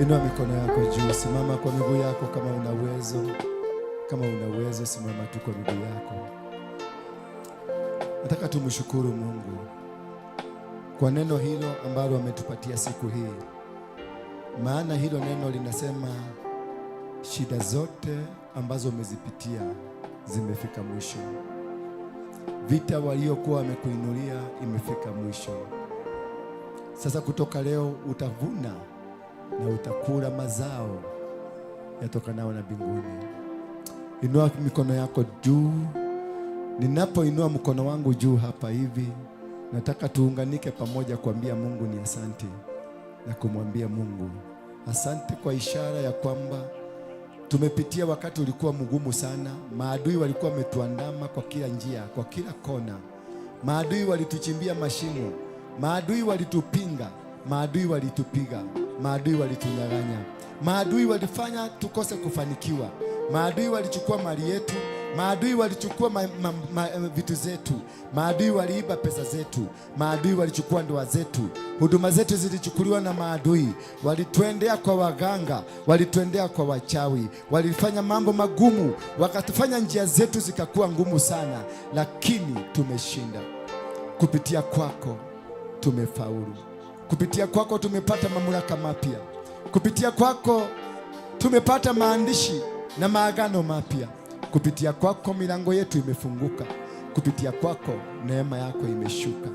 Inua mikono yako juu, simama kwa miguu yako kama una uwezo. Kama una uwezo, simama tu kwa miguu yako. Nataka tumshukuru Mungu kwa neno hilo ambalo ametupatia siku hii. Maana hilo neno linasema shida zote ambazo umezipitia zimefika mwisho. Vita waliokuwa wamekuinulia imefika mwisho. Sasa kutoka leo utavuna na utakula mazao yatokanao na mbinguni. Inua mikono yako juu. Ninapoinua mkono wangu juu hapa hivi, nataka tuunganike pamoja kuambia Mungu ni asante, na kumwambia Mungu asante kwa ishara ya kwamba tumepitia wakati ulikuwa mgumu sana. Maadui walikuwa wametuandama kwa kila njia, kwa kila kona. Maadui walituchimbia mashimo, maadui walitupinga, maadui walitupiga, maadui walitunyang'anya, maadui walifanya tukose kufanikiwa, maadui walichukua mali yetu, maadui walichukua vitu zetu, maadui waliiba pesa zetu, maadui walichukua ndoa zetu, huduma zetu zilichukuliwa na maadui. Walituendea kwa waganga, walituendea kwa wachawi, walifanya mambo magumu, wakatufanya njia zetu zikakuwa ngumu sana, lakini tumeshinda. Kupitia kwako tumefaulu. Kupitia kwako tumepata mamlaka mapya. Kupitia kwako tumepata maandishi na maagano mapya. Kupitia kwako milango yetu imefunguka. Kupitia kwako neema yako imeshuka.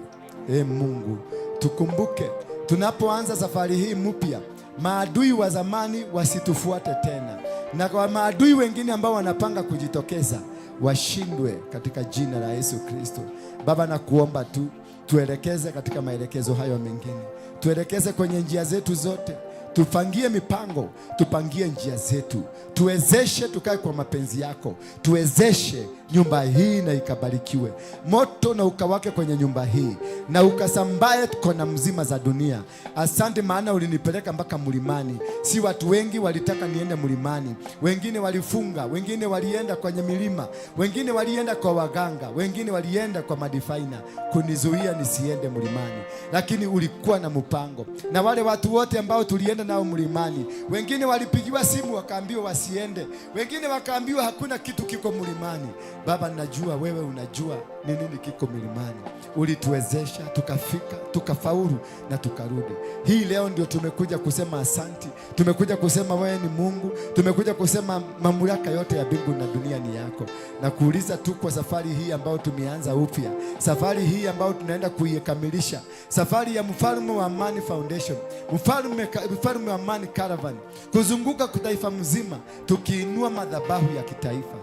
Mungu, tukumbuke tunapoanza safari hii mpya, maadui wa zamani wasitufuate tena, na kwa maadui wengine ambao wanapanga kujitokeza washindwe katika jina la Yesu Kristo. Baba, nakuomba tu tuelekeze katika maelekezo hayo mengine, tuelekeze kwenye njia zetu zote, tupangie mipango, tupangie njia zetu, tuwezeshe tukae kwa mapenzi yako, tuwezeshe nyumba hii na ikabarikiwe. Moto na ukawake kwenye nyumba hii na ukasambaye kona mzima za dunia. Asante, maana ulinipeleka mpaka mlimani. Si watu wengi walitaka niende mlimani, wengine walifunga, wengine walienda kwenye milima, wengine walienda kwa waganga, wengine walienda kwa madifaina kunizuia nisiende mlimani, lakini ulikuwa na mpango. Na wale watu wote ambao tulienda nao mlimani, wengine walipigiwa simu wakaambiwa wasiende, wengine wakaambiwa hakuna kitu kiko mlimani. Baba, najua wewe unajua ni nini kiko milimani. Ulituwezesha tukafika, tukafaulu na tukarudi. Hii leo ndio tumekuja kusema asanti, tumekuja kusema wewe ni Mungu, tumekuja kusema mamlaka yote ya mbingu na dunia ni yako. Na kuuliza tu kwa safari hii ambayo tumeanza upya, safari hii ambayo tunaenda kuikamilisha, safari ya Mfalme wa Amani Foundation, Mfalme wa Amani Caravan, kuzunguka taifa mzima tukiinua madhabahu ya kitaifa.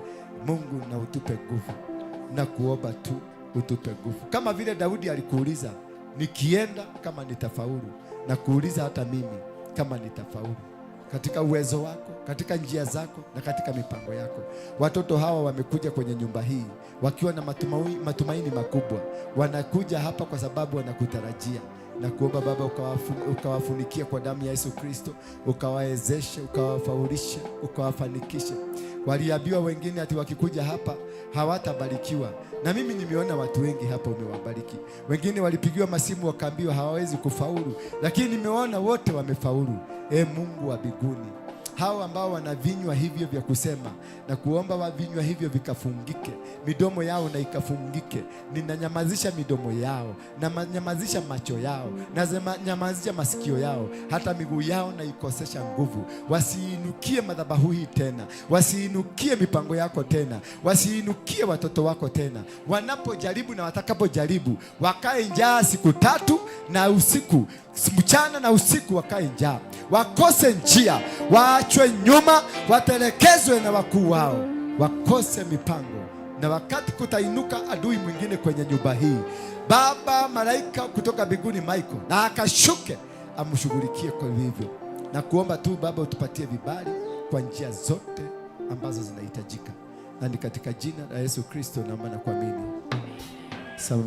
Mungu, na utupe nguvu, na kuomba tu utupe nguvu. Kama vile Daudi alikuuliza nikienda kama nitafaulu, na kuuliza hata mimi kama nitafaulu katika uwezo wako, katika njia zako na katika mipango yako. Watoto hawa wamekuja kwenye nyumba hii wakiwa na matumaini makubwa. Wanakuja hapa kwa sababu wanakutarajia. Na kuomba Baba ukawafunikia kwa damu ya Yesu Kristo, ukawawezeshe, ukawafaulishe, ukawafanikishe. Waliambiwa wengine ati wakikuja hapa hawatabarikiwa, na mimi nimeona watu wengi hapa umewabariki. Wengine walipigiwa masimu wakaambiwa hawawezi kufaulu, lakini nimeona wote wamefaulu. Mungu wa mbinguni, hao ambao wana vinywa hivyo vya kusema, na kuomba wa vinywa hivyo vikafungike, midomo yao na ikafungike. Ninanyamazisha midomo yao, na nyamazisha macho yao, na nyamazisha masikio yao, hata miguu yao na ikosesha nguvu. Wasiinukie madhabahu hii tena, wasiinukie mipango yako tena, wasiinukie watoto wako tena. Wanapojaribu na watakapojaribu, wakae njaa siku 3 na usiku, mchana na usiku wakae njaa, wakose njia, waachwe nyuma, watelekezwe na wakuu wao, wakose mipango. Na wakati kutainuka adui mwingine kwenye nyumba hii, Baba, malaika kutoka mbinguni Michael na akashuke amshughulikie kwa hivyo. Na kuomba tu Baba utupatie vibali kwa njia zote ambazo zinahitajika, na ni katika jina la Yesu Kristo naomba na kuamini. Sawa.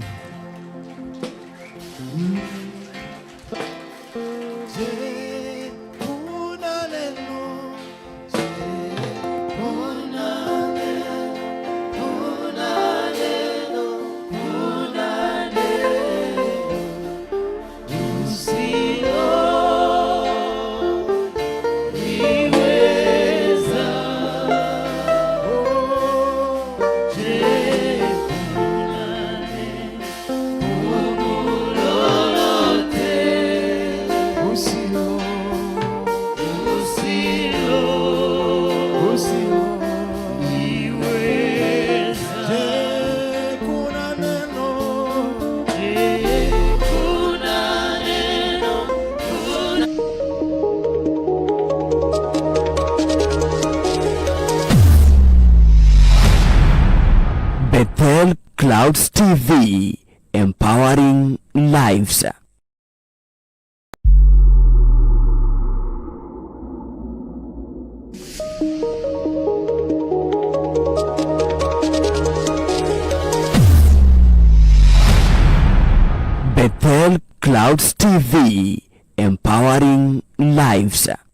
Clouds TV, empowering lives. Bethel Clouds TV, empowering lives.